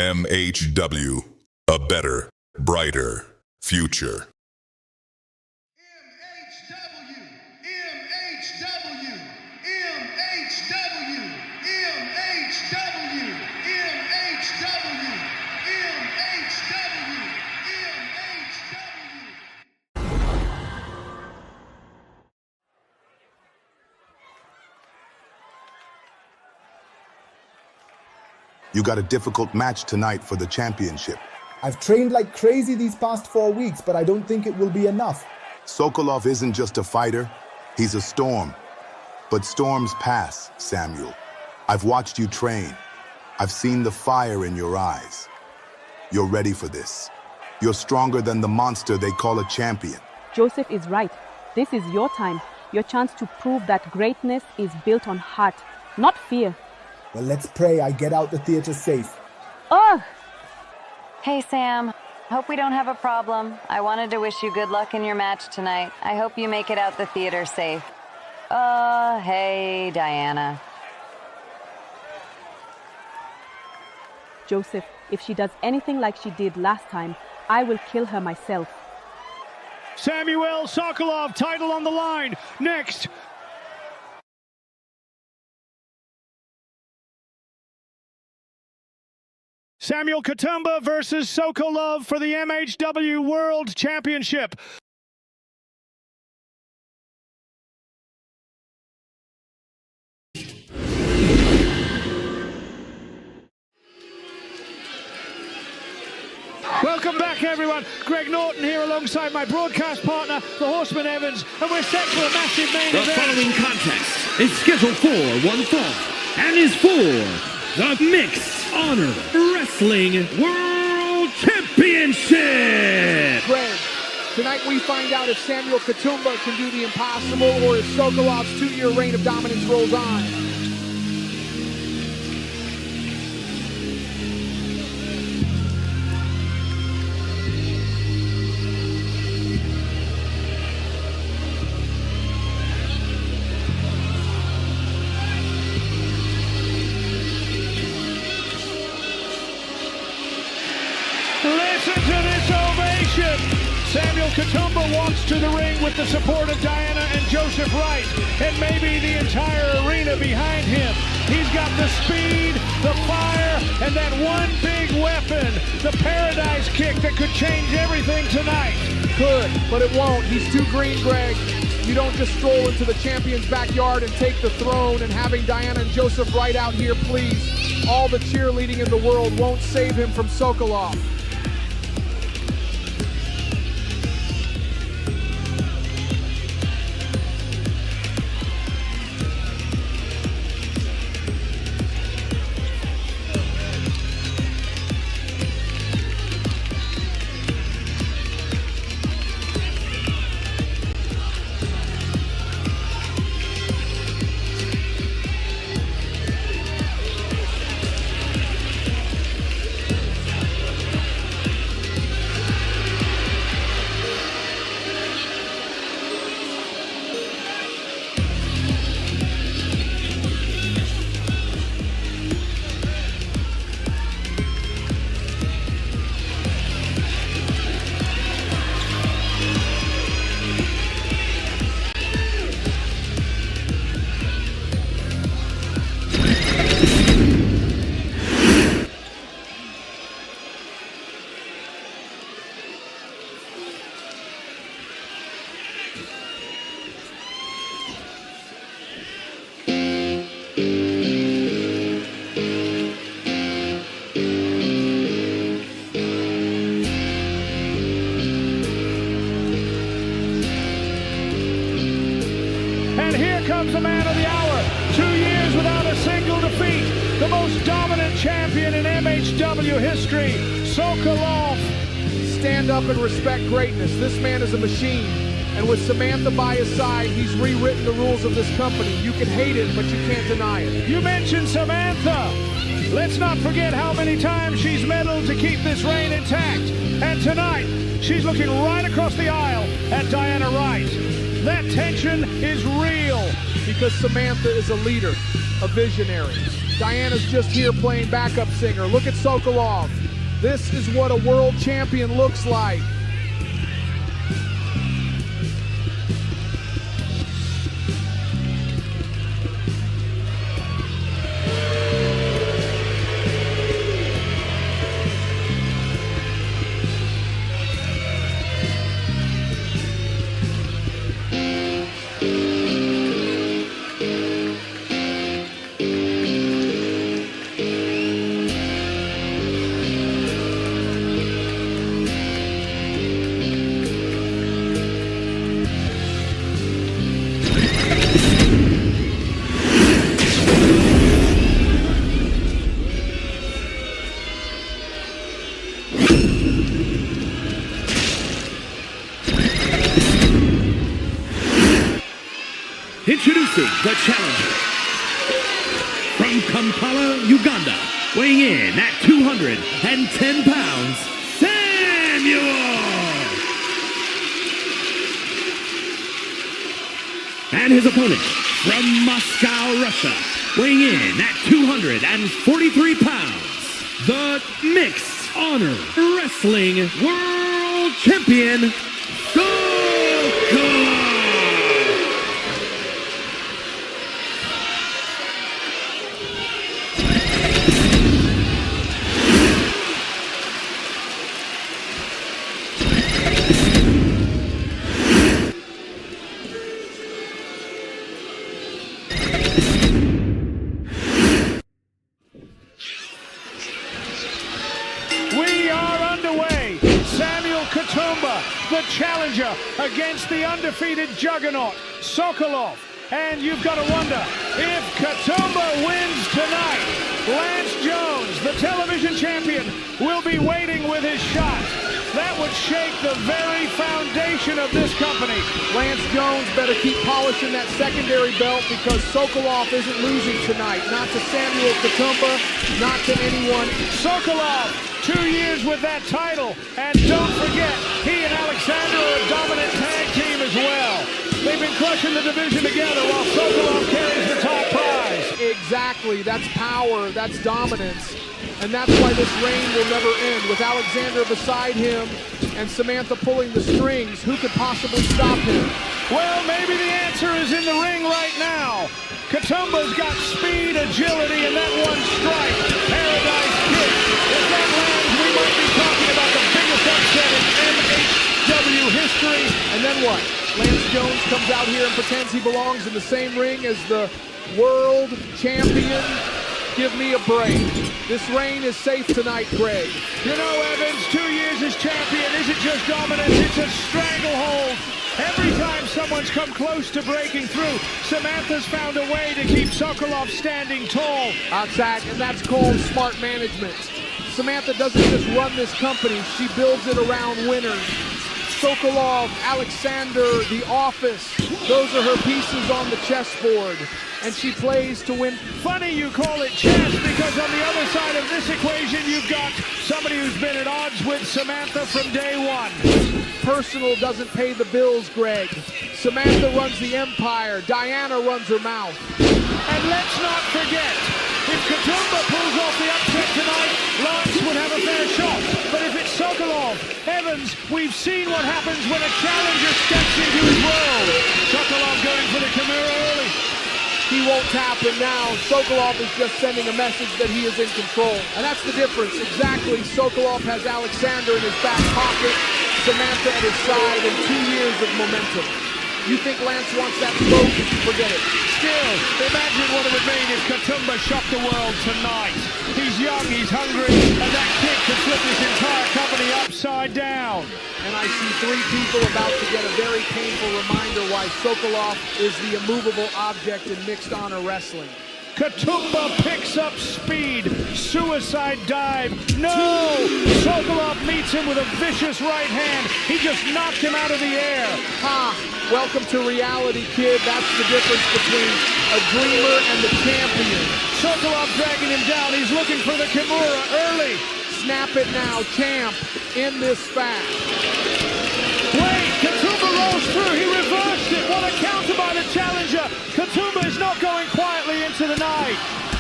MHW, a better, brighter future. You got a difficult match tonight for the championship. I've trained like crazy these past 4 weeks, but I don't think it will be enough. Sokolov isn't just a fighter, he's a storm. But storms pass, Samuel. I've watched you train. I've seen the fire in your eyes. You're ready for this. You're stronger than the monster they call a champion. Joseph is right. This is your time, your chance to prove that greatness is built on heart, not fear. Well, let's pray I get out the theater safe. Ugh! Hey, Sam. Hope we don't have a problem. I wanted to wish you good luck in your match tonight. I hope you make it out the theater safe. Hey, Diana. Joseph, if she does anything like she did last time, I will kill her myself. Samuel Sokolov, title on the line. Next. Samuel Katumba versus Sokolov for the MHW World Championship. Welcome back, everyone. Greg Norton here alongside my broadcast partner, the Horseman Evans, and we're set for a massive main event. The following contest is scheduled for one fall and is for the Mixed Honor Wrestling World Championship! Greg, tonight we find out if Samuel Katumba can do the impossible or if Sokolov's 2-year reign of dominance rolls on. Listen to this ovation! Samuel Katumba walks to the ring with the support of Diana and Joseph Wright, and maybe the entire arena behind him. He's got the speed, the fire, and that one big weapon, the Paradise Kick that could change everything tonight. Could, but it won't. He's too green, Greg. You don't just stroll into the champion's backyard and take the throne, and having Diana and Joseph Wright out here, please. All the cheerleading in the world won't save him from Sokolov. And here comes the man of the hour. 2 years without a single defeat. The most dominant champion in MHW history, Sokolov. Stand up and respect greatness. This man is a machine. And with Samantha by his side, he's rewritten the rules of this company. You can hate it, but you can't deny it. You mentioned Samantha. Let's not forget how many times she's meddled to keep this reign intact. And tonight, she's looking right across the aisle at Diana Wright. That tension is real. because Samantha is a leader, a visionary. Diana's just here playing backup singer. Look at Sokolov. This is what a world champion looks like. Introducing the challenger from Kampala, Uganda, weighing in at 210 pounds, Samuel! And his opponent from Moscow, Russia, weighing in at 243 pounds, the Mixed Honor Wrestling World Champion, Sokolov! The challenger against the undefeated juggernaut, Sokolov. And you've got to wonder, if Katumba wins tonight, Lance Jones, the television champion, will be waiting with his shot. That would shake the very foundation of this company. Lance Jones better keep polishing that secondary belt because Sokolov isn't losing tonight. Not to Samuel Katumba, not to anyone. Sokolov, 2 years with that title. And don't forget, he and Aleksandr are a dominant tag team as well. They've been crushing the division together while Sokolov carries the top prize. Exactly, that's power, that's dominance. And that's why this reign will never end. With Aleksandr beside him and Samantha pulling the strings, who could possibly stop him? Well, maybe the answer is in the ring right now. Katumba's got speed, agility, and that one strike, Paradise Kick. If that lands, we might be talking about the biggest upset in MHW history. And then what? Lance Jones comes out here and pretends he belongs in the same ring as the world champion. Give me a break. This reign is safe tonight, Greg. You know, Evans, 2 years as champion isn't just dominance, it's a stranglehold. Every time someone's come close to breaking through, Samantha's found a way to keep Sokolov standing tall. Zach, and that's called smart management. Samantha doesn't just run this company, she builds it around winners. Sokolov, Aleksandr, The Office, those are her pieces on the chessboard. And she plays to win. Funny you call it chess, because on the other side of this equation, you've got somebody who's been at odds with Samantha from day one. Personal doesn't pay the bills, Greg. Samantha runs the empire. Diana runs her mouth. And let's not forget, if Katumba pulls off the upset tonight, Lance would have a fair shot. But if it's Sokolov, Evans, we've seen what happens when a challenger steps into his world. Sokolov going for the Kimura early. He won't tap him now. Sokolov is just sending a message that he is in control. And that's the difference. Exactly. Sokolov has Aleksandr in his back pocket, Samantha at his side, and 2 years of momentum. You think Lance wants that smoke? Forget it. Still, imagine what it would mean if Katumba shocked the world tonight. He's young, he's hungry, and that kick could flip his entire company upside down. And I see 3 people about to get a very painful reminder why Sokolov is the immovable object in mixed honor wrestling. Katumba picks up speed. Suicide dive. No! Sokolov meets him with a vicious right hand. He just knocked him out of the air. Ha! Welcome to reality, kid. That's the difference between a dreamer and the champion. Sokolov dragging him down. He's looking for the Kimura early. Snap it now, champ. In this fast. Wait! Katumba rolls through. He reversed it. What a counter by the challenger. Katoomba is not going quietly into the night.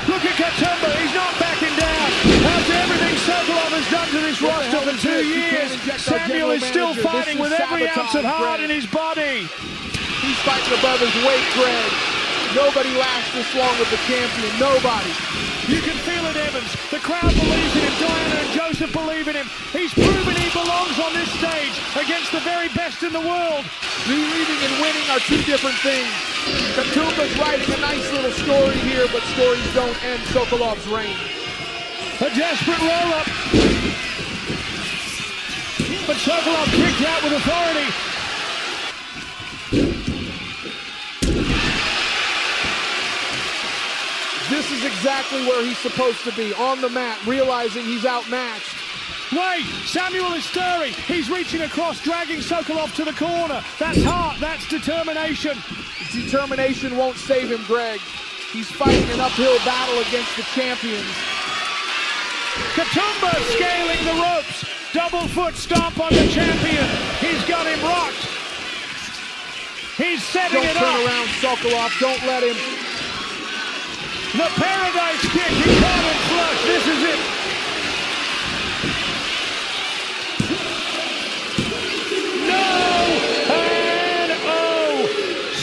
Look at Katoomba, he's not backing down. After everything Sokolov has done to this roster for 2 years, Samuel is still fighting with every ounce of heart in his body. He's fighting above his weight, Greg. Nobody lasts this long with the champion, nobody. You can feel it, Evans. The crowd believes in him, Diana and Joseph believe in him. He's proven he belongs on this stage against the very best in the world. Believing and winning are two different things. Katoomba's writing a nice little story here, but stories don't end Sokolov's reign. A desperate roll-up. But Sokolov kicked out with authority. This is exactly where he's supposed to be, on the mat, realizing he's outmatched. Wait, Samuel is stirring. He's reaching across, dragging Sokolov to the corner. That's heart, that's determination. Determination won't save him, Greg. He's fighting an uphill battle against the champions. Katoomba scaling the ropes. Double foot stomp on the champion. He's got him rocked. He's setting it up. Don't turn around, Sokolov. Don't let him. The paradise kick. He caught him flush. This is it.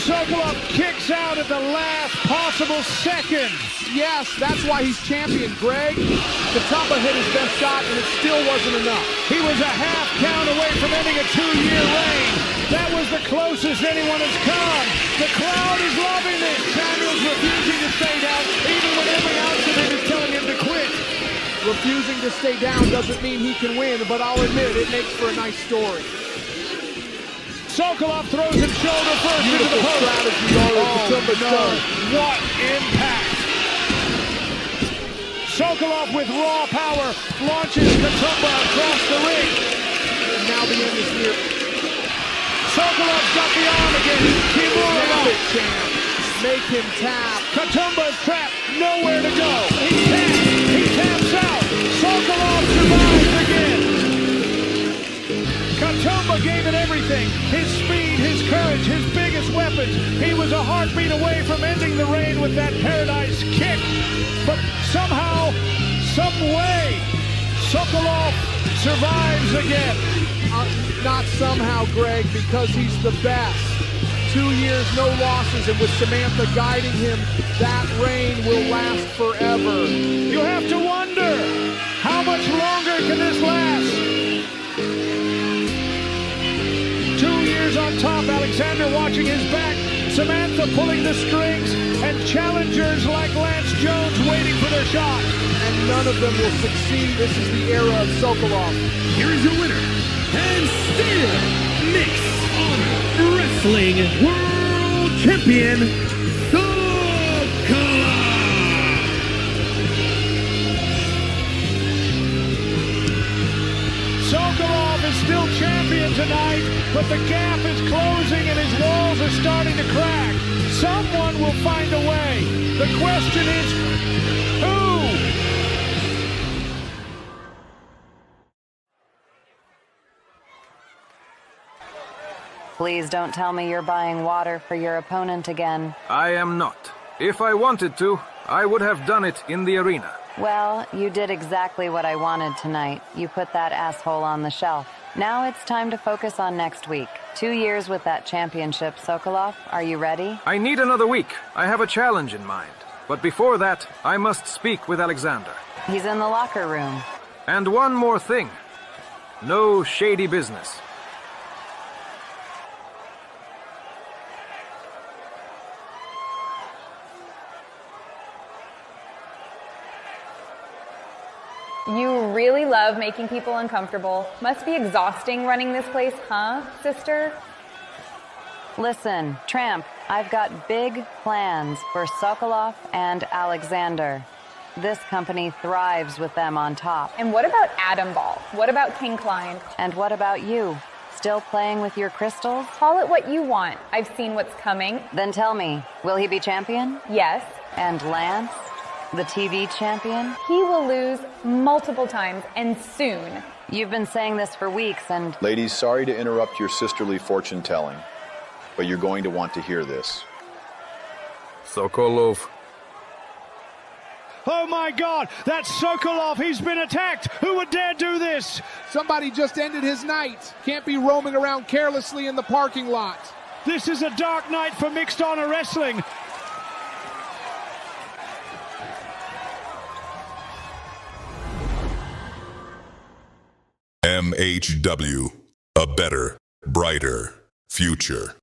Sokolov kicks out at the last possible second. Yes, that's why he's champion, Greg. Katoomba hit his best shot, and it still wasn't enough. He was a half count away from ending a 2-year reign. That was the closest anyone has come. The crowd is loving this. Samuel's refusing to stay down, even when every ounce of it is telling him to quit. Refusing to stay down doesn't mean he can win, but I'll admit it makes for a nice story. Sokolov throws him shoulder first into the post. Strategy, What impact! Sokolov with raw power launches Katoomba across the ring. And now the end is near. Sokolov's got the arm again. Kimura. Make him tap. Katoomba's trapped. Nowhere to go. He taps. He taps out. Sokolov survives again. Katoomba gave it everything. His speed, his courage, his biggest weapons. He was a heartbeat away from ending the reign with that paradise kick. But somehow, some way, Sokolov survives again. Not somehow, Greg, because he's the best. 2 years, no losses, and with Samantha guiding him, that reign will last forever. You have to wonder, how much longer can this last? 2 years on top, Aleksandr watching his back, Samantha pulling the strings, and challengers like Lance Jones waiting for their shot. And none of them will succeed. This is the era of Sokolov. Here is your winner, and still Mixed Honor Wrestling World Champion, Sokolov! Sokolov is still champion tonight, but the gap is closing and his walls are starting to crack. Someone will find a way. The question is, who? Please don't tell me you're buying water for your opponent again. I am not. If I wanted to, I would have done it in the arena. Well, you did exactly what I wanted tonight. You put that asshole on the shelf. Now it's time to focus on next week. 2 years with that championship, Sokolov. Are you ready? I need another week. I have a challenge in mind. But before that, I must speak with Aleksandr. He's in the locker room. And one more thing. No shady business. You really love making people uncomfortable. Must be exhausting running this place, huh, sister? Listen, Tramp, I've got big plans for Sokolov and Aleksandr. This company thrives with them on top. And what about Atom Ball? What about King Klein? And what about you? Still playing with your crystals? Call it what you want. I've seen what's coming. Then tell me, will he be champion? Yes. And Lance? The TV champion? He will lose multiple times, and soon. You've been saying this for weeks, and... Ladies, sorry to interrupt your sisterly fortune-telling, but you're going to want to hear this. Sokolov. Oh my God, that's Sokolov. He's been attacked. Who would dare do this? Somebody just ended his night. Can't be roaming around carelessly in the parking lot. This is a dark night for mixed honor wrestling. MHW, a better, brighter future.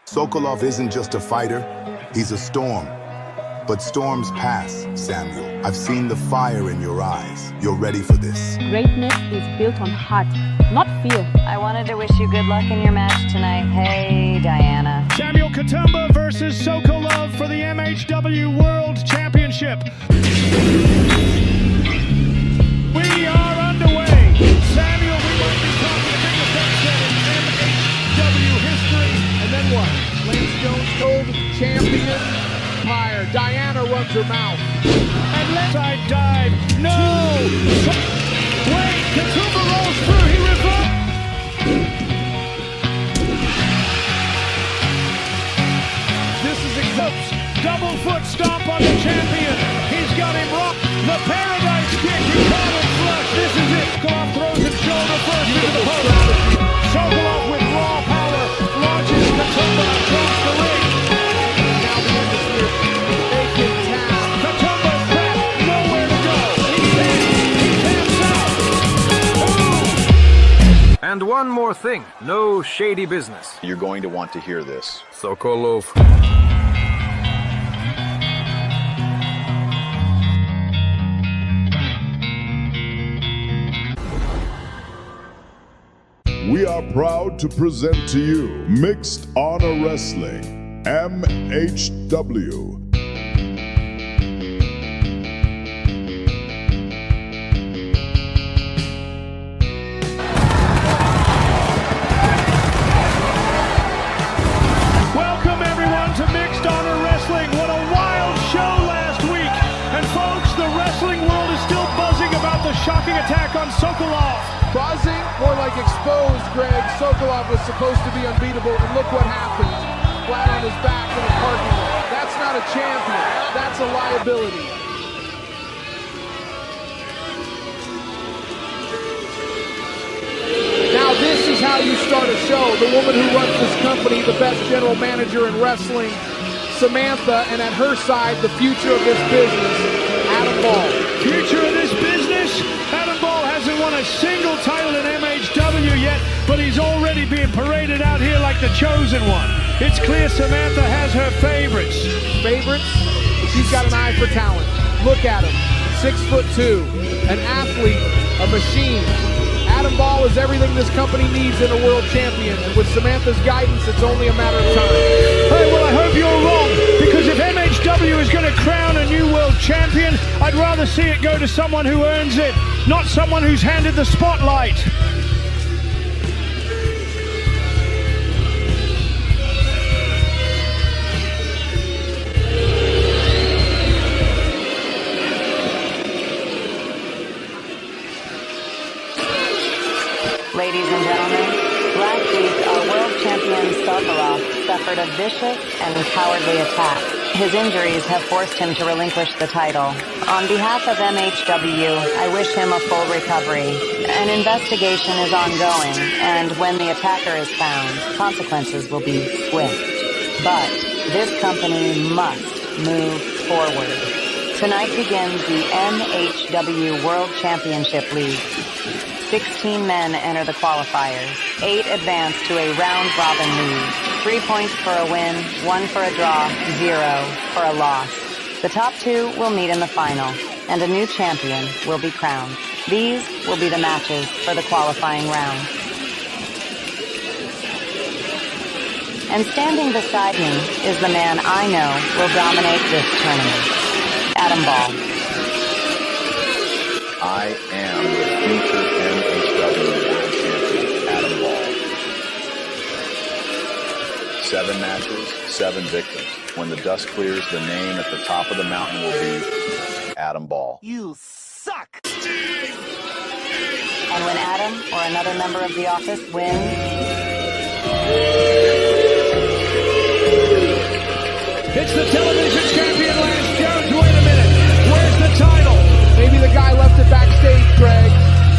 Sokolov isn't just a fighter, he's a storm. But storms pass, Samuel. I've seen the fire in your eyes. You're ready for this. Greatness is built on heart, not fear. I wanted to wish you good luck in your match tonight. Hey, Diana. Samuel Katumba versus Sokolov for the MHW World Championship. We are underway. Samuel, we might be talking the biggest upset in MHW history. And then what? Lance Jones told champion fire. Diana runs her mouth. And left side dive. No! Wait, Katumba rolls through. He reversed. This is a close double foot stomp on the champion. He's got him rocked. The paradise kick. He caught him flush. This is it. Sokolov throws him shoulder first into the post. Sokolov with raw power launches Katumba across the ring. Now the undisputed naked tap. Katumba's trapped. Nowhere to go. He taps out. Ooh. And one more thing. No shady business. You're going to want to hear this. Sokolov. We are proud to present to you Mixed Honor Wrestling, MHW. Welcome everyone to Mixed Honor Wrestling. What a wild show last week. And folks, the wrestling world is still buzzing about the shocking attack on Sokolov. Buzzing, more like exposed, Greg. Sokolov was supposed to be unbeatable, and look what happened. Flat on his back in a parking lot. That's not a champion. That's a liability. Now this is how you start a show. The woman who runs this company, the best general manager in wrestling, Samantha, and at her side, the future of this business, Adam Ball. Future of this business? Adam Ball hasn't won a single title in MHW yet, but he's already being paraded out here like the chosen one. It's clear Samantha has her favorites. Favorites? She's got an eye for talent. Look at him. 6'2", an athlete, a machine. Adam Ball is everything this company needs in a world champion, and with Samantha's guidance, it's only a matter of time. Hey, well, I hope you're wrong, because if MHW is going to crown a new world champion, I'd rather see it go to someone who earns it, not someone who's handed the spotlight. Ladies and gentlemen, last week our world champion Sokolov suffered a vicious and cowardly attack. His injuries have forced him to relinquish the title. On behalf of MHW, I wish him a full recovery. An investigation is ongoing, and when the attacker is found, consequences will be swift. But this company must move forward. Tonight begins the MHW World Championship League. 16 men enter the qualifiers. 8 advance to a round-robin league. 3 points for a win, 1 for a draw, 0 for a loss. The top 2 will meet in the final, and a new champion will be crowned. These will be the matches for the qualifying round. And standing beside me is the man I know will dominate this tournament, Adam Ball. I am the future MHW World Champion, Adam Ball. 7 matches, 7 victims. When the dust clears, the name at the top of the mountain will be Adam Ball. You suck! And when Adam or another member of the office wins... It's the television champion, Lance Jones. Wait a minute. Where's the title? Maybe the guy left it backstage, Greg.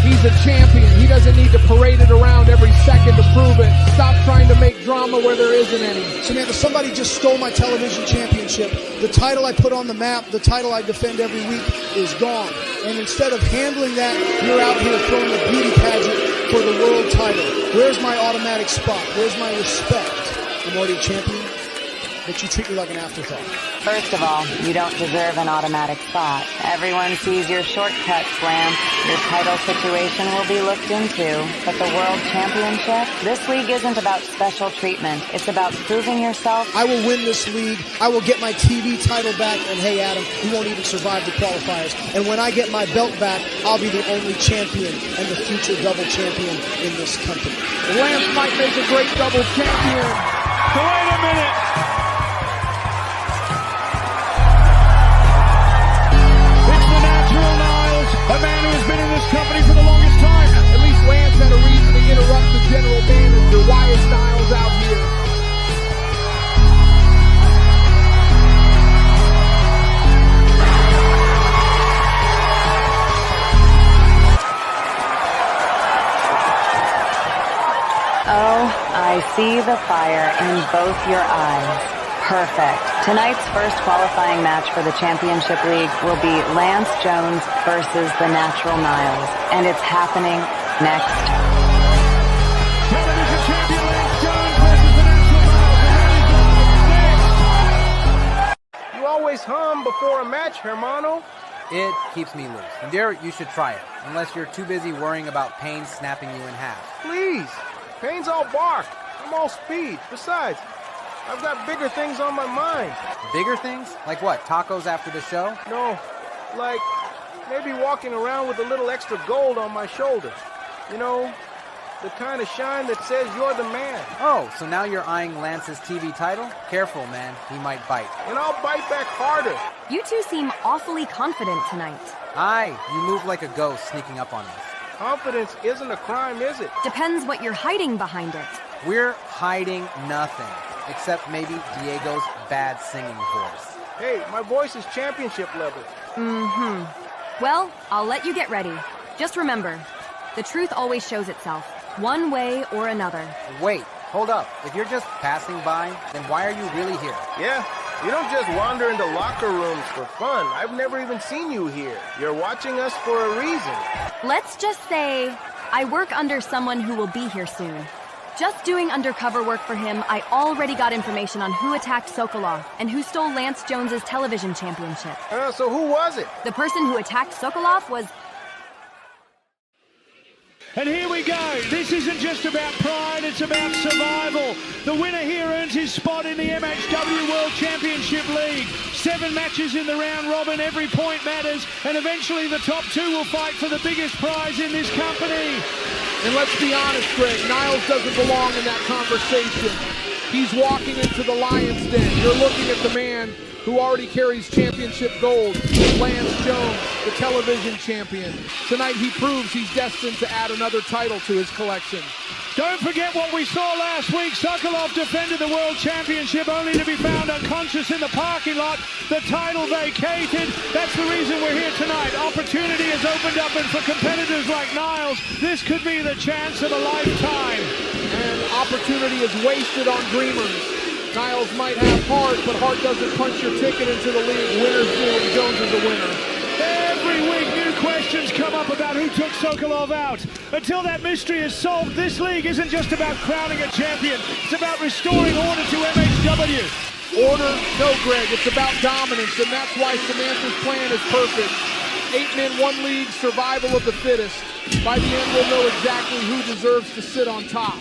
He's a champion. He doesn't need to parade it around every second to prove it. Stop trying to make drama where there isn't any. Samantha, somebody just stole my television championship. The title I put on the map, the title I defend every week is gone. And instead of handling that, you're out here throwing a beauty pageant for the world title. Where's my automatic spot? Where's my respect? I'm already a champion, but you treat me like an afterthought. First of all, you don't deserve an automatic spot. Everyone sees your shortcuts, Lance. Your title situation will be looked into. But the World Championship? This league isn't about special treatment. It's about proving yourself. I will win this league. I will get my TV title back. And hey, Adam, you won't even survive the qualifiers. And when I get my belt back, I'll be the only champion and the future double champion in this company. Lance might make a great double champion. Wait a minute. A man who has been in this company for the longest time. At least Lance had a reason to interrupt the general manager. Why is Niles out here? Oh, I see the fire in both your eyes. Perfect. Tonight's first qualifying match for the Championship League will be Lance Jones versus the Natural Niles. And it's happening next. Television champion Lance Jones versus the Natural Niles. Next. You always hum before a match, hermano. It keeps me loose. And there, you should try it. Unless you're too busy worrying about Pain snapping you in half. Please. Pain's all bark. I'm all speed. Besides, I've got bigger things on my mind. Bigger things? Like what, tacos after the show? No, like maybe walking around with a little extra gold on my shoulder. You know, the kind of shine that says you're the man. Oh, so now you're eyeing Lance's TV title? Careful, man. He might bite. And I'll bite back harder. You two seem awfully confident tonight. Aye, you move like a ghost sneaking up on us. Confidence isn't a crime, is it? Depends what you're hiding behind it. We're hiding nothing. Except maybe Diego's bad singing voice. Hey, my voice is championship level. Mm-hmm. Well, I'll let you get ready. Just remember, the truth always shows itself, one way or another. Wait, hold up. If you're just passing by, then why are you really here? Yeah, you don't just wander into locker rooms for fun. I've never even seen you here. You're watching us for a reason. Let's just say I work under someone who will be here soon. Just doing undercover work for him, I already got information on who attacked Sokolov and who stole Lance Jones's television championship. So who was it? The person who attacked Sokolov was... And here we go. This isn't just about pride, it's about survival. The winner here earns his spot in the MHW World Championship League. 7 matches in the round robin, every point matters, and eventually the top 2 will fight for the biggest prize in this company. And let's be honest, Greg, Niles doesn't belong in that conversation. He's walking into the lion's den. You're looking at the man who already carries championship gold, Lance Jones, the television champion. Tonight he proves he's destined to add another title to his collection. Don't forget what we saw last week. Sokolov defended the World Championship only to be found unconscious in the parking lot. The title vacated. That's the reason we're here tonight. Opportunity has opened up, and for competitors like Niles, this could be the chance of a lifetime. And opportunity is wasted on dreamers. Niles might have heart, but heart doesn't punch your ticket into the league. Winners do, and Jones is a winner. Every week new questions come up about who took Sokolov out. Until that mystery is solved, this league isn't just about crowning a champion. It's about restoring order to MHW. Order? No, Greg. It's about dominance, and that's why Samantha's plan is perfect. 8 men, 1 league, survival of the fittest. By the end, we'll know exactly who deserves to sit on top.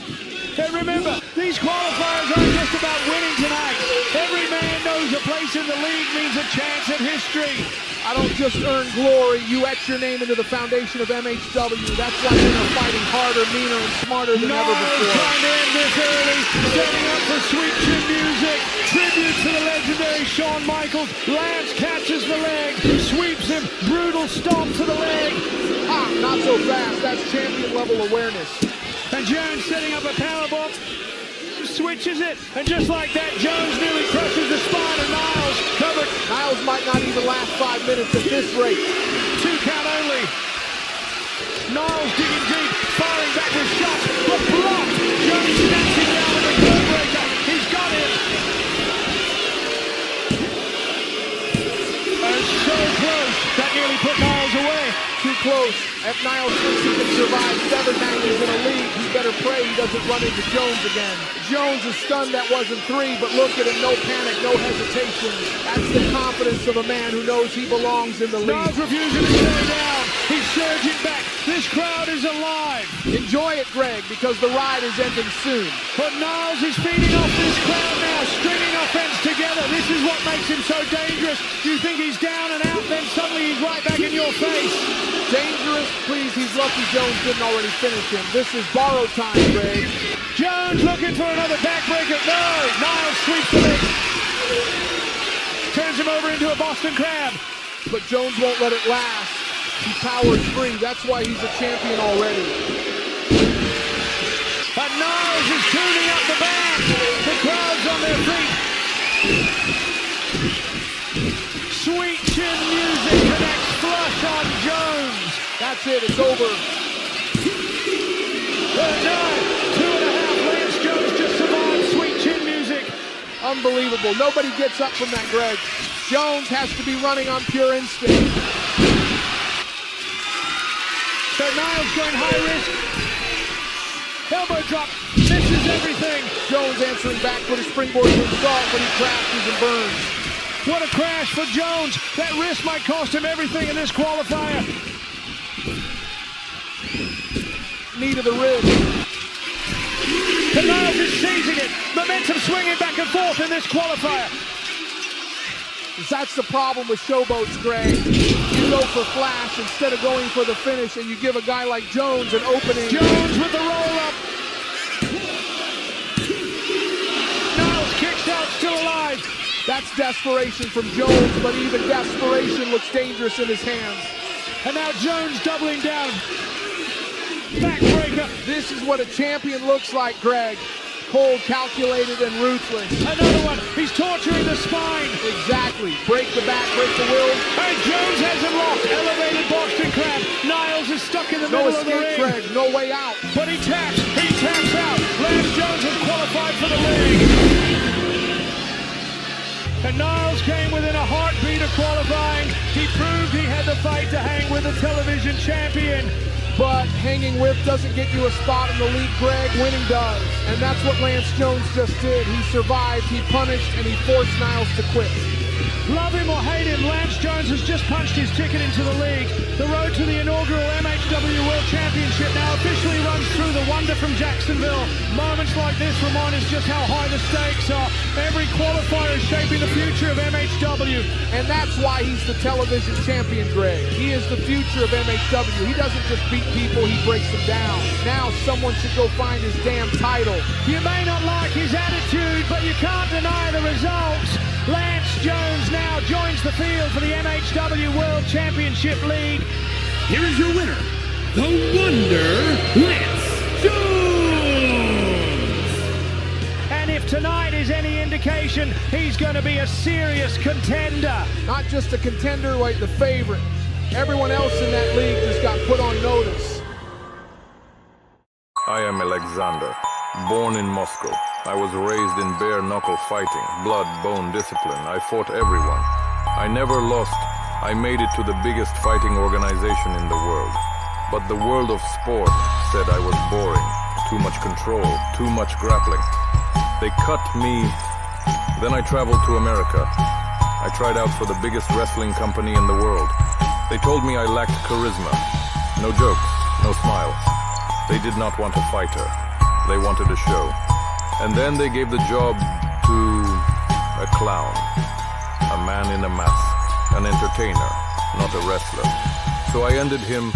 And remember, these qualifiers aren't just about winning tonight. Every man knows a place in the league means a chance at history. I don't just earn glory, you etch your name into the foundation of MHW. That's why men are fighting harder, meaner, and smarter than ever before. Trying to end this early, setting up for Sweet Chin Music. Tribute to the legendary Shawn Michaels. Lance catches the leg, sweeps him, brutal stomp to the leg. Ah, not so fast, that's champion level awareness. And Jones setting up a powerbomb. Switches it, and just like that, Jones nearly crushes the spine of Niles. Covered. Niles might not even last 5 minutes at this rate. 2 count only. Niles digging deep, firing back with shots, but blocked. Jones snatching down with a curve breaker. He's got it. And so close, that nearly put Niles away. Too close. If Niles thinks he can survive 7 matches in a league, he better pray he doesn't run into Jones again. Jones is stunned that wasn't 3, but look at him, no panic, no hesitation. That's the confidence of a man who knows he belongs in the league. Niles refusing to stay down. He's surging back. This crowd is alive. Enjoy it, Greg, because the ride is ending soon. But Niles is feeding off this crowd now, stringing offense together. This is what makes him so dangerous. You think he's down and out, then suddenly he's right back in your face. Dangerous? Please, he's lucky Jones didn't already finish him. This is borrowed time, Greg. Jones looking for another backbreaker. No! Niles sweeps the leg. Turns him over into a Boston Crab. But Jones won't let it last. He powers free. That's why he's a champion already. And Niles is tuning up the band. The crowd's on their feet. Sweet Chin Music connects flush on Jones. That's it. It's over. 2.5. Lance Jones just survived Sweet Chin Music. Unbelievable. Nobody gets up from that, Greg. Jones has to be running on pure instinct. So Niles going high risk. Elbow drop. Misses everything. Jones answering back with a springboard to assault, but he crashes and burns. What a crash for Jones. That wrist might cost him everything in this qualifier. Knee to the ribs. And Niles is seizing it. Momentum swinging back and forth in this qualifier. That's the problem with showboats, Greg. You go for flash instead of going for the finish, and you give a guy like Jones an opening. Jones with the roll-up. Niles kicks out, still alive. That's desperation from Jones, but even desperation looks dangerous in his hands. And now Jones doubling down. Backbreaker. This is what a champion looks like, Greg. Cold, calculated, and ruthless. Another one. He's torturing the spine. Exactly. Break the back, break the will. And Jones has him locked. Elevated Boston Crab. Niles is stuck in the middle of the ring. No escape, Greg. No way out. But he taps. He taps out. Lance Jones has qualified for the league. And Niles came within a heartbeat of qualifying. He proved he had the fight to hang with the television champion. But hanging with doesn't get you a spot in the league, Greg. Winning does. And that's what Lance Jones just did. He survived, he punished, and he forced Niles to quit. Love him or hate him, Lance Jones has just punched his ticket into the league. The road to the inaugural MHW World Championship now officially runs through the Wonder from Jacksonville. Moments like this remind us just how high the stakes are. Every qualifier is shaping the future of MHW. And that's why he's the television champion, Greg. He is the future of MHW. He doesn't just beat people, he breaks them down. Now someone should go find his damn title. You may not like his attitude, but you can't deny the results. Lance Jones now joins the field for the MHW World Championship League. Here is your winner, the Wonder, Lance Jones. And if tonight is any indication, he's going to be a serious contender. Not just a contender, like the favorite. Everyone else in that league just got put on notice. I am Aleksandr, born in Moscow. I was raised in bare-knuckle fighting, blood, bone discipline. I fought everyone. I never lost. I made it to the biggest fighting organization in the world. But the world of sport said I was boring. Too much control, too much grappling. They cut me. Then I traveled to America. I tried out for the biggest wrestling company in the world. They told me I lacked charisma. No jokes, no smiles. They did not want a fighter. They wanted a show. And then they gave the job to a clown, a man in a mask, an entertainer, not a wrestler. So I ended him.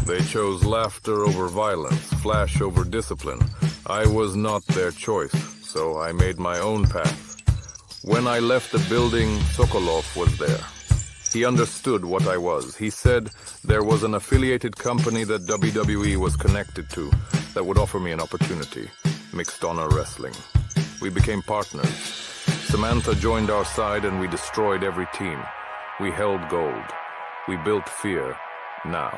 They chose laughter over violence, flash over discipline. I was not their choice, so I made my own path. When I left the building, Sokolov was there. He understood what I was. He said there was an affiliated company that WWE was connected to that would offer me an opportunity. Mixed Honor Wrestling. We became partners. Samantha joined our side and we destroyed every team. We held gold. We built fear. Now,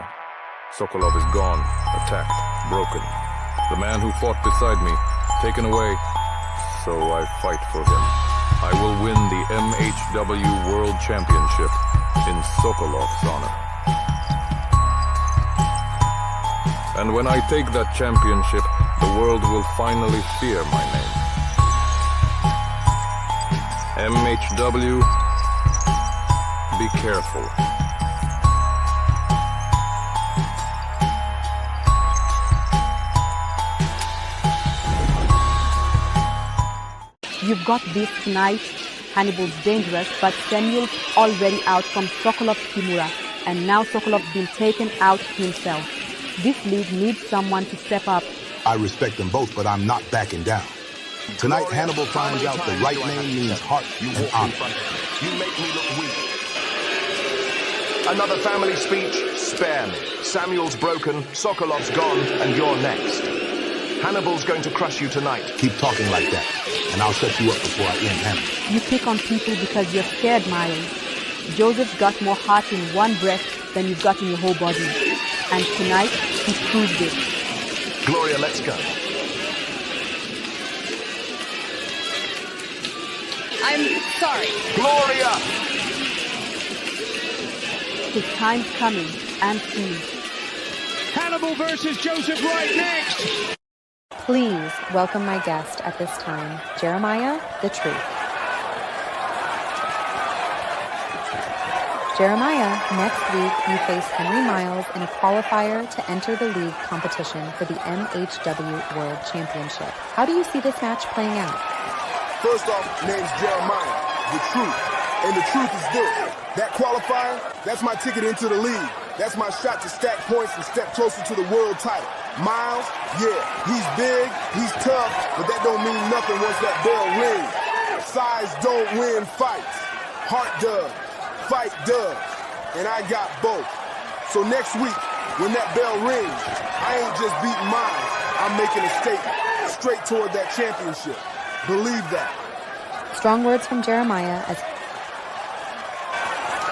Sokolov is gone, attacked, broken. The man who fought beside me, taken away, so I fight for him. I will win the MHW World Championship in Sokolov's honor. And when I take that championship, the world will finally fear my name. MHW, be careful. You've got this tonight. Hannibal's dangerous, but Samuel's already out from Sokolov's Kimura, and now Sokolov's been taken out himself. This league needs someone to step up. I respect them both, but I'm not backing down. Tonight, Hannibal finds out the right name means heart and honor. You make me look weak. Another family speech? Spare me. Samuel's broken, Sokolov's gone, and you're next. Hannibal's going to crush you tonight. Keep talking like that, and I'll shut you up before I end Hannibal. You pick on people because you're scared, Miles. Joseph's got more heart in one breath than you've got in your whole body. And tonight, he proved it. Gloria, let's go. I'm sorry. Gloria! His time's coming, and soon. Hannibal versus Joseph Wright next! Please welcome my guest at this time, Jeremiah the Truth. Jeremiah, next week you face Henry Miles in a qualifier to enter the league competition for the MHW World Championship. How do you see this match playing out? First off, name's Jeremiah, the Truth. And the truth is this. That qualifier, that's my ticket into the league. That's my shot to stack points and step closer to the world title. Miles, yeah, he's big, he's tough, but that don't mean nothing once that bell rings. Size don't win fights. Heart does. Fight does. And I got both. So next week, when that bell rings, I ain't just beating Miles. I'm making a statement straight toward that championship. Believe that. Strong words from Jeremiah as...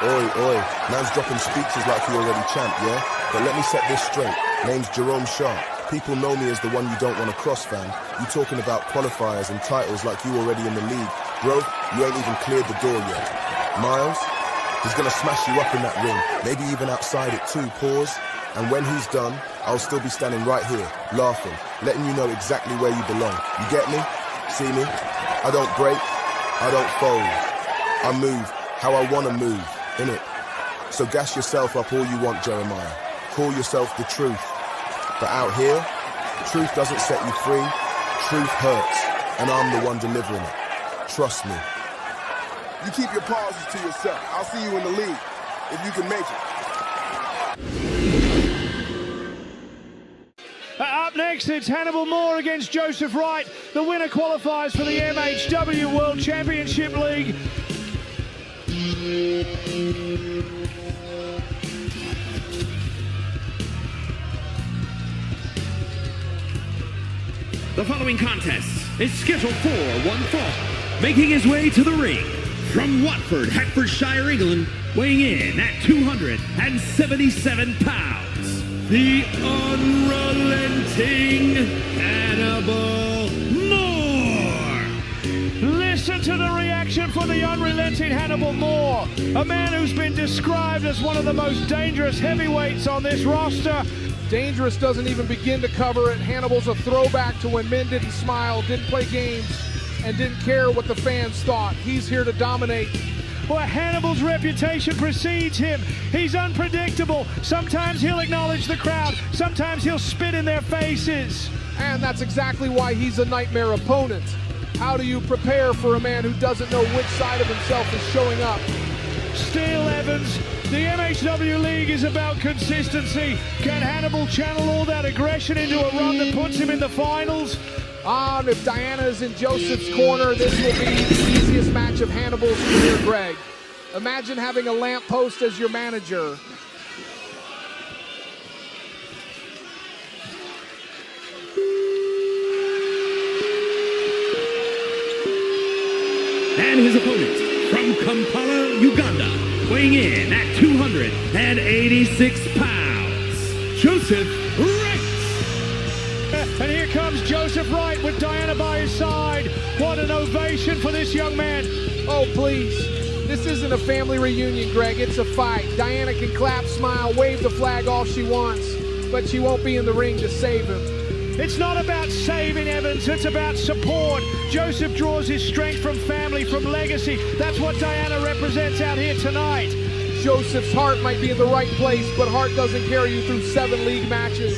Oi, man's dropping speeches like he already champ, yeah? But let me set this straight. Name's Jerome Sharp. People know me as the one you don't want to cross, fam. You talking about qualifiers and titles like you already in the league. Bro, you ain't even cleared the door yet. Miles, he's gonna smash you up in that ring. Maybe even outside it too, pause. And when he's done, I'll still be standing right here, laughing, letting you know exactly where you belong. You get me? See me? I don't break, I don't fold. I move how I want to move, innit? So gas yourself up all you want, Jeremiah. Call yourself the truth. But out here, truth doesn't set you free. Truth hurts, and I'm the one delivering it. Trust me. You keep your pauses to yourself. I'll see you in the league, if you can make it. Up next, it's Hannibal Moore against Joseph Wright. The winner qualifies for the MHW World Championship League. The following contest is scheduled for one fall. Making his way to the ring from Watford, Hertfordshire, England, weighing in at 277 pounds, the unrelenting Hannibal Moore. Listen to the reaction for the unrelenting Hannibal Moore, a man who's been described as one of the most dangerous heavyweights on this roster. Dangerous doesn't even begin to cover it. Hannibal's a throwback to when men didn't smile, didn't play games, and didn't care what the fans thought. He's here to dominate. Well, Hannibal's reputation precedes him. He's unpredictable. Sometimes he'll acknowledge the crowd. Sometimes he'll spit in their faces. And that's exactly why he's a nightmare opponent. How do you prepare for a man who doesn't know which side of himself is showing up? Steele Evans, the MHW League is about consistency. Can Hannibal channel all that aggression into a run that puts him in the finals? If Diana is in Joseph's corner, this will be the easiest match of Hannibal's career, Greg. Imagine having a lamppost as your manager. And his opponent from Kampala, Uganda, weighing in at 286 pounds, Joseph Wright. And here comes Joseph Wright with Diana by his side. What an ovation for this young man. Oh, please. This isn't a family reunion, Greg. It's a fight. Diana can clap, smile, wave the flag all she wants, but she won't be in the ring to save him. It's not about saving Evans, it's about support. Joseph draws his strength from family, from legacy. That's what Diana represents out here tonight. Joseph's heart might be in the right place, but heart doesn't carry you through 7 league matches,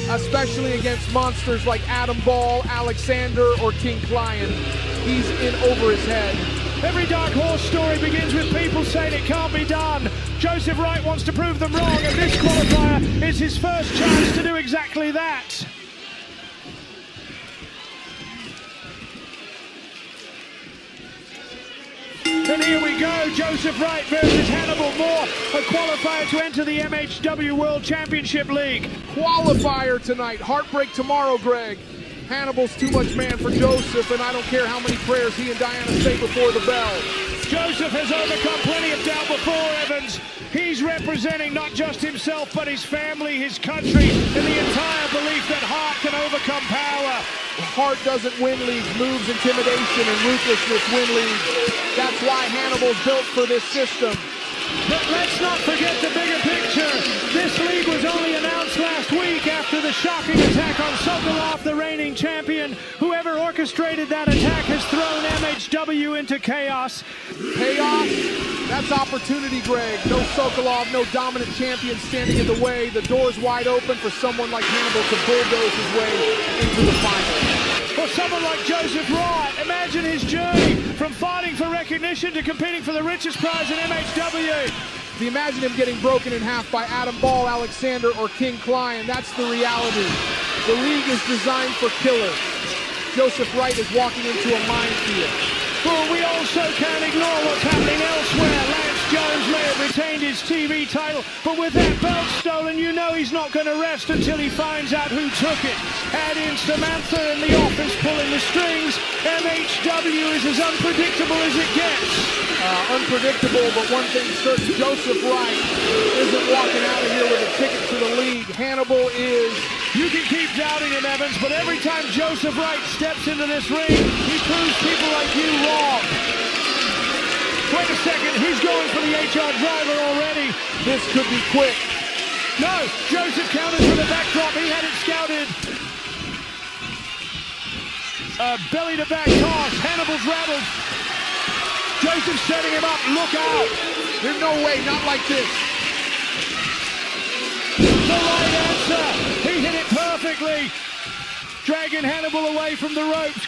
especially against monsters like Adam Ball, Aleksandr, or King Klein. He's in over his head. Every Dark Horse story begins with people saying it can't be done. Joseph Wright wants to prove them wrong, and this qualifier is his first chance to do exactly that. And here we go, Joseph Wright versus Hannibal Moore, a qualifier to enter the MHW World Championship League. Qualifier tonight, heartbreak tomorrow, Greg. Hannibal's too much man for Joseph, and I don't care how many prayers he and Diana say before the bell. Joseph has overcome plenty of doubt before, Evans. He's representing not just himself, but his family, his country, and the entire belief that heart can overcome power. Heart doesn't win leagues, moves, intimidation, and ruthlessness win leagues. That's why Hannibal's built for this system. But let's not forget the bigger picture. This league was only announced last week after the shocking attack on Sokolov, the reigning champion. Whoever orchestrated that attack has thrown MHW into chaos. Chaos? That's opportunity, Greg. No Sokolov, no dominant champion standing in the way. The door's wide open for someone like Hannibal to bulldoze his way into the final. For someone like Joseph Wright, imagine his journey from fighting for recognition to competing for the richest prize in MHW. Imagine him getting broken in half by Adam Ball, Aleksandr, or King Klein. That's the reality. The league is designed for killers. Joseph Wright is walking into a minefield. But we also can't ignore what's happening elsewhere. Lance Jones may have retained his TV title, but with that belt stolen, you know he's not going to rest until he finds out who took it. Add in Samantha in the office pulling the strings. MHW is as unpredictable as it gets. Unpredictable, but one thing's certain, Joseph Wright isn't walking out of here with a ticket to the league. Hannibal is. You can keep doubting him, Evans, but every time Joseph Wright steps into this ring, he proves people like you wrong. Wait a second, he's going for the HR driver already. This could be quick. No, Joseph counters with a backdrop. He had it scouted. Belly to back toss. Hannibal's rattled. Joseph setting him up. Look out. There's no way, not like this. The right answer. He hit it perfectly. Dragging Hannibal away from the ropes.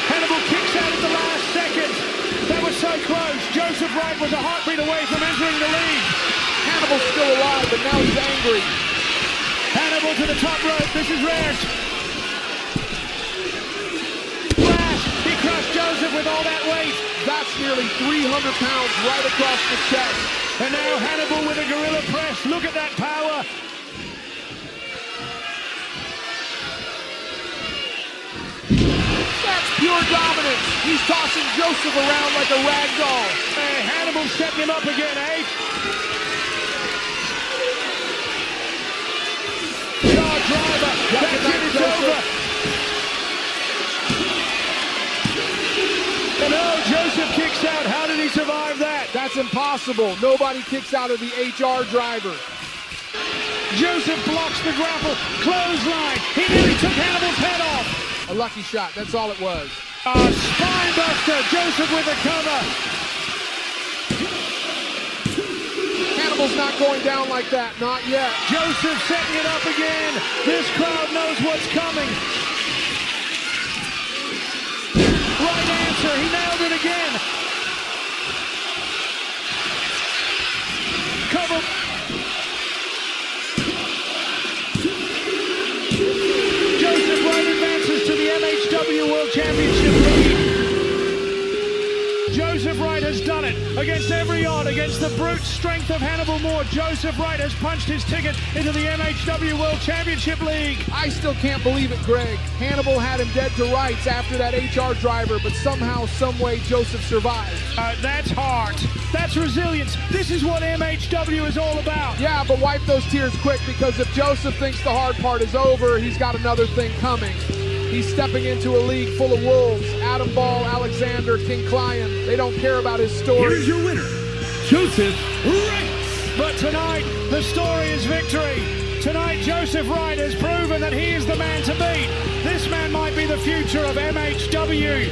Hannibal kicks out at the last second. That was so close. Joseph Wright was a heartbeat away from entering the league. Hannibal's still alive, but now he's angry. Hannibal to the top rope. This is rare. Flash. He crushed Joseph with all that weight. That's nearly 300 pounds right across the chest. And now Hannibal with a gorilla press. Look at that power. That's pure dominance. He's tossing Joseph around like a rag doll. Hey, Hannibal's setting him up again, eh? Yard driver. That's it, it's over. And oh, Joseph kicks out. How did he survive that? That's impossible. Nobody kicks out of the HR driver. Joseph blocks the grapple. Clothesline. He nearly took Hannibal's head off. A lucky shot, that's all it was. A spine buster, Joseph with a cover. Hannibal's not going down like that, not yet. Joseph setting it up again. This crowd knows what's coming. Right answer, he nailed it again. Cover. Joseph Wright advances to the MHW World Championship lead. Joseph Wright has done it against every odd, against the brute strength of Hannibal Moore. Joseph Wright has punched his ticket into the MHW World Championship League. I still can't believe it, Greg. Hannibal had him dead to rights after that HR driver, but somehow, someway, Joseph survived. That's heart. That's resilience. This is what MHW is all about. Yeah, but wipe those tears quick, because if Joseph thinks the hard part is over, he's got another thing coming. He's stepping into a league full of wolves. Adam Ball, Aleksandr, King Client. They don't care about his story. Here's your winner, Joseph Wright. But tonight, the story is victory. Tonight, Joseph Wright has proven that he is the man to beat. This man might be the future of MHW.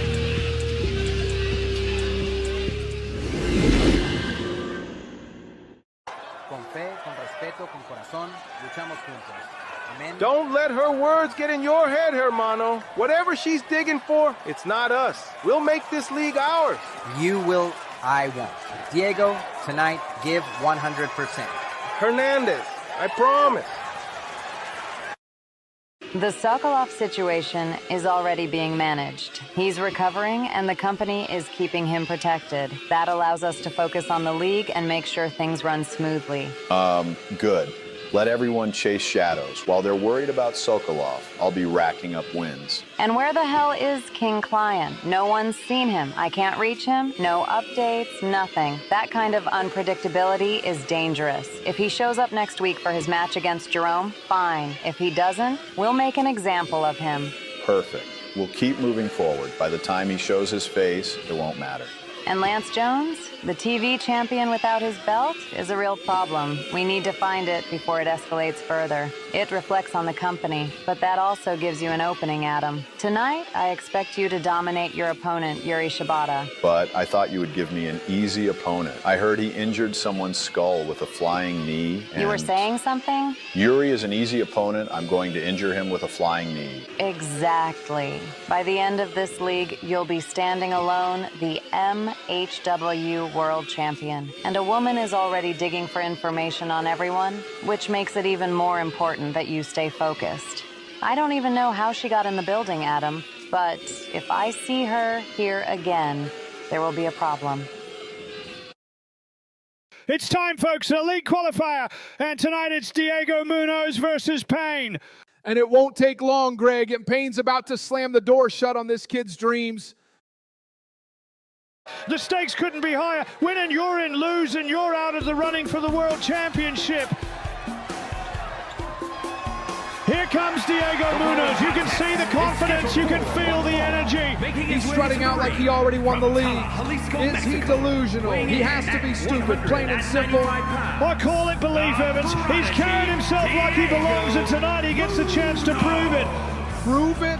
Con fe, con respeto, con corazón, luchamos juntos. Amen. Don't let her words get in your head, hermano. Whatever she's digging for, it's not us. We'll make this league ours. You will, I won't. Diego, tonight, give 100%. Hernandez, I promise. The Sokolov situation is already being managed. He's recovering, and the company is keeping him protected. That allows us to focus on the league and make sure things run smoothly. Good. Let everyone chase shadows. While they're worried about Sokolov, I'll be racking up wins. And where the hell is King Client? No one's seen him. I can't reach him. No updates, nothing. That kind of unpredictability is dangerous. If he shows up next week for his match against Jerome, fine. If he doesn't, we'll make an example of him. Perfect. We'll keep moving forward. By the time he shows his face, it won't matter. And Lance Jones, the TV champion without his belt, is a real problem. We need to find it before it escalates further. It reflects on the company, but that also gives you an opening, Adam. Tonight, I expect you to dominate your opponent, Yuri Shibata. But I thought you would give me an easy opponent. I heard he injured someone's skull with a flying knee. You were saying something? Yuri is an easy opponent. I'm going to injure him with a flying knee. Exactly. By the end of this league, you'll be standing alone, the MHW World Champion. And a woman is already digging for information on everyone, which makes it even more important that you stay focused. I don't even know how she got in the building, Adam, but if I see her here again, there will be a problem. It's time, folks, a league qualifier, and tonight it's Diego Munoz versus Payne. And it won't take long, Greg, and Payne's about to slam the door shut on this kid's dreams. The stakes couldn't be higher. Win and you're in, lose and you're out of the running for the World Championship. Here comes Diego Munoz. You can see the confidence, you can feel the energy. He's strutting out like he already won the league. Is he delusional? He has to be stupid, plain and simple. I call it belief, Evans. He's carrying himself like he belongs, and tonight he gets the chance to prove it. Prove it?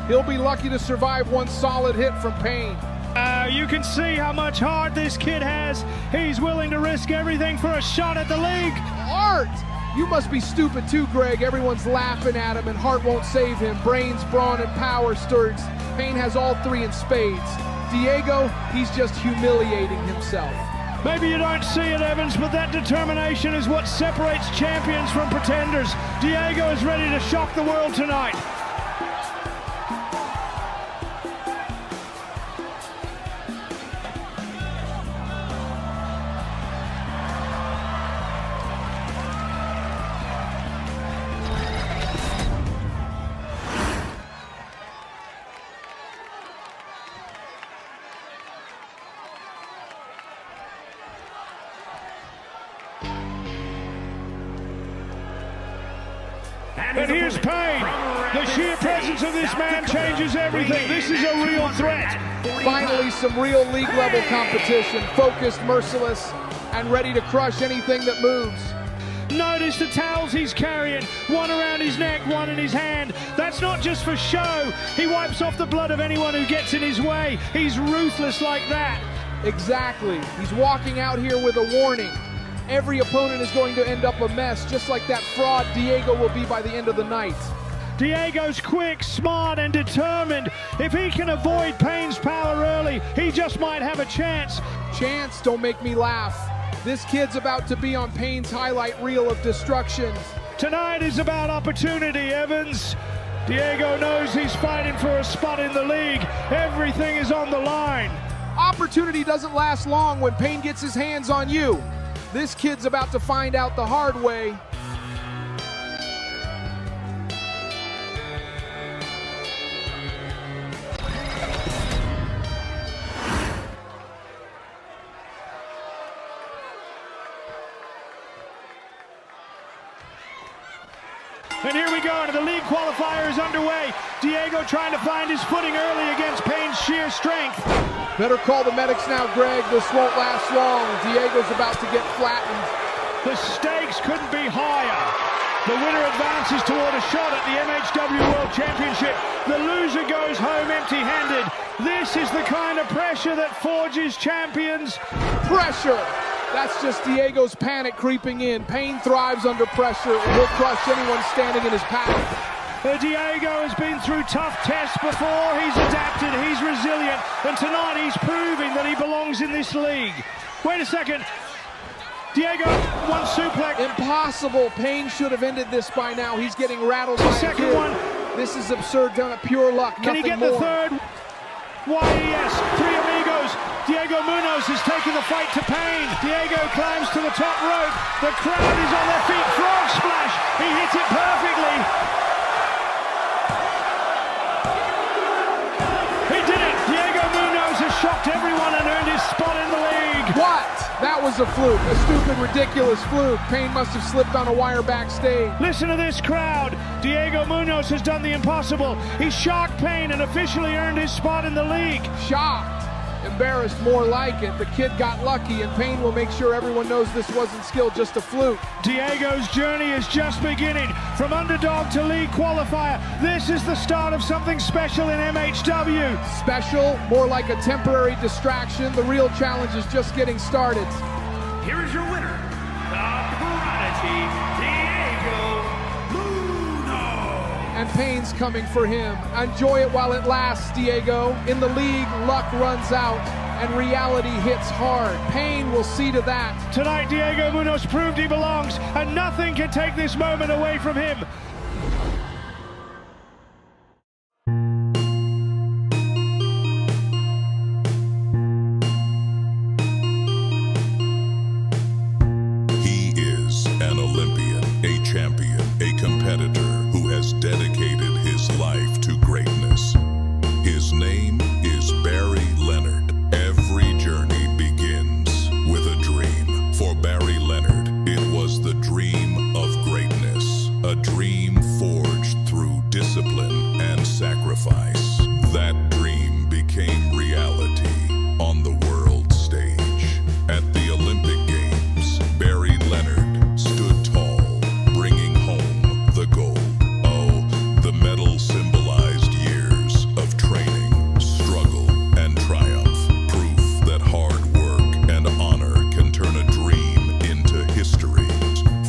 He'll be lucky to survive one solid hit from Payne. You can see how much heart this kid has. He's willing to risk everything for a shot at the league. Heart! You must be stupid too, Greg. Everyone's laughing at him, and heart won't save him. Brains, brawn, and power stirs. Payne has all three in spades. Diego, he's just humiliating himself. Maybe you don't see it, Evans, but that determination is what separates champions from pretenders. Diego is ready to shock the world tonight. And here's Payne. The sheer presence of this man changes everything. This is a real threat. Finally, some real league-level competition. Focused, merciless, and ready to crush anything that moves. Notice the towels he's carrying. One around his neck, one in his hand. That's not just for show. He wipes off the blood of anyone who gets in his way. He's ruthless like that. Exactly. He's walking out here with a warning. Every opponent is going to end up a mess, just like that fraud Diego will be by the end of the night. Diego's quick, smart, and determined. If he can avoid Payne's power early, he just might have a chance. Chance, don't make me laugh. This kid's about to be on Payne's highlight reel of destruction. Tonight is about opportunity, Evans. Diego knows he's fighting for a spot in the league. Everything is on the line. Opportunity doesn't last long when Payne gets his hands on you. This kid's about to find out the hard way. And here we go, and the league qualifier is underway. Diego trying to find his footing early against Payne's sheer strength. Better call the medics now, Greg. This won't last long. Diego's about to get flattened. The stakes couldn't be higher. The winner advances toward a shot at the MHW World Championship. The loser goes home empty-handed. This is the kind of pressure that forges champions. Pressure! That's just Diego's panic creeping in. Payne thrives under pressure, and he'll crush anyone standing in his path. Diego has been through tough tests before. He's adapted, he's resilient, and tonight he's proving that he belongs in this league. Wait a second. Diego, one suplex. Impossible. Payne should have ended this by now. He's getting rattled by the second one. This is absurd, done at pure luck. Can he get more. The third? Why, yes. Three amigos. Diego Munoz is taking the fight to Payne. Diego climbs to the top rope. The crowd is on their feet. Frog splash. He hits it perfectly. He did it. Diego Munoz has shocked everyone and earned his spot in the league. What? That was a fluke. A stupid, ridiculous fluke. Payne must have slipped on a wire backstage. Listen to this crowd. Diego Munoz has done the impossible. He shocked Payne and officially earned his spot in the league. Shocked. Embarrassed, more like it. The kid got lucky, and Payne will make sure everyone knows this wasn't skill, just a fluke. Diego's journey is just beginning. From underdog to league qualifier, this is the start of something special in MHW. Special? More like a temporary distraction. The real challenge is just getting started. Here is your winner, the Prodigy, Diego Munoz. And Payne's coming for him. Enjoy it while it lasts, Diego. In the league, luck runs out and reality hits hard. Payne will see to that. Tonight, Diego Munoz proved he belongs, and nothing can take this moment away from him. He is an Olympian, a champion, a competitor who has dedicated his life to greatness. His name is Barry Leonard. Every journey begins with a dream. For Barry Leonard, it was the dream of greatness, a dream forged through discipline and sacrifice. That dream became reality on the world stage. At the Olympic Games, Barry Leonard stood tall, bringing home the gold. Oh, the medal symbolized years of training, struggle, and triumph. Proof that hard work and honor can turn a dream into history.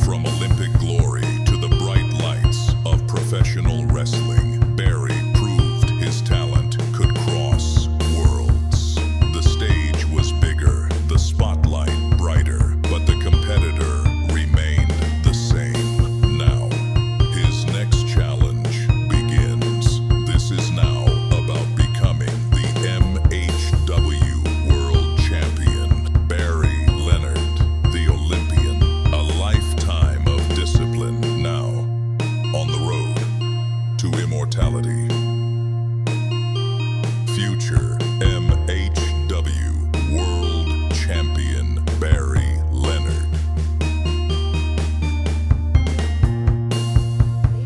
From Olympic glory to the bright lights of professional wrestling, Barry proved his talent could cross worlds. The stage was bigger, the spotlight brighter, but the competitor remained the same. Now, his next challenge begins. This is now about becoming the MHW World Champion. Barry Leonard, the Olympian, a lifetime of discipline now on the road to immortality. Future MHW World Champion Barry Leonard.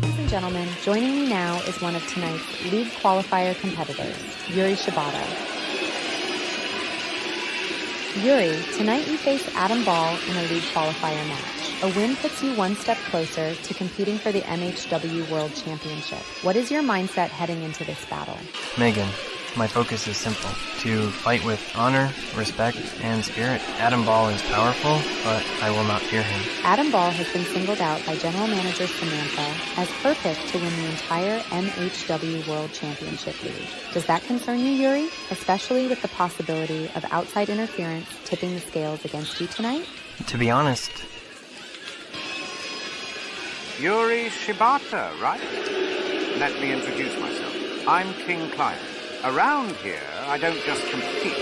Ladies and gentlemen, joining me now is one of tonight's league qualifier competitors, Yuri Shibata. Yuri, tonight you face Adam Ball in a league qualifier match. A win puts you one step closer to competing for the MHW World Championship. What is your mindset heading into this battle? Megan, My focus is simple: to fight with honor, respect, and spirit. Adam Ball is powerful, but I will not fear him. Adam Ball has been singled out by General Manager Samantha as her pick to win the entire MHW World Championship League. Does that concern you, Yuri? Especially with the possibility of outside interference tipping the scales against you tonight? To be honest, Yuri Shibata, right? Let me introduce myself. I'm King Client. Around here, I don't just compete,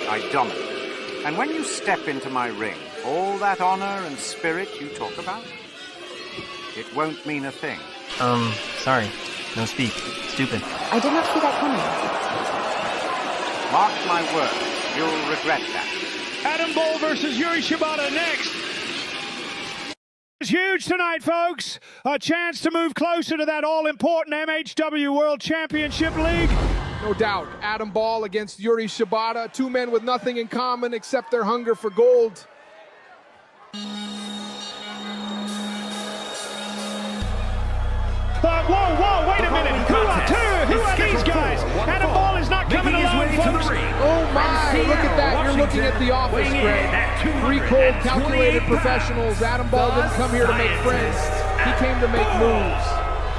I dominate. And when you step into my ring, all that honor and spirit you talk about, it won't mean a thing. Sorry. No speak. Stupid. I did not see that coming. Mark my words, you'll regret that. Adam Ball versus Yuri Shibata next. It's huge tonight, folks. A chance to move closer to that all-important MHW World Championship League. No doubt, Adam Ball against Yuri Shibata, two men with nothing in common except their hunger for gold. Whoa, wait a minute. Who are these guys? Adam Ball is not coming alone, folks. Oh my, look at that. You're looking at the office, Greg. Three cold, calculated professionals. Adam Ball didn't come here to make friends. He came to make moves.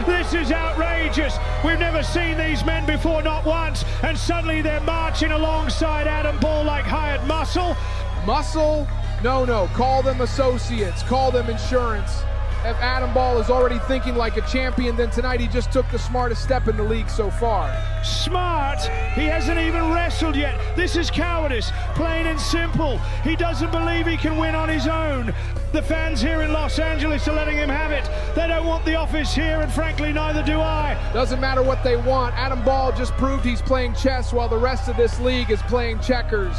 This is outrageous. We've never seen these men before, not once. And suddenly they're marching alongside Adam Ball like hired muscle. Muscle? No. Call them associates. Call them insurance. If Adam Ball is already thinking like a champion, then tonight he just took the smartest step in the league so far. Smart? He hasn't even wrestled yet. This is cowardice, plain and simple. He doesn't believe he can win on his own. The fans here in Los Angeles are letting him have it. They don't want the office here, and frankly, neither do I. Doesn't matter what they want. Adam Ball just proved he's playing chess while the rest of this league is playing checkers.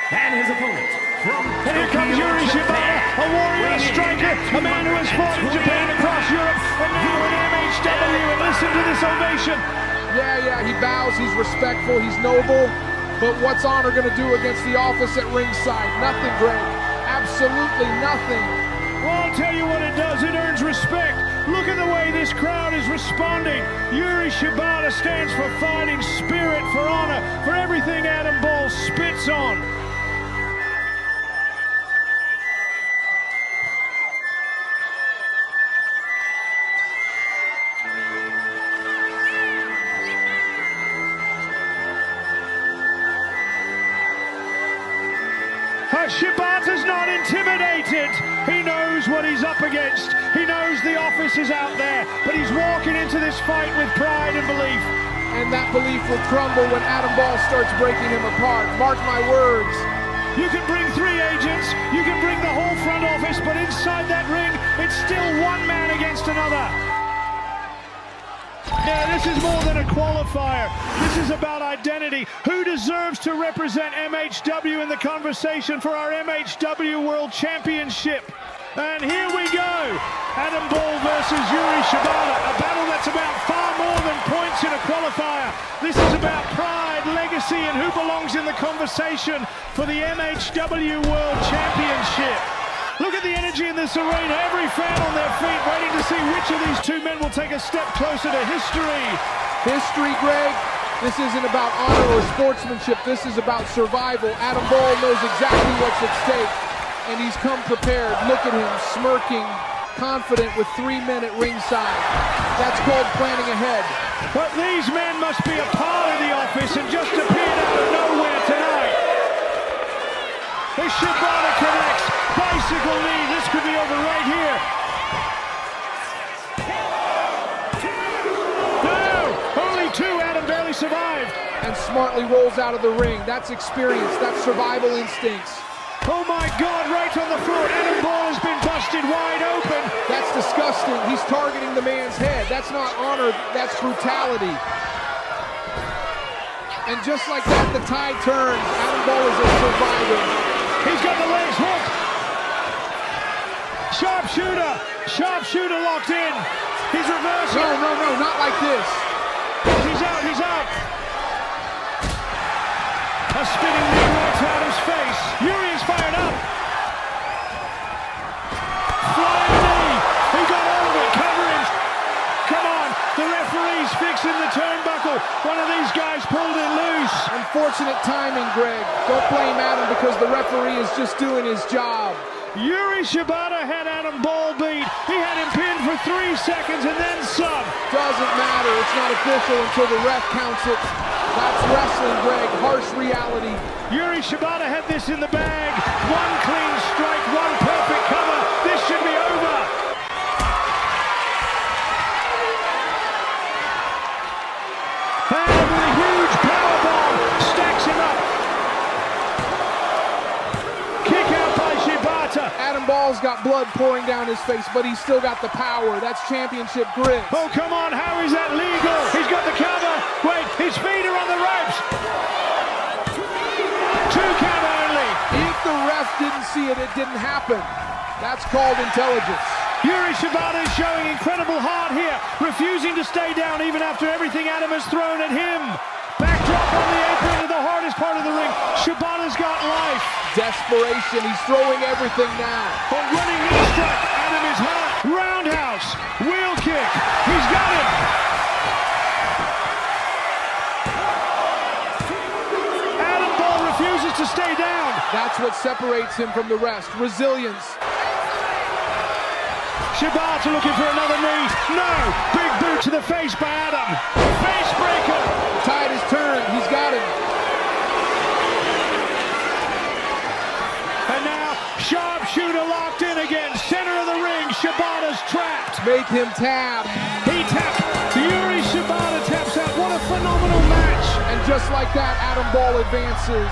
And his opponent from and here comes Yuri Shibata, a warrior, a striker, a man who has fought in Japan, across Europe, and now in MHW. And listen to this ovation. Yeah, he bows, he's respectful, he's noble. But what's honor going to do against the office at ringside? Nothing, Greg. Absolutely nothing. Well, I'll tell you what it does. It earns respect. Look at the way this crowd is responding. Yuri Shibata stands for fighting spirit, for honor, for everything Adam Ball spits on. Shibata's not intimidated. He knows what he's up against. He knows the office is out there, but he's walking into this fight with pride and belief. And that belief will crumble when Adam Ball starts breaking him apart. Mark my words. You can bring 3 agents, you can bring the whole front office, but inside that ring, it's still one man against another. Yeah, this is more than a qualifier. This is about identity. Who deserves to represent MHW in the conversation for our MHW World Championship? And here we go. Adam Ball versus Yuri Shibata. A battle that's about far more than points in a qualifier. This is about pride, legacy, and who belongs in the conversation for the MHW World Championship. Look at the energy in this arena. Every fan on their feet waiting to see which of these two men will take a step closer to history. History, Greg? This isn't about honor or sportsmanship. This is about survival. Adam Ball knows exactly what's at stake, and he's come prepared. Look at him, smirking, confident with 3 men at ringside. That's called planning ahead. But these men must be a part of the office and just appeared out of nowhere tonight. As Shibata connects. Bicycle knee, this could be over right here. No, only 2, Adam barely survived. And smartly rolls out of the ring. That's experience, that's survival instincts. Oh my God, right on the floor. Adam Ball has been busted wide open. That's disgusting. He's targeting the man's head. That's not honor, that's brutality. And just like that, the tide turns. Adam Ball is a survivor. He's got the legs hooked. Sharpshooter locked in. He's reversing. No, not like this. sticks in the turnbuckle. One of these guys pulled it loose. Unfortunate timing, Greg. Don't blame Adam because the referee is just doing his job. Yuri Shibata had Adam Ball beat. He had him pinned for 3 seconds and then some. Doesn't matter. It's not official until the ref counts it. That's wrestling, Greg. Harsh reality. Yuri Shibata had this in the bag. One clean strike, one perfect cover. This should be over. And with a huge powerbomb, stacks him up. Kick out by Shibata. Adam Ball's got blood pouring down his face, but he's still got the power. That's championship grit. Oh, come on. How is that legal? He's got the cover. Wait, his feet are on the ropes. 2 count only. If the ref didn't see it, it didn't happen. That's called intelligence. Yuri Shibata is showing incredible heart here, refusing to stay down even after everything Adam has thrown at him. Backdrop on the apron to the hardest part of the ring. Shibata's got life. Desperation. He's throwing everything now. A running knee strike. Adam is hurt. Roundhouse. Wheel kick. He's got him. Adam Ball refuses to stay down. That's what separates him from the rest. Resilience. Shibata looking for another knee. No! Big boot to the face by Adam. Face breaker. Tide is turned. He's got him. And now, sharpshooter locked in again. Center of the ring. Shibata's trapped. Make him tap. He tapped. Yuri Shibata taps out. What a phenomenal match. And just like that, Adam Ball advances.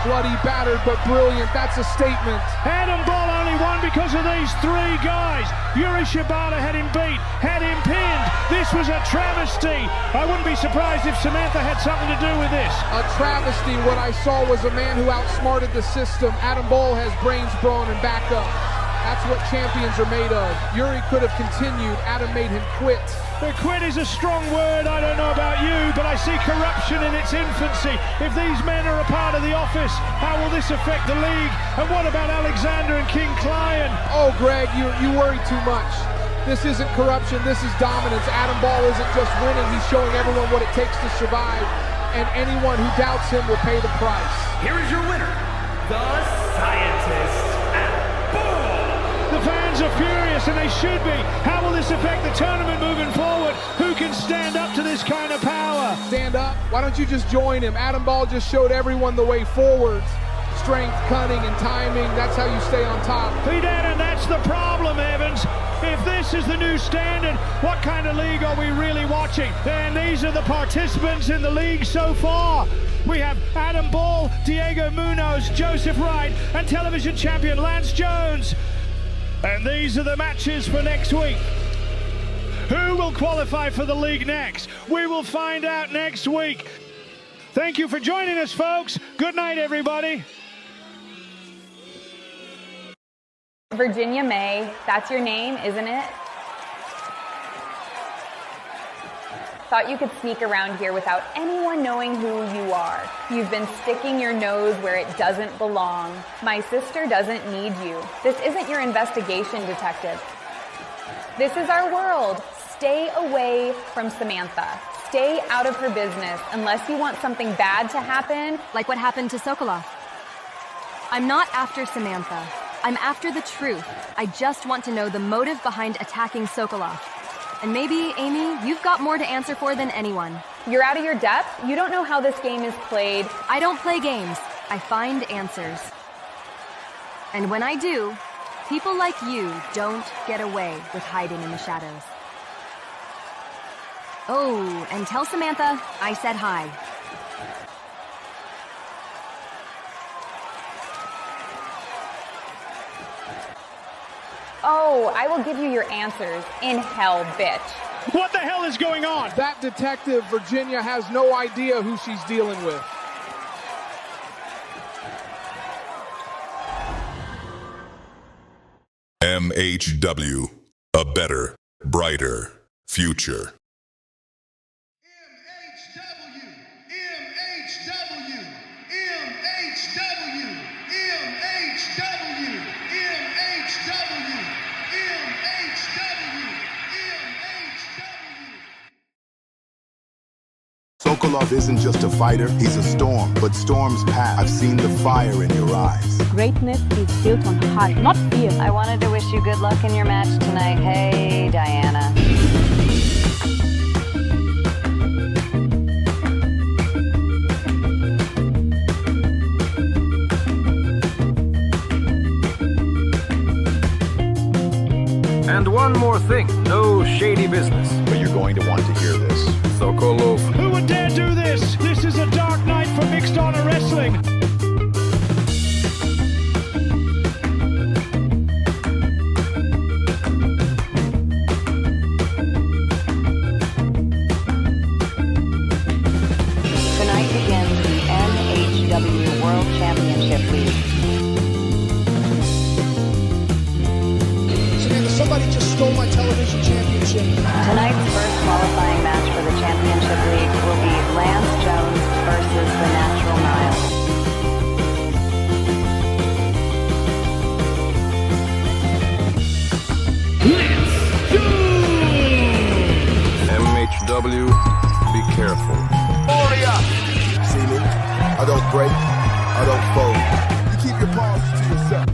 Bloody, battered, but brilliant. That's a statement. Adam Ball only won because of these 3 guys. Yuri Shibata had him beat, had him pinned. This was a travesty. I wouldn't be surprised if Samantha had something to do with this. A travesty. What I saw was a man who outsmarted the system. Adam Ball has brains, brawn, and backup. That's what champions are made of. Yuri could have continued. Adam made him quit. The quit is a strong word. I don't know about you, but I see corruption in its infancy. If these men are a part of the office, how will this affect the league? And what about Aleksandr and King Klein? Oh, Greg, you worry too much. This isn't corruption. This is dominance. Adam Ball isn't just winning. He's showing everyone what it takes to survive. And anyone who doubts him will pay the price. Here is your winner, the Scientist. The fans are furious, and they should be. How will this affect the tournament moving forward? Who can stand up to this kind of power? Stand up? Why don't you just join him? Adam Ball just showed everyone the way forward. Strength, cunning, and timing. That's how you stay on top. He did, and that's the problem, Evans. If this is the new standard, what kind of league are we really watching? And these are the participants in the league so far. We have Adam Ball, Diego Munoz, Joseph Wright, and television champion Lance Jones. And these are the matches for next week. Who will qualify for the league next? We will find out next week. Thank you for joining us, folks. Good night, everybody. Virginia May, that's your name, isn't it? Thought you could sneak around here without anyone knowing who you are. You've been sticking your nose where it doesn't belong. My sister doesn't need you. This isn't your investigation, detective. This is our world. Stay away from Samantha. Stay out of her business unless you want something bad to happen. Like what happened to Sokolov. I'm not after Samantha. I'm after the truth. I just want to know the motive behind attacking Sokolov. And maybe, Amy, you've got more to answer for than anyone. You're out of your depth? You don't know how this game is played. I don't play games. I find answers. And when I do, people like you don't get away with hiding in the shadows. Oh, and tell Samantha I said hi. Oh, I will give you your answers in hell, bitch. What the hell is going on? That detective, Virginia, has no idea who she's dealing with. MHW, a better, brighter future. Sokolov isn't just a fighter, he's a storm. But storms pass. I've seen the fire in your eyes. Greatness is built on heart, not fear. I wanted to wish you good luck in your match tonight. Hey, Diana. And one more thing, no shady business. But you're going to want to hear this. Sokolov. Who would dare do this? This is a dark night for mixed honor wrestling. Tonight begins the MHW World Championship League. Somebody just stole my television championship. Tonight's first qualifying match for the Championship League will be Lance Jones versus the Natural Nile. MHW, be careful. See me? I don't break. I don't fold. You keep your paws to yourself.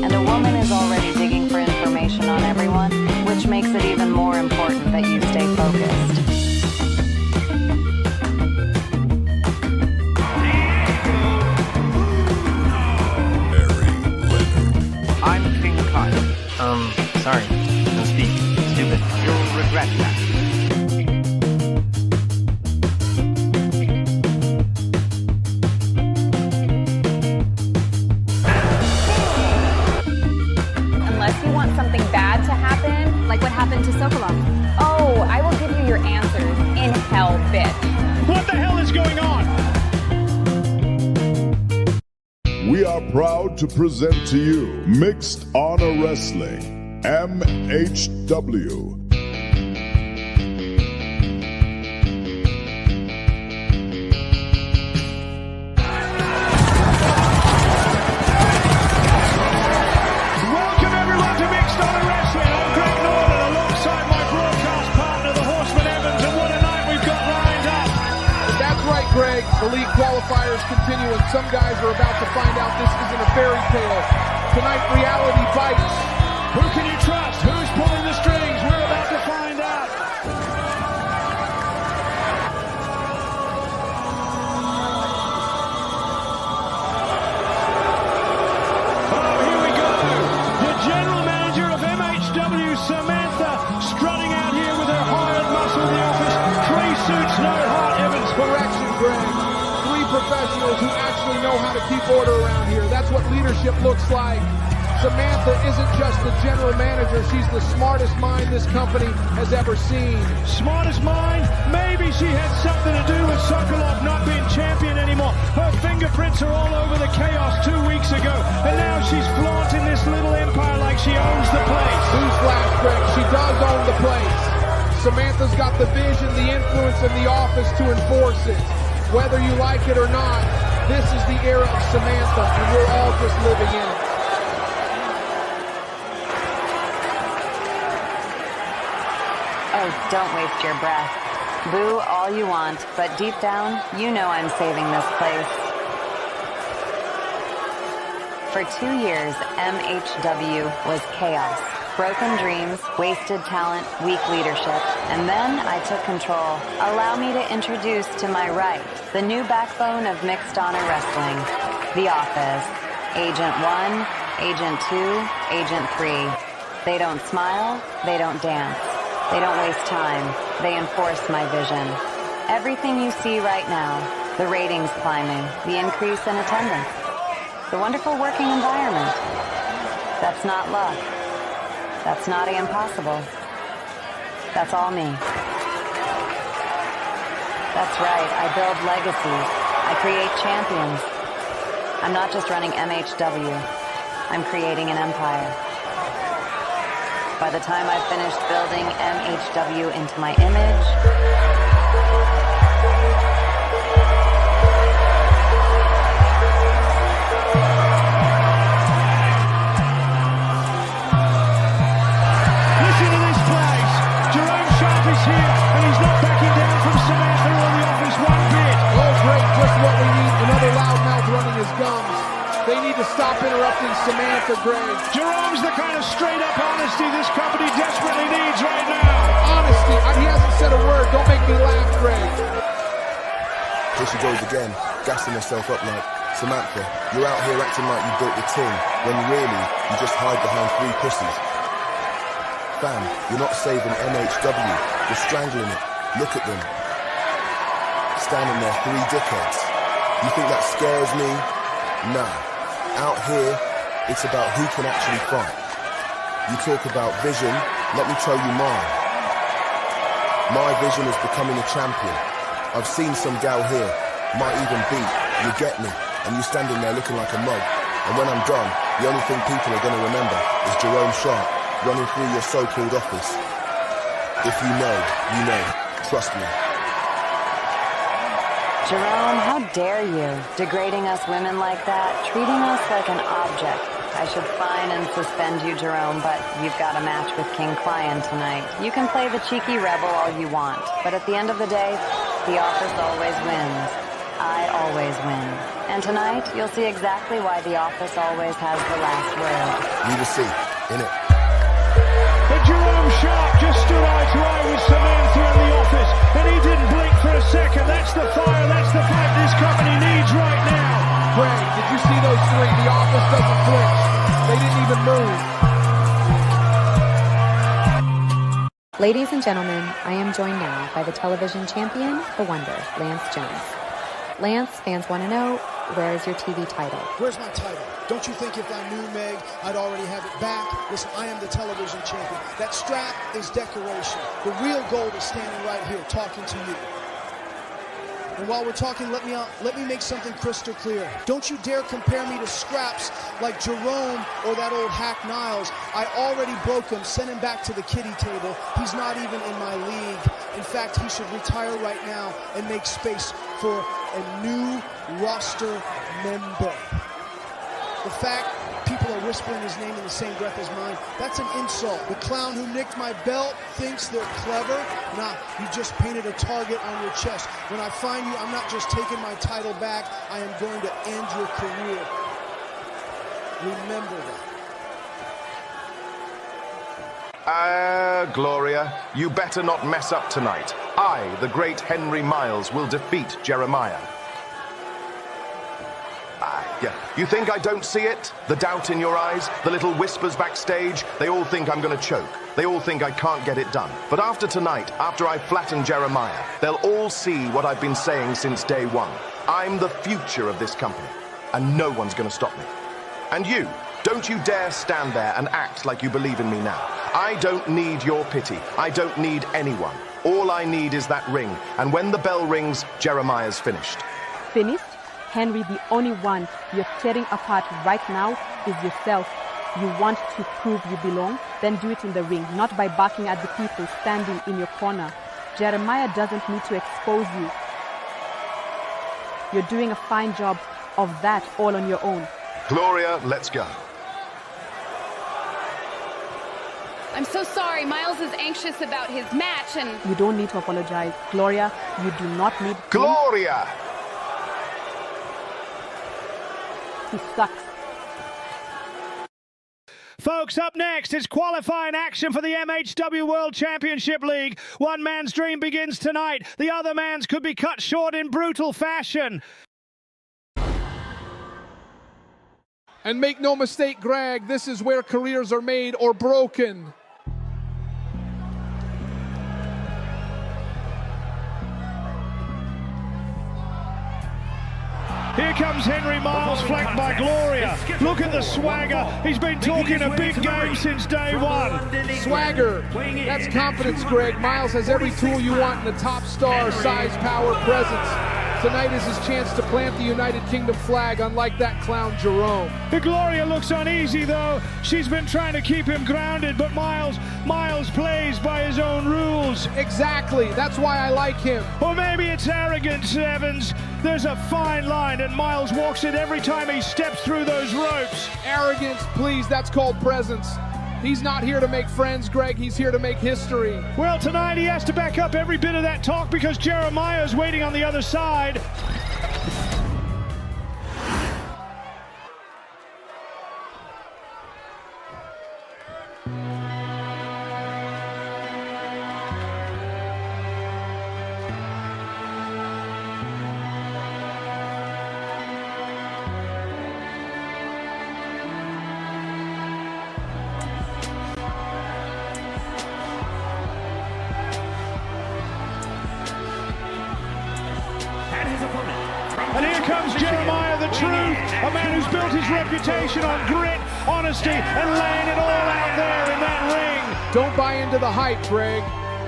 And a woman is already digging for information on everyone, which makes it even more important that you stay focused. I'm King Clive. Sorry. No speak. Stupid. You'll regret that. Unless you want something bad to happen. Like what happened to Sokolov. Oh, I will give you your answers in hell, bitch. What the hell is going on? We are proud to present to you Mixed Honor Wrestling, MHW. Welcome everyone to Mixed Honor Wrestling. I'm Greg Norton alongside my broadcast partner, the Horseman Evans, and what a night we've got lined up. That's right, Greg. The league qualifiers continue, and some guys are about to find out this isn't a fairy tale. Tonight, reality bites. Who can you trust? Who's pulling the strings? We're about to find out. Oh, here we go. The general manager of MHW, Samantha, strutting out here with her hired muscle of the office. 3 suits, no heart, Evans. Correction, Greg. 3 professionals who actually know how to keep order around here. That's what leadership looks like. Samantha isn't just the general manager. She's the smartest mind this company has ever seen. Smartest mind? Maybe she had something to do with Sokolov not being champion anymore. Her fingerprints are all over the chaos 2 weeks ago. And now she's flaunting this little empire like she owns the place. Newsflash, Greg. She does own the place. Samantha's got the vision, the influence, and the office to enforce it. Whether you like it or not, this is the era of Samantha, and we're all just living in it. Oh, don't waste your breath. Boo all you want, but deep down, you know I'm saving this place. For 2 years, MHW was chaos. Broken dreams, wasted talent, weak leadership. And then I took control. Allow me to introduce to my right, the new backbone of Mixed Honor Wrestling. The Office. Agent 1, Agent 2, Agent 3. They don't smile, they don't dance. They don't waste time. They enforce my vision. Everything you see right now, the ratings climbing, the increase in attendance, the wonderful working environment. That's not luck. That's not impossible. That's all me. That's right, I build legacies. I create champions. I'm not just running MHW. I'm creating an empire. By the time I've finished building MHW into my image, and Samantha, Greg. Jerome's the kind of straight-up honesty this company desperately needs right now. Honesty. He hasn't said a word. Don't make me laugh, Greg. Here she goes again, gassing herself up like, Samantha, you're out here acting like you built the team, when really, you just hide behind 3 pussies. Fam, you're not saving MHW. You're strangling it. Look at them. Standing there, 3 dickheads. You think that scares me? Nah. Out here, it's about who can actually fight. You talk about vision, let me tell you mine. My vision is becoming a champion. I've seen some gal here, might even beat, you get me, and you standing there looking like a mug. And when I'm done, the only thing people are going to remember is Jerome Sharp running through your so-called office. If you know, you know. Trust me. Jerome, how dare you? Degrading us women like that, treating us like an object. I should fine and suspend you, Jerome, but you've got a match with King Clion tonight. You can play the cheeky rebel all you want, but at the end of the day, the office always wins. I always win. And tonight, you'll see exactly why the office always has the last word. We will see, innit? But Jerome Sharp just stood eye to eye with Samantha in the office, and he didn't blink for a second. That's the fire, that's the fight this company needs right now. Greg, did you see those 3? The office doesn't flinch. They didn't even move. Ladies and gentlemen, I am joined now by the television champion, the Wonder, Lance Jones. Lance, fans want to know, where is your TV title? Where's my title? Don't you think if I knew Meg, I'd already have it back? Listen, I am the television champion. That strap is decoration. The real gold is standing right here talking to you. And while we're talking, let me make something crystal clear. Don't you dare compare me to scraps like Jerome or that old hack Niles. I already broke him, sent him back to the kiddie table. He's not even in my league. In fact, he should retire right now and make space for a new roster member. The fact people are whispering his name in the same breath as mine, that's an insult. The clown who nicked my belt thinks they're clever. Nah, you just painted a target on your chest. When I find you, I'm not just taking my title back, I am going to end your career. Remember that. Gloria, you better not mess up tonight. I, the great Henry Miles, will defeat Jeremiah. Yeah. You think I don't see it? The doubt in your eyes, the little whispers backstage, they all think I'm gonna choke. They all think I can't get it done. But after tonight, after I flatten Jeremiah, they'll all see what I've been saying since day one. I'm the future of this company, and no one's gonna stop me. And you, don't you dare stand there and act like you believe in me now. I don't need your pity. I don't need anyone. All I need is that ring, and when the bell rings, Jeremiah's finished. Finished? Henry, the only one you're tearing apart right now is yourself. You want to prove you belong? Then do it in the ring, not by barking at the people standing in your corner. Jeremiah doesn't need to expose you. You're doing a fine job of that all on your own. Gloria, let's go. I'm so sorry. Miles is anxious about his match and... You don't need to apologize. Gloria, you do not need... Gloria! He sucks. Folks, up next is qualifying action for the MHW World Championship League. One man's dream begins tonight. The other man's could be cut short in brutal fashion. And make no mistake, Greg, this is where careers are made or broken. Here comes Henry Miles, flanked by Gloria. Look at the swagger. He's been talking a big game since day one. Swagger. That's confidence, Greg. Miles has every tool you want in the top star, size, power, presence. Tonight is his chance to plant the United Kingdom flag, unlike that clown Jerome. The Gloria looks uneasy, though. She's been trying to keep him grounded, but Miles plays by his own rules. Exactly. That's why I like him. Or maybe it's arrogance, Evans. There's a fine line, and Miles walks it every time he steps through those ropes. Arrogance, please. That's called presence. He's not here to make friends, Greg. He's here to make history. Well, tonight he has to back up every bit of that talk because Jeremiah's waiting on the other side. And here comes Jeremiah, the truth, a man who's built his reputation on grit, honesty, and laying it all out there in that ring. Don't buy into the hype, Greg.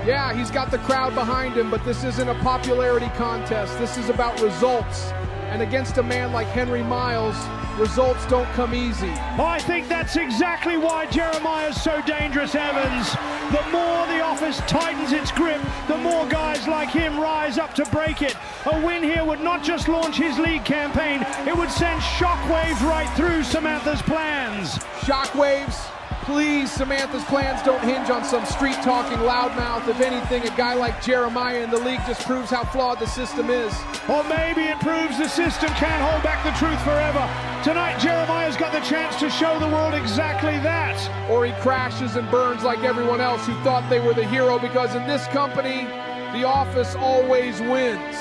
Yeah, he's got the crowd behind him, but this isn't a popularity contest. This is about results. And against a man like Henry Miles, results don't come easy. I think that's exactly why Jeremiah's so dangerous, Evans. The more the office tightens its grip, the more guys like him rise up to break it. A win here would not just launch his league campaign, it would send shockwaves right through Samantha's plans. Shockwaves? Please, Samantha's plans don't hinge on some street-talking loudmouth. If anything, a guy like Jeremiah in the league just proves how flawed the system is. Or maybe it proves the system can't hold back the truth forever. Tonight, Jeremiah's got the chance to show the world exactly that. Or he crashes and burns like everyone else who thought they were the hero, because in this company, the office always wins.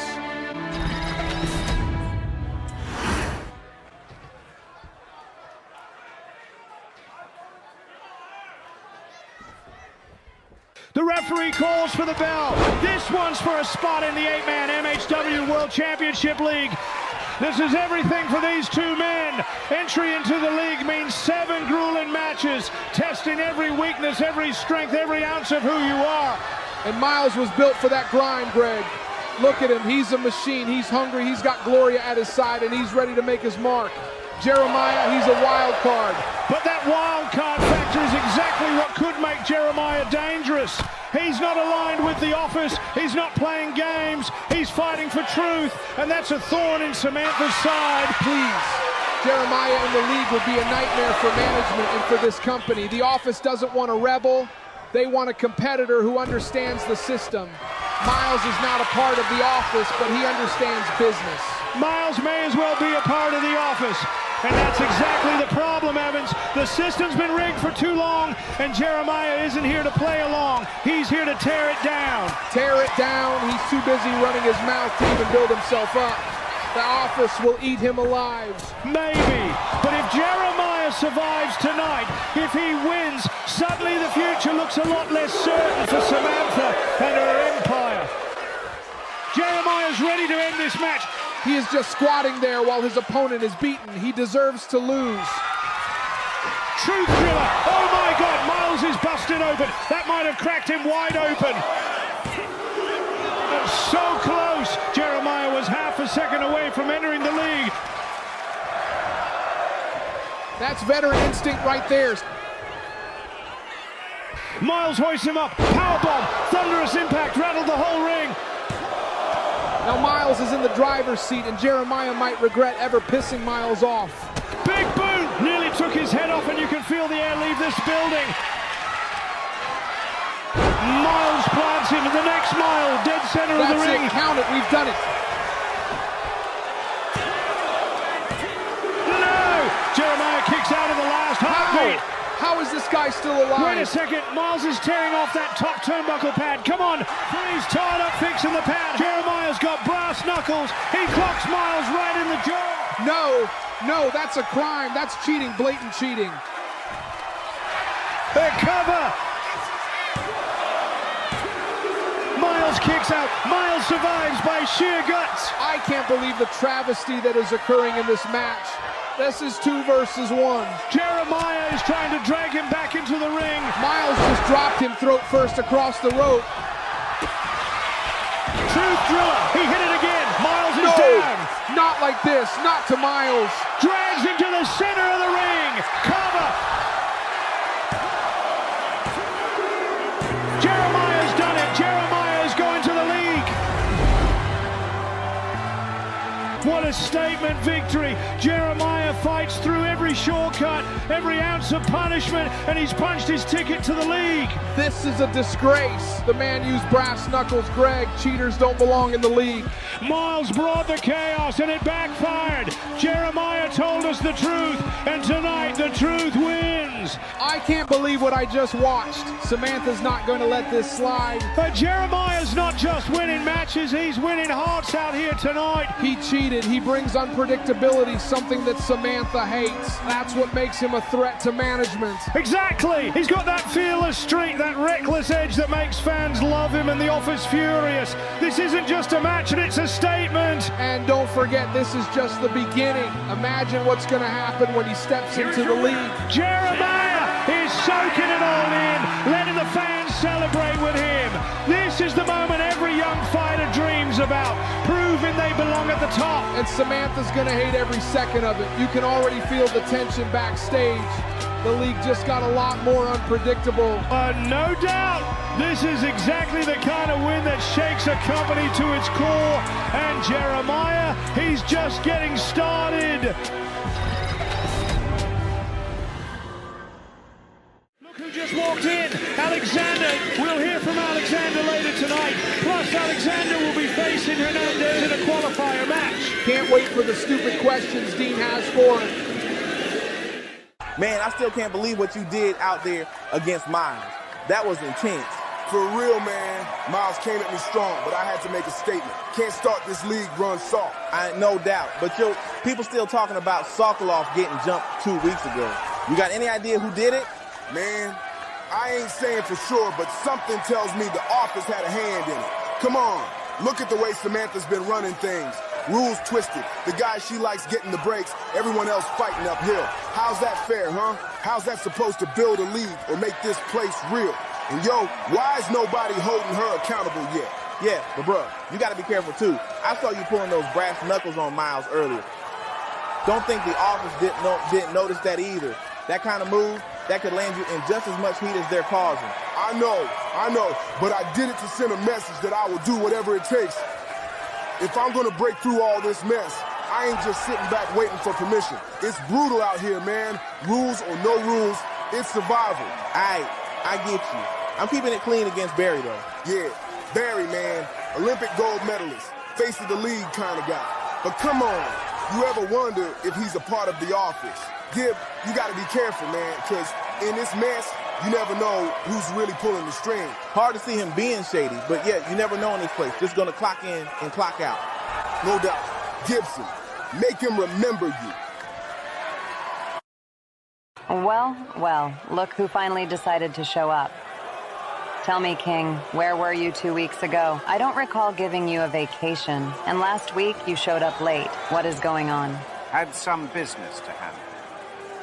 The referee calls for the bell. This one's for a spot in the 8-man MHW World Championship League. This is everything for these two men. Entry into the league means 7 grueling matches, testing every weakness, every strength, every ounce of who you are. And Miles was built for that grind, Greg. Look at him, he's a machine, he's hungry, he's got Gloria at his side, and he's ready to make his mark. Jeremiah, he's a wild card. But that wild card factor is exactly what could make Jeremiah dangerous. He's not aligned with the office, he's not playing games, he's fighting for truth, and that's a thorn in Samantha's side. Please, Jeremiah in the league would be a nightmare for management and for this company. The office doesn't want a rebel, they want a competitor who understands the system. Miles is not a part of the office, but he understands business. Miles may as well be a part of the office. And that's exactly the problem, Evans. The system's been rigged for too long, and Jeremiah isn't here to play along. He's here to tear it down. Tear it down? He's too busy running his mouth to even build himself up. The office will eat him alive. Maybe, but if Jeremiah survives tonight, if he wins, suddenly the future looks a lot less certain for Samantha and her empire. Jeremiah's ready to end this match. He is just squatting there while his opponent is beaten. He deserves to lose. Truth driller. Oh my God, Miles is busted open. That might have cracked him wide open. And so close. Jeremiah was half a second away from entering the league. That's veteran instinct right there. Miles hoists him up. Powerbomb. Thunderous impact rattled the whole ring. Now Miles is in the driver's seat, and Jeremiah might regret ever pissing Miles off. Big boot! Nearly took his head off, and you can feel the air leave this building. Miles plants into the next mile, dead center of the ring. That's it, count it, we've done it. No! Jeremiah kicks out of the last heartbeat. How is this guy still alive? Wait a second, Miles is tearing off that top turnbuckle pad. Come on, he's tied up fixing the pad. Jeremiah's got brass knuckles. He clocks Miles right in the jaw. No, that's a crime. That's cheating, blatant cheating. The cover. Miles kicks out. Miles survives by sheer guts. I can't believe the travesty that is occurring in this match. This is 2 versus 1. Jeremiah is trying to drag him back into the ring. Miles just dropped him throat first across the rope. Truth driller. He hit it again. Miles is down. Not like this. Not to Miles. Drags him to the center of the ring. Cover. Jeremiah's done it. Jeremiah is going to the league. What a statement victory. Jeremiah fights through every shortcut, every ounce of punishment, and he's punched his ticket to the league. This is a disgrace. The man used brass knuckles, Greg. Cheaters don't belong in the league. Miles brought the chaos, and it backfired. Jeremiah told us the truth, and tonight the truth wins. seconds. I can't believe what I just watched. Samantha's not going to let this slide. But Jeremiah's not just winning matches, he's winning hearts out here tonight. He cheated. He brings unpredictability, something that Samantha hates. That's what makes him a threat to management. Exactly. He's got that fearless streak, that reckless edge that makes fans love him and the office furious. This isn't just a match, and it's a statement. And don't forget, this is just the beginning. Imagine what's going to happen when he steps into the league. Jeremiah is soaking it all in, letting the fans celebrate with him. This is the moment every young fighter dreams about, proving they belong at the top. And Samantha's going to hate every second of it. You can already feel the tension backstage. The league just got a lot more unpredictable. No doubt, this is exactly the kind of win that shakes a company to its core. And Jeremiah, he's just getting started. Look who just walked in, Aleksandr. We'll hear from Aleksandr later tonight. Plus, Aleksandr will be facing Hernandez in a qualifier match. Can't wait for the stupid questions Dean has for him. Man, I still can't believe what you did out there against Miles. That was intense. For real, man. Miles came at me strong, but I had to make a statement. Can't start this league run soft. No doubt. But people still talking about Sokolov getting jumped 2 weeks ago. You got any idea who did it? Man, I ain't saying for sure, but something tells me the office had a hand in it. Come on, look at the way Samantha's been running things. Rules twisted. The guy she likes getting the breaks, everyone else fighting uphill. How's that fair, huh? How's that supposed to build a league or make this place real? And yo, why is nobody holding her accountable yet? Yeah, but bro, you gotta be careful too. I saw you pulling those brass knuckles on Miles earlier. Don't think the office didn't notice that either. That kind of move, that could land you in just as much heat as they're causing. I know, but I did it to send a message that I will do whatever it takes. If I'm gonna break through all this mess, I ain't just sitting back waiting for permission. It's brutal out here, man. Rules or no rules, it's survival. I get you. I'm keeping it clean against Barry, though. Yeah, Barry, man. Olympic gold medalist. Face of the league kind of guy. But come on, you ever wonder if he's a part of the office? Gib, you gotta be careful, man, because in this mess, you never know who's really pulling the string. Hard to see him being shady, but yeah, you never know in this place. Just gonna clock in and clock out. No doubt. Gibson, make him remember you. Well, look who finally decided to show up. Tell me, King, where were you 2 weeks ago? I don't recall giving you a vacation, and last week you showed up late. What is going on? Had some business to handle.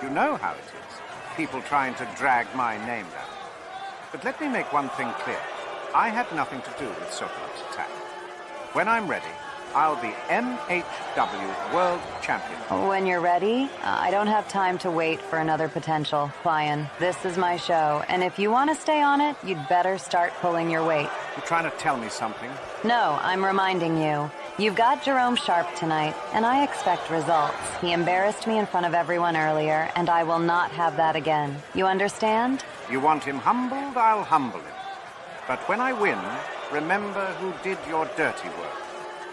You know how it is. People trying to drag my name down. But let me make one thing clear. I had nothing to do with Sokolov's attack. When I'm ready, I'll be MHW World Champion. When you're ready, I don't have time to wait for another potential client. This is my show, and if you want to stay on it, you'd better start pulling your weight. You trying to tell me something? No, I'm reminding you. You've got Jerome Sharp tonight, and I expect results. He embarrassed me in front of everyone earlier, and I will not have that again. You understand? You want him humbled? I'll humble him. But when I win, remember who did your dirty work.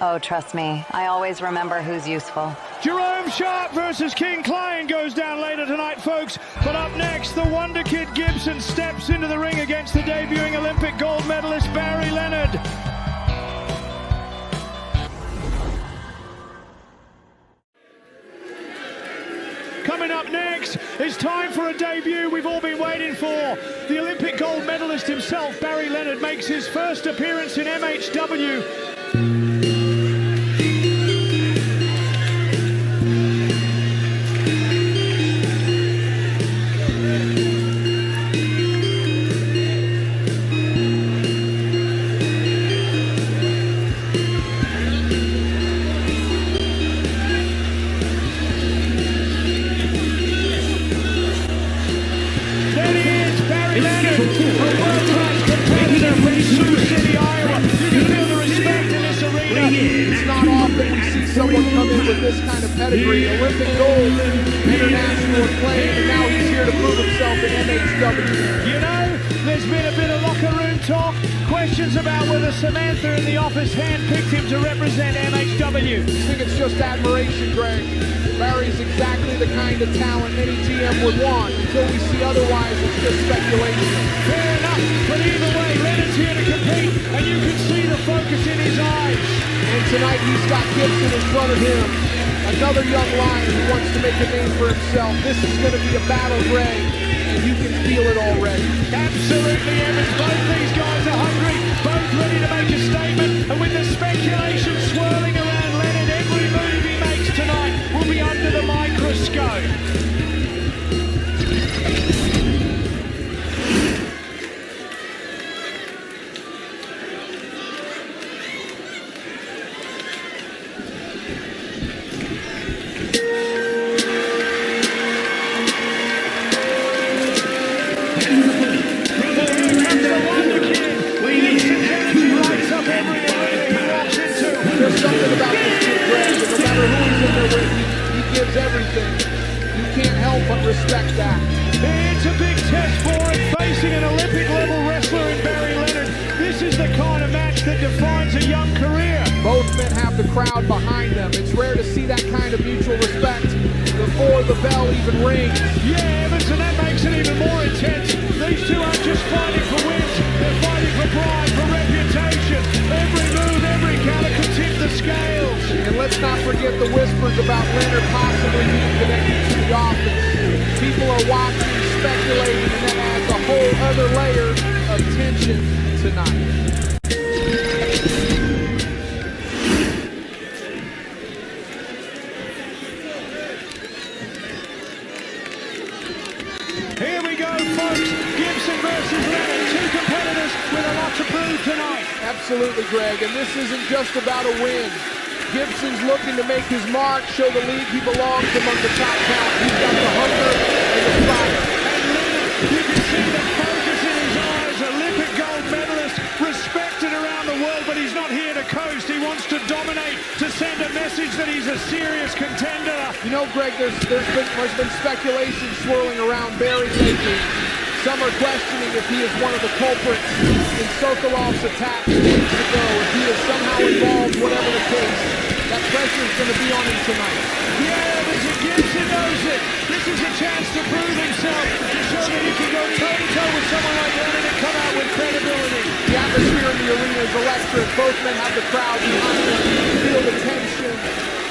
Oh, trust me, I always remember who's useful. Jerome Sharp versus King Klein goes down later tonight, folks. But up next, the Wonder Kid Gibson steps into the ring against the debuting Olympic gold medalist Barry Leonard. Coming up next, it's time for a debut we've all been waiting for. The Olympic gold medalist himself, Barry Leonard, makes his first appearance in MHW. Someone come in with this kind of pedigree, Olympic gold, international acclaim, and now he's here to prove himself himself in MHW. You know, there's been a bit of locker room talk, questions about whether Samantha in the office handpicked him to represent MHW. I think it's just admiration, Greg. Barry's exactly the kind of talent any GM would want. Until we see otherwise, it's just speculation. Fair enough, but either way, Leonard's here to compete, and you can see the focus in his eyes. And tonight he's got Gibson in front of him. Another young lion who wants to make a name for himself. This is going to be a battle, Greg, and you can feel it already. Absolutely, Evans. Both these guys are hungry, both ready to make a statement, and with the speculation swirling around Leonard, every move he makes tonight will be under the microscope. There's something about this kid, Greg, and no matter who he's in there with, he gives everything. You can't help but respect that. It's a big test for him, facing an Olympic-level wrestler in Barry Leonard. This is the kind of match that defines a young career. Both men have the crowd behind them. It's rare to see that kind of mutual respect before the bell even rings. Yeah, Evans, and that makes it even more intense. These two aren't just fighting for wins, they're fighting for pride, for reputation. Every move, every counter could tip the scales. And let's not forget the whispers about Leonard possibly being connected to the office. People are watching, speculating, and that adds a whole other layer of tension tonight. Here we go, folks. Gibson versus Leonard. Two competitors with a lot to prove tonight. Absolutely, Greg, and this isn't just about a win. Gibson's looking to make his mark, show the league he belongs among the top talent. He's got the hunger and the fire. And Leonard, you can see the focus in his eyes. Olympic gold medalist, respected around the world, but he's not here to coast. He wants to dominate, to send a message that he's a serious contender. You know, Greg, there's been speculation swirling around Barry lately. Some are questioning if he is one of the culprits in Sokolov's attack 2 weeks ago. If he is somehow involved, whatever the case, that pressure is going to be on him tonight. Yeah, Mr. Gibson knows it. This is a chance to prove himself, to show that he can go toe-to-toe with someone like Leonard and come out with credibility. The atmosphere in the arena is electric. Both men have the crowd behind them. You feel the tension,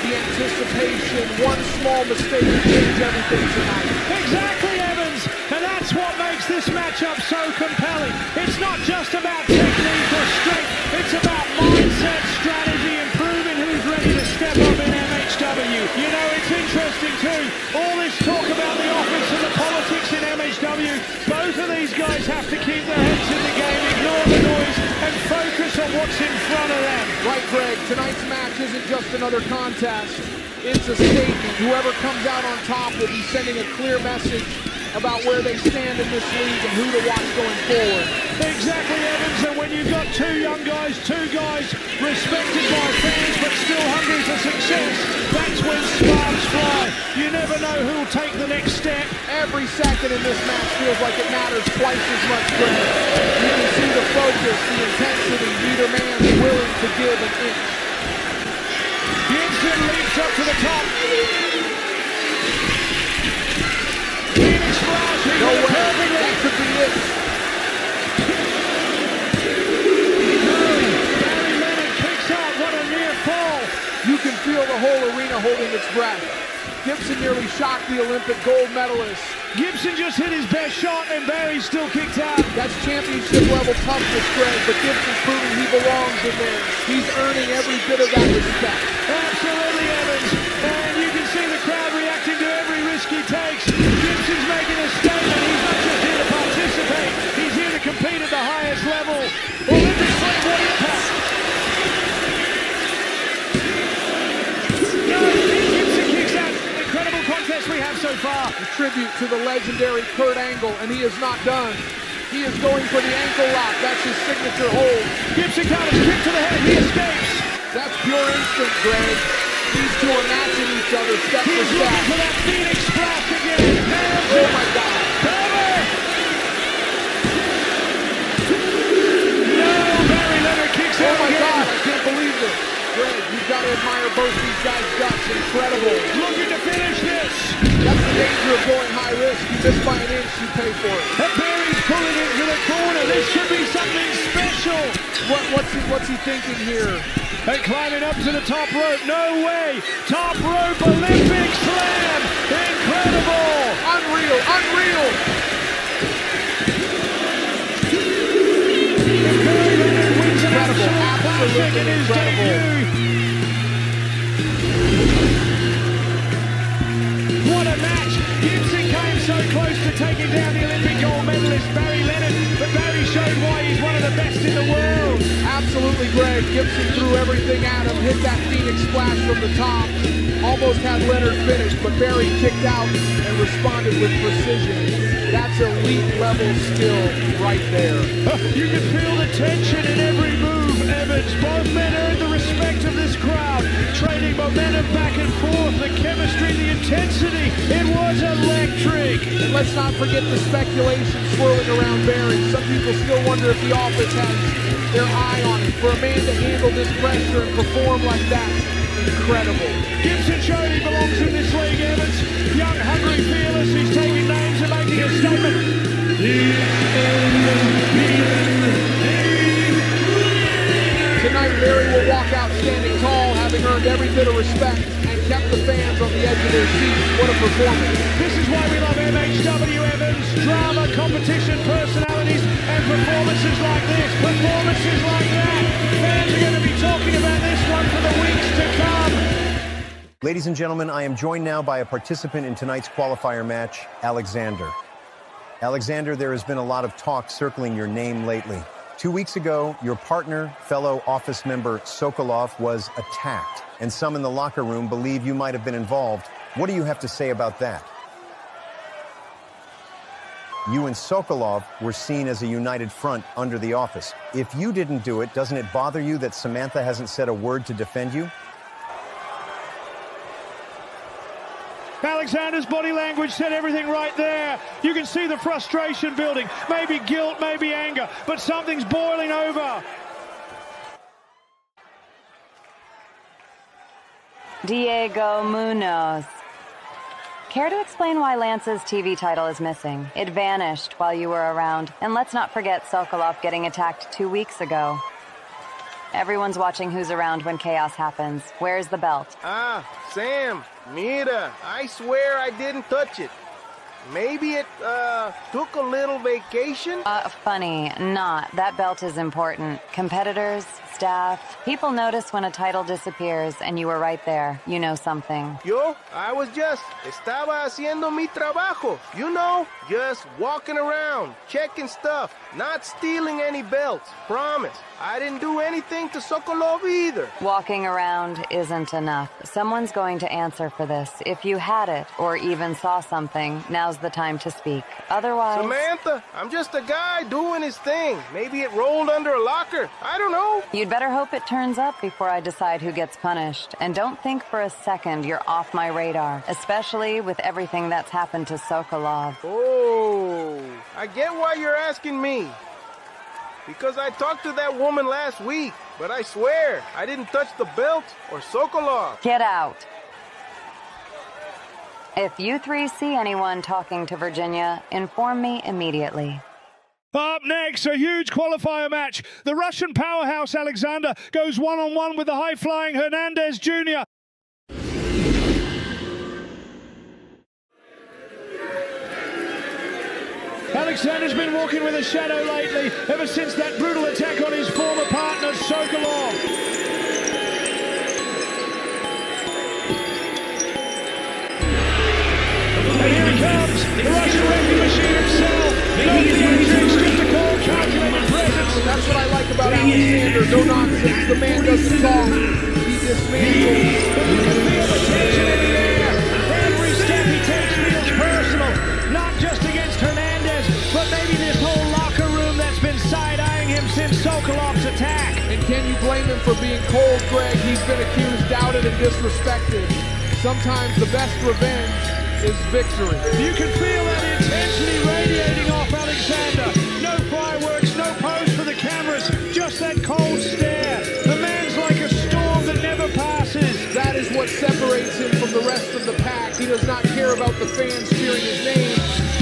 the anticipation. One small mistake can change everything tonight. Exactly, Evans. And that's what makes this matchup so compelling. It's not just about technique or strength. It's about mindset, strategy, and proving who's ready to step up in MHW. You know, it's interesting too. All this talk about the office and the politics in MHW. Both of these guys have to keep their heads in the game, ignore the noise, and focus on what's in front of them. Right, Greg. Tonight's match isn't just another contest. It's a statement. Whoever comes out on top will be sending a clear message about where they stand in this league and who to watch going forward. Exactly, Evans, and when you've got two young guys, two guys respected by fans but still hungry for success, that's when sparks fly. You never know who'll take the next step. Every second in this match feels like it matters twice as much, Greg. You can see the focus, the intensity, neither man is willing to give an inch. Gibson leaps up to the top. Phoenix Splash, no way, that could be it. Barry Leonard kicks out, what a near fall. You can feel the whole arena holding its breath. Gibson nearly shocked the Olympic gold medalist. Gibson just hit his best shot and Barry still kicked out. That's championship level toughness, Greg, but Gibson's proving he belongs in there. He's earning every bit of that respect. Absolutely, Evans. And you can see the crowd reacting to every risk he takes. Gibson's making a statement. He's not just here to participate. He's here to compete at the highest level. Olympic slam, what impact? No, Gibson kicks out. Incredible contest we have so far. A tribute to the legendary Kurt Angle, and he is not done. He is going for the ankle lock. That's his signature hold. Gibson counters, kick to the head. He escapes. That's pure instinct, Greg. These two are matching each other step for step. He's looking for that Phoenix Splash again. Oh my God. Cover! you pay for it. And Barry's pulling into the corner. This could be something special. What's he thinking here? And climbing up to the top rope. No way. Top rope Olympic slam. Incredible. Unreal. Unreal. Incredible. Absolutely incredible. What a match! Gibson came so close to taking down the Olympic gold medalist Barry Leonard, but Barry showed why he's one of the best in the world. Absolutely, Greg. Gibson threw everything at him, hit that Phoenix splash from the top, almost had Leonard finished, but Barry kicked out and responded with precision. That's elite level skill right there. You can feel the tension in every move, Evans. Both men earned the respect of this crowd, trading momentum back and forth, the chemistry, the intensity. It was electric. And let's not forget the speculation swirling around Barry. Some people still wonder if the office has their eye on him. For a man to handle this pressure and perform like that, incredible. Gibson showed he belongs in this league, Evans. Young, hungry, fearless. He's taking names and making a statement. Tonight, Barry will walk out standing tall, having earned every bit of respect and kept the fans on the edge of their seats. What a performance. This is why we love MHW, Evans. Drama, competition, personalities, and performances like this. Performances like that. Fans are going to be talking about this one for the weeks to come. Ladies and gentlemen, I am joined now by a participant in tonight's qualifier match, Aleksandr. Aleksandr, there has been a lot of talk circling your name lately. 2 weeks ago, your partner, fellow office member Sokolov, was attacked, and some in the locker room believe you might have been involved. What do you have to say about that? You and Sokolov were seen as a united front under the office. If you didn't do it, doesn't it bother you that Samantha hasn't said a word to defend you? Alexander's body language said everything right there. You can see the frustration building. Maybe guilt, maybe anger, but something's boiling over. Diego Munoz. Care to explain why Lance's TV title is missing? It vanished while you were around. And let's not forget Sokolov getting attacked 2 weeks ago. Everyone's watching who's around when chaos happens. Where's the belt? Sam, mira, I swear I didn't touch it. Maybe it, took a little vacation? Funny, not. That belt is important. Competitors, staff, people notice when a title disappears, and you were right there. You know something. Yo, I was estaba haciendo mi trabajo. You know, just walking around, checking stuff, not stealing any belts. Promise. I didn't do anything to Sokolov either. Walking around isn't enough. Someone's going to answer for this. If you had it, or even saw something, now's the time to speak. Otherwise... Samantha, I'm just a guy doing his thing. Maybe it rolled under a locker. I don't know. You'd better hope it turns up before I decide who gets punished. And don't think for a second you're off my radar, especially with everything that's happened to Sokolov. Oh, I get why you're asking me. Because I talked to that woman last week, but I swear I didn't touch the belt or Sokolov. Get out. If you three see anyone talking to Virginia, inform me immediately. Up next, a huge qualifier match. The Russian powerhouse Aleksandr goes one-on-one with the high-flying Hernandez Jr. Aleksandr's been walking with a shadow lately, ever since that brutal attack on his former partner, Sokolov. And here he comes, the Russian wrecking machine himself. No theatrics, just a cold, calculated presence. That's what I like about Aleksandr. No nonsense. The man doesn't talk. He dismantles. You can feel the tension in the air. Every step he takes feels personal, not just against Hernandez, but maybe this whole locker room that's been side-eyeing him since Sokolov's attack. And can you blame him for being cold, Greg? He's been accused, doubted, and disrespected. Sometimes the best revenge is victory. You can feel that intensity radiating off Aleksandr. No fireworks, no pose for the cameras, just that cold stare. The man's like a storm that never passes. That is what separates him from the rest of the pack. He does not care about the fans cheering his name.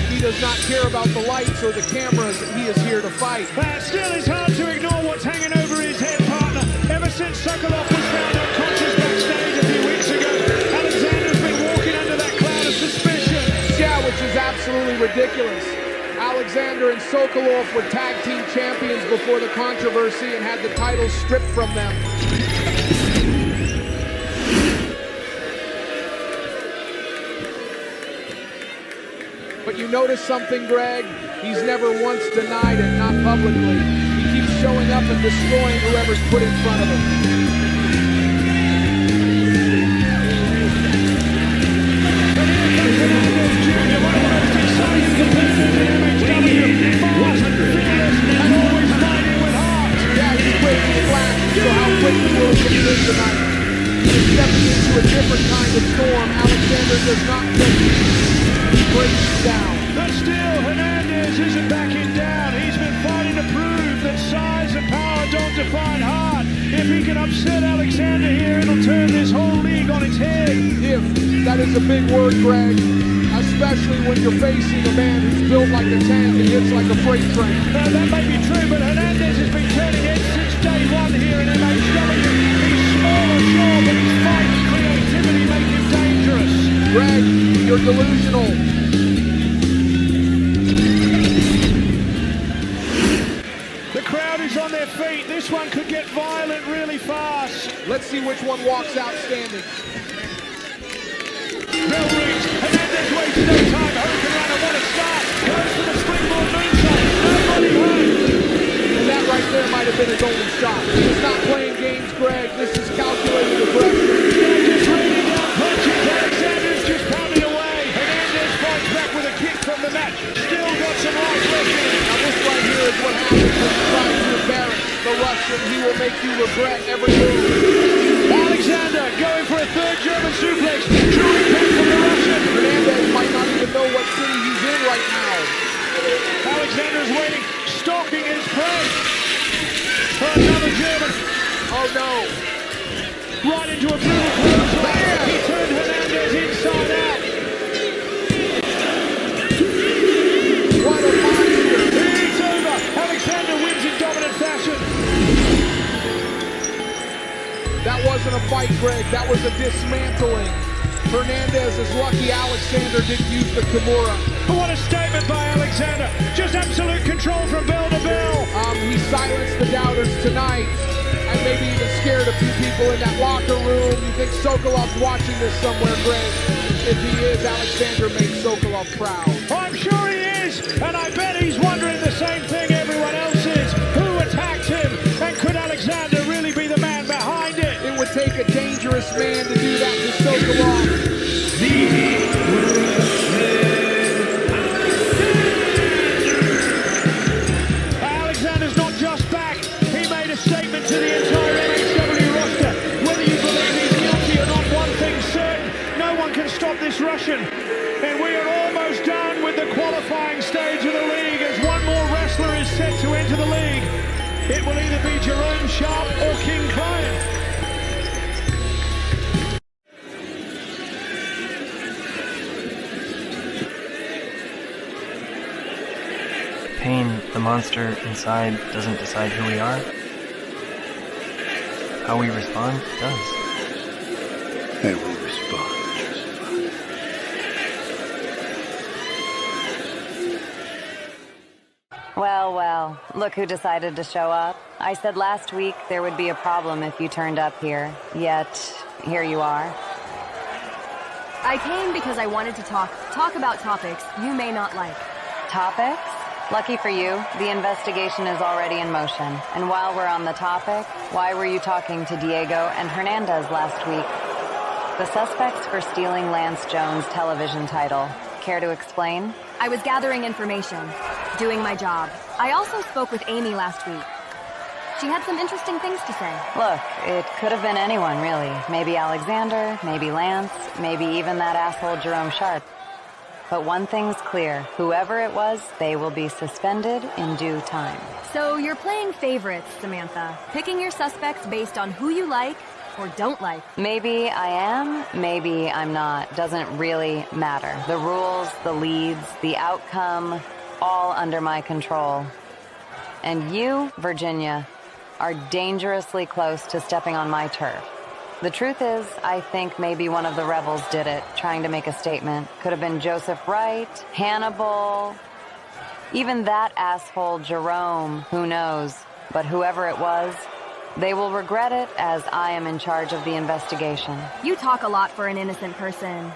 He does not care about the lights or the cameras. He is here to fight. Still, it's hard to ignore what's hanging over his head, partner. Ever since Sokolov was found unconscious backstage a few weeks ago, Alexander's been walking under that cloud of suspicion. Yeah, which is absolutely ridiculous. Aleksandr and Sokolov were tag team champions before the controversy and had the titles stripped from them. But you notice something, Greg? He's never once denied it, not publicly. He keeps showing up and destroying whoever's put in front of him. Yeah, he's quick and flat, so how quickly will he get in tonight? He's stepping into a different kind of storm. Alexander does not get he breaks down. But still, Hernandez isn't backing down. He's been fighting to prove that size and power don't define heart. If he can upset Alexander here, it'll turn this whole league on its head. If, that is a big word, Greg. Especially when you're facing a man who's built like a tank and hits like a freight train. That may be true, but Hernandez has been turning heads since day one here in MHW. He's smaller, sure, but his fight and creativity make him dangerous. Greg, you're delusional. The crowd is on their feet. This one could get violent really fast. Let's see which one walks out standing. Bell rings. Hernandez wastes no time. Hurricanrana, what a start. Goes for the springboard moonsault. Nobody hurt. And that right there might have been his only shot. He's not playing games, Greg. This is calculated aggression. Just raining down punches. Alexander's just pounding away. Hernandez fights back with a kick from the mat. Still got some life left in him. Now this right here is what happens when you try to embarrass the Russian. He will make you regret every move. Alexander going for a third German suplex. True impact from the Russian. Hernandez might not even know what city he's in right now. Alexander's waiting, stalking his prey. For another German. Oh no. Right into a brutal clothesline. He turned Hernandez inside out. What a monster. It's over. Alexander wins in dominant fashion. That wasn't a fight, Greg. That was a dismantling. Hernandez is lucky Alexander didn't use the Kimura. What a statement by Alexander. Just absolute control from bell to bell. He silenced the doubters tonight. And maybe even scared a few people in that locker room. You think Sokolov's watching this somewhere, Greg? If he is, Alexander makes Sokolov proud. I'm sure he is. And I bet he's wondering the same thing everyone else is. Who attacked him? And could Alexander really be the man behind it? It would take a dangerous man to do that to Sokolov. Alexander's not just back. He made a statement to the entire MHW roster. Whether you believe he's guilty or not, one thing's certain. No one can stop this Russian. And we are almost done with the qualifying stage of the league as one more wrestler is set to enter the league. It will either be Jerome Sharp or King Klein. Pain, the monster inside, doesn't decide who we are. How we respond does. And we respond just fine. Well, well, look who decided to show up. I said last week there would be a problem if you turned up here, yet here you are. I came because I wanted to talk about topics you may not like. Topics? Lucky for you, the investigation is already in motion. And while we're on the topic, why were you talking to Diego and Hernandez last week? The suspects for stealing Lance Jones' television title. Care to explain? I was gathering information, doing my job. I also spoke with Amy last week. She had some interesting things to say. Look, it could have been anyone, really. Maybe Alexander, maybe Lance, maybe even that asshole Jerome Sharp. But one thing's clear. Whoever it was, they will be suspended in due time. So you're playing favorites, Samantha. Picking your suspects based on who you like or don't like. Maybe I am, maybe I'm not. Doesn't really matter. The rules, the leads, the outcome, all under my control. And you, Virginia, are dangerously close to stepping on my turf. The truth is, I think maybe one of the rebels did it, trying to make a statement. Could have been Joseph Wright, Hannibal, even that asshole Jerome, who knows. But whoever it was, they will regret it as I am in charge of the investigation. You talk a lot for an innocent person.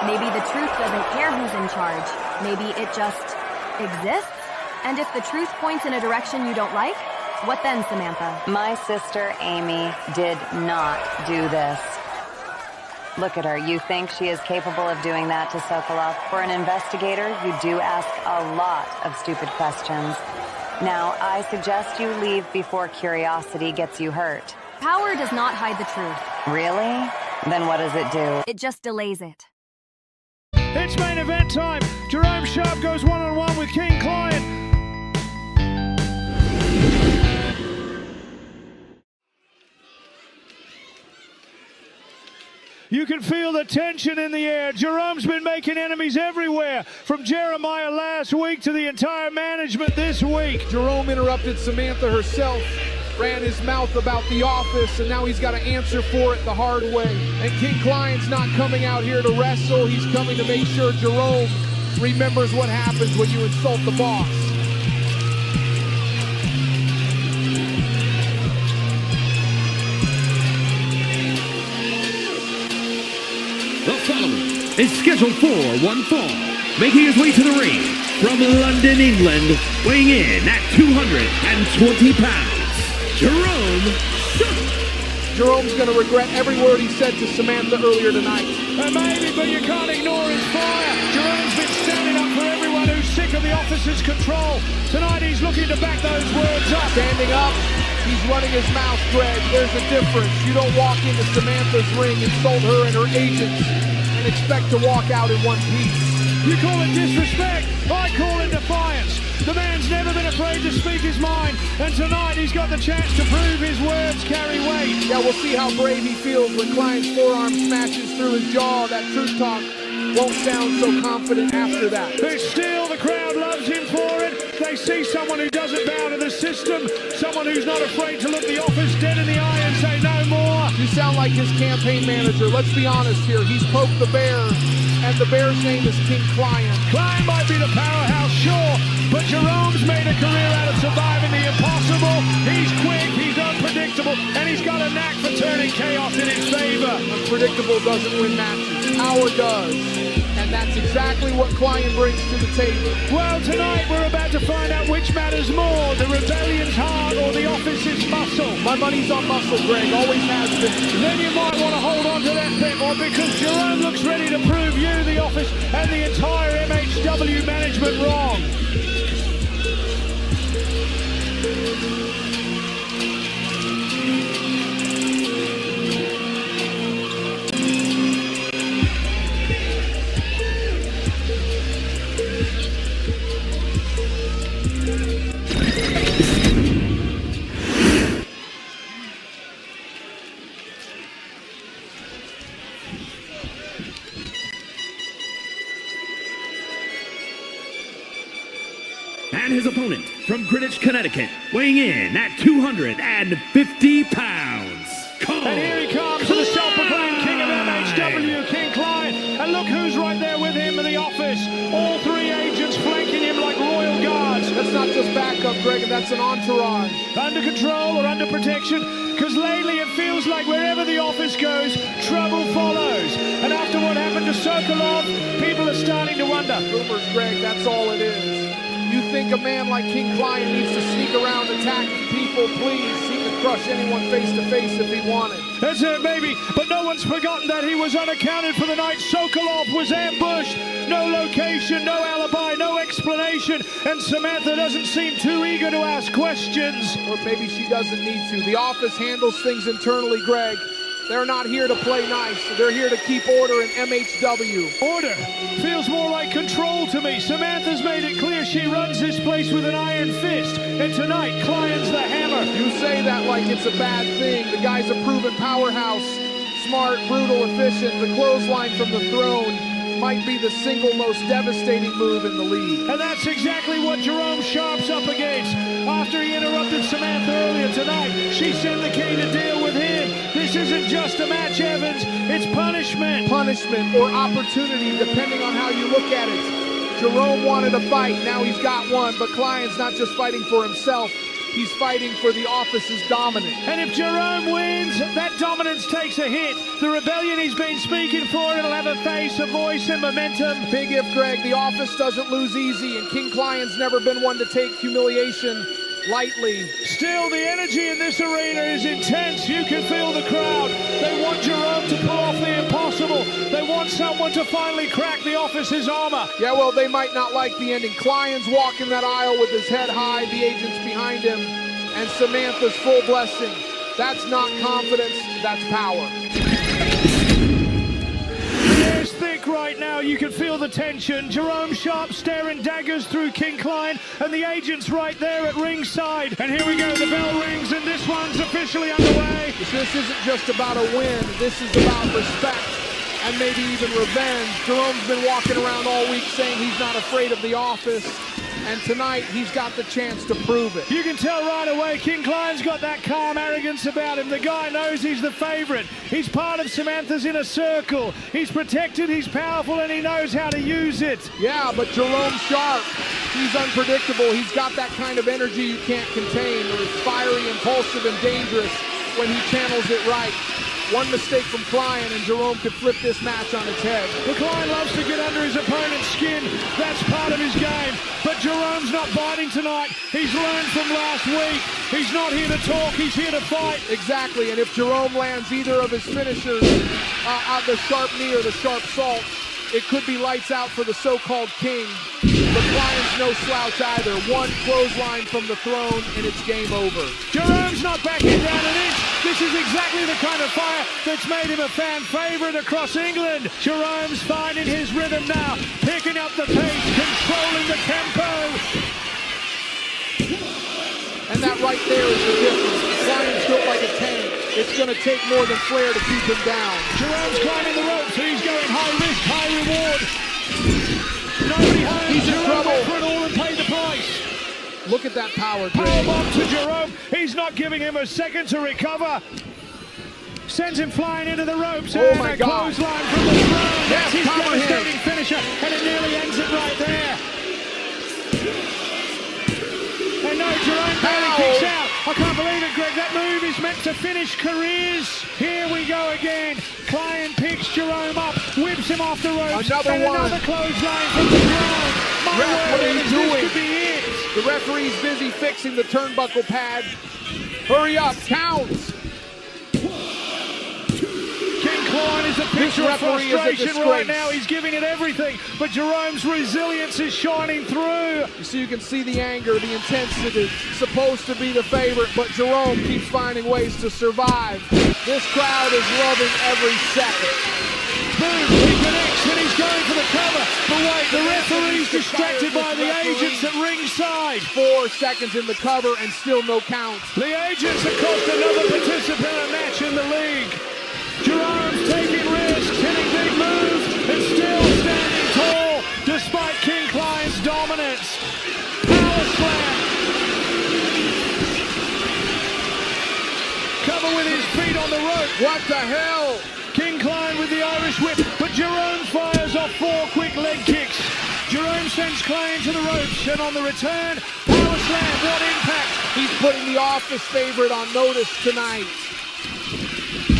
Maybe the truth doesn't care who's in charge. Maybe it just exists? And if the truth points in a direction you don't like, what then, Samantha? My sister, Amy, did not do this. Look at her. You think she is capable of doing that to Sokolov? For an investigator, you do ask a lot of stupid questions. Now, I suggest you leave before curiosity gets you hurt. Power does not hide the truth. Really? Then what does it do? It just delays it. It's main event time. Jerome Sharp goes one-on-one with King Client. You can feel the tension in the air. Jerome's been making enemies everywhere, from Jeremiah last week to the entire management this week. Jerome interrupted Samantha herself, ran his mouth about the office, and now he's got to answer for it the hard way. And King Client's not coming out here to wrestle. He's coming to make sure Jerome remembers what happens when you insult the boss. The following is scheduled for one fall, making his way to the ring from London, England, weighing in at 220 pounds, Jerome Sharp. Jerome's going to regret every word he said to Samantha earlier tonight. Maybe, but you can't ignore his fire. Jerome's been standing up for everyone who's sick of the officer's control. Tonight he's looking to back those words up. Standing up. He's running his mouth, Greg. There's a difference. You don't walk into Samantha's ring, insult her and her agents, and expect to walk out in one piece. You call it disrespect, I call it defiance. The man's never been afraid to speak his mind, and tonight he's got the chance to prove his words carry weight. Yeah, we'll see how brave he feels when Client's forearm smashes through his jaw. That truth talk won't sound so confident after that. But still, the crowd loves him for it. They see someone who doesn't bow to the system, someone who's not afraid to look the office dead in the eye and say no more. You sound like his campaign manager. Let's be honest here. He's poked the bear, and the bear's name is King Client. Client might be the powerhouse, sure, but Jerome's made a career out of surviving the impossible. He's quick, he's unpredictable, and he's got a knack for turning chaos in his favor. Unpredictable doesn't win matches. Power does. And that's exactly what Client brings to the table. Well, tonight we're about to find out which matters more, the rebellion's heart or the office's muscle. My money's on muscle, Greg, always has been. Then you might want to hold on to that bit more, because Jerome looks ready to prove you, the office, and the entire MHW management wrong. And his opponent from Greenwich, Connecticut, weighing in at 250 pounds. And here he comes, the self-proclaimed king of MHW, King Client. And look who's right there with him in the office. All three agents flanking him like royal guards. That's not just backup, Greg, and that's an entourage. Under control or under protection, because lately it feels like wherever the office goes, trouble follows. And after what happened to Sokolov, people are starting to wonder. Rumors, Greg, that's all it is. You think a man like King Client needs to sneak around attacking people? Please, he could crush anyone face to face if he wanted. That's it, maybe, but no one's forgotten that he was unaccounted for the night Sokolov was ambushed. No location, no alibi, no explanation, and Samantha doesn't seem too eager to ask questions. Or maybe she doesn't need to. The office handles things internally, Greg. They're not here to play nice. They're here to keep order in MHW. Order feels more like control to me. Samantha's made it clear she runs this place with an iron fist. And tonight, Klein's the hammer. You say that like it's a bad thing. The guy's a proven powerhouse. Smart, brutal, efficient. The clothesline from the throne might be the single most devastating move in the league. And that's exactly what Jerome Sharp's up against. After he interrupted Samantha earlier tonight, she sent the King to deal with him. This isn't just a match, Evans. It's punishment. Punishment or opportunity, depending on how you look at it. Jerome wanted a fight. Now he's got one. But Klein's not just fighting for himself. He's fighting for the office's dominance. And if Jerome wins, that dominance takes a hit. The rebellion he's been speaking for, it'll have a face, a voice, and momentum. Big if, Greg. The office doesn't lose easy, and King Klein's never been one to take humiliation lightly. Still, the energy in this arena is intense. You can feel the crowd. They want Jerome to pull off the impossible. They want someone to finally crack the office's armor. Yeah, well, they might not like the ending. Klein's walking that aisle with his head high, the agents behind him, and Samantha's full blessing. That's not confidence, that's power. It's thick right now. You can feel the tension. Jerome Sharp staring daggers through King Klein, and the agent's right there at ringside. And here we go. The bell rings, and this one's officially underway. This isn't just about a win. This is about respect and maybe even revenge. Jerome's been walking around all week saying he's not afraid of the office. And tonight, he's got the chance to prove it. You can tell right away, King Klein's got that calm arrogance about him. The guy knows he's the favorite. He's part of Samantha's inner circle. He's protected, he's powerful, and he knows how to use it. Yeah, but Jerome Sharp, he's unpredictable. He's got that kind of energy you can't contain. It's fiery, impulsive, and dangerous when he channels it right. One mistake from Klein, and Jerome could flip this match on its head. Well, Klein loves to get under his opponent's skin. That's part of his game. But Jerome's not biting tonight. He's learned from last week. He's not here to talk. He's here to fight. Exactly, and if Jerome lands either of his finishers, the sharp knee or the sharp salt, it could be lights out for the so-called king. But Klein's no slouch either. One clothesline from the throne, and it's game over. Jerome's not backing down an inch. This is exactly the kind of fire that's made him a fan favorite across England. Jerome's finding his rhythm now, picking up the pace, controlling the tempo. And that right there is the difference. Klein's built like a tank. It's going to take more than flair to keep him down. Jerome's climbing the ropes, so he's going high risk, high reward. Nobody home. He's in trouble. Went for it all and paid the price. Look at that power. Powerbomb to Jerome. He's not giving him a second to recover. Sends him flying into the ropes. Oh my God. Clothesline from the throne. That's his cover devastating finisher, and it nearly ends it right there. And no, Jerome barely kicks out. I can't believe it, Greg. That move is meant to finish careers. Here we go again. Klein picks Jerome up, whips him off the ropes. Another clothesline from the throne. My Ref, what are you doing? This could be it. The referee's busy fixing the turnbuckle pad. Hurry up, counts. King Klein is a picture of frustration right now. He's giving it everything, but Jerome's resilience is shining through. So you can see the anger, the intensity. Supposed to be the favorite, but Jerome keeps finding ways to survive. This crowd is loving every second. Boom, he connects and he's going for the cover. But wait, the referee's distracted by the agents at ringside. 4 seconds in the cover and still no count. The agents have cost another participant a match in the league. Jerome's taking risks, hitting big moves, and still standing tall despite King Klein's dominance. Power slam. Cover with his feet on the rope. What the hell? King Klein with the Irish whip, but Jerome fires off 4 quick leg kicks. Jerome sends Klein to the ropes, and on the return, power slam. What impact? He's putting the office favorite on notice tonight.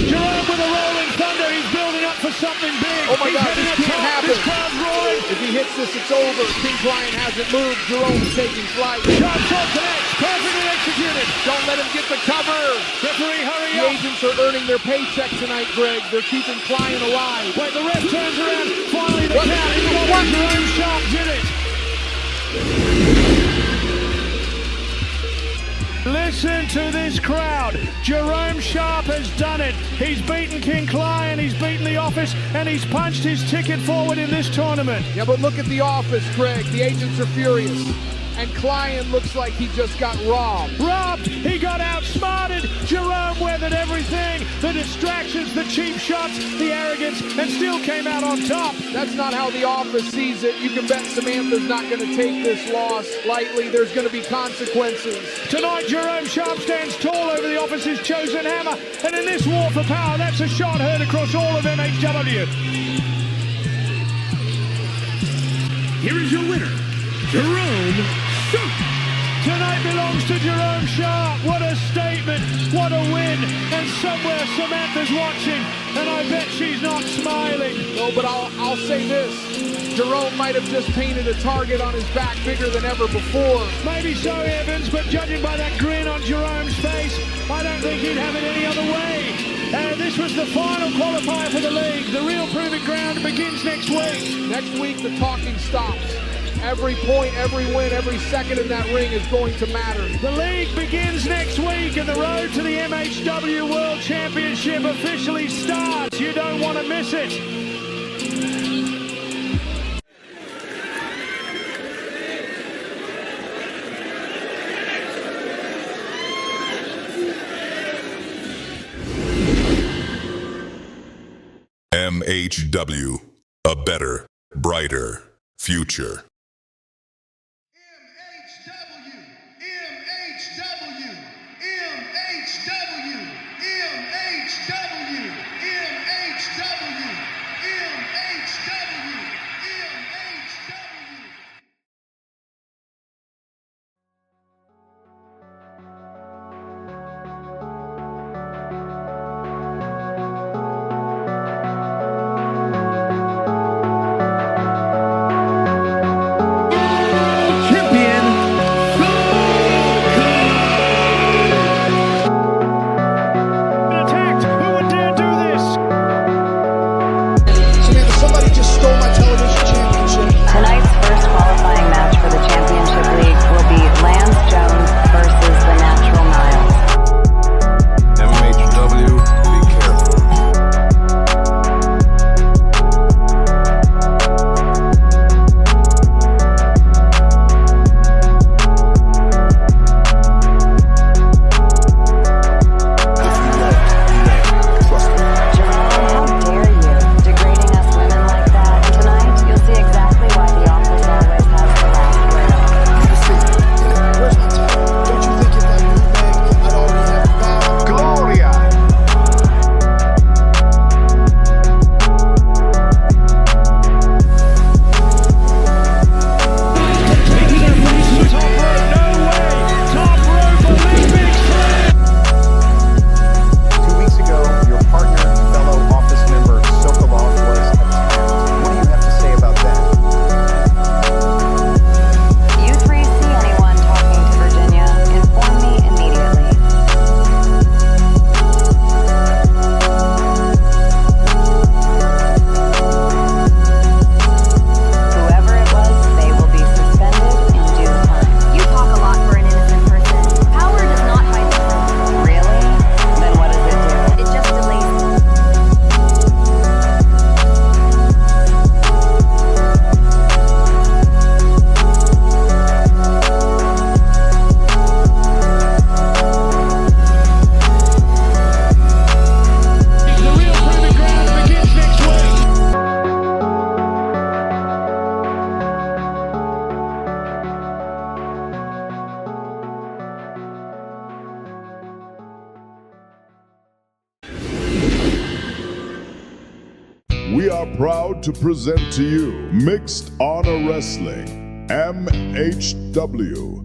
Jerome with a rolling thunder. He's building up for something big. Oh my God, this can't happen. This crowd's roaring. If he hits this, it's over. King Klein hasn't moved. Jerome's taking flight. Sharp shot connects. Perfectly executed. Don't let him get the cover. Referee, hurry up. The agents are earning their paycheck tonight, Greg. They're keeping Klein alive. Wait, the ref turns around. Finally, the count. What? Jerome Sharp did it. Listen to this crowd. Jerome Sharp has done it. He's beaten King Klein, he's beaten the Office, and he's punched his ticket forward in this tournament. Yeah, but look at the Office, Greg. The agents are furious. And Klein looks like he just got robbed. Robbed! He got outsmarted! Jerome weathered everything! The distractions, the cheap shots, the arrogance, and still came out on top! That's not how the Office sees it. You can bet Samantha's not going to take this loss lightly. There's going to be consequences. Tonight, Jerome Sharp stands tall over the Office's chosen hammer, and in this war for power, that's a shot heard across all of MHW. Here is your winner, Jerome Sharp. Tonight belongs to Jerome Sharp. What a statement, what a win. And somewhere Samantha's watching, and I bet she's not smiling. No, but I'll say this. Jerome might have just painted a target on his back bigger than ever before. Maybe so, Evans, but judging by that grin on Jerome's face, I don't think he'd have it any other way. This was the final qualifier for the league. The real proving ground begins next week. Next week, the talking stops. Every point, every win, every second in that ring is going to matter. The league begins next week, and the road to the MHW World Championship officially starts. You don't want to miss it. MHW, a better, brighter future. We are proud to present to you Mixed Honor Wrestling, MHW.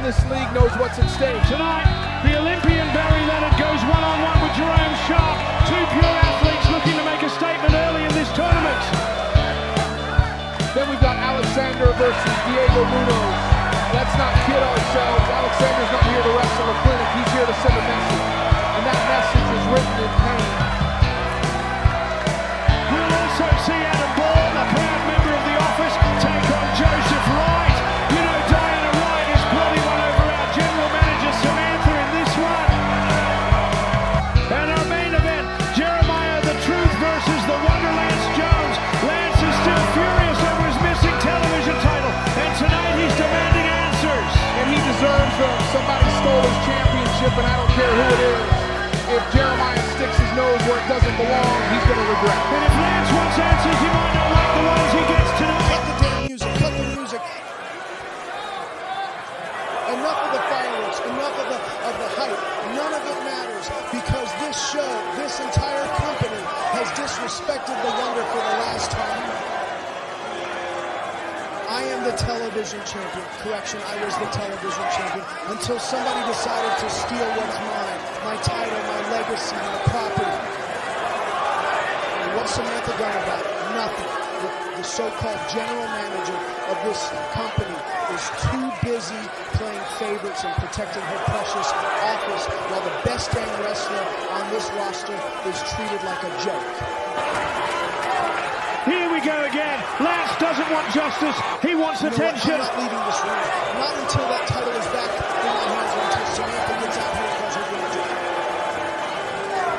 This league knows what's at stake. Tonight, the Olympian Barry Leonard goes one-on-one with Jerome Sharp. Two pure athletes looking to championship, and I don't care who it is. If Jeremiah sticks his nose where it doesn't belong, he's going to regret it. And if Lance wants answers, he might not like the ones he gets tonight. Cut the damn music, cut the music. Enough of the fireworks, enough of the hype. None of it matters because this show, this entire company has disrespected the Wonder for the last time. I am the television champion. Correction, I was the television champion until somebody decided to steal what's mine. My title, my legacy, my property. And what's Samantha done about it? Nothing. The so-called general manager of this company is too busy playing favorites and protecting her precious office while the best damn wrestler on this roster is treated like a joke. Here we go again. Lance doesn't want justice. He wants attention. I'm not leaving this ring. Not until that title is back in my hands or until Samantha gets out here and does her damn job.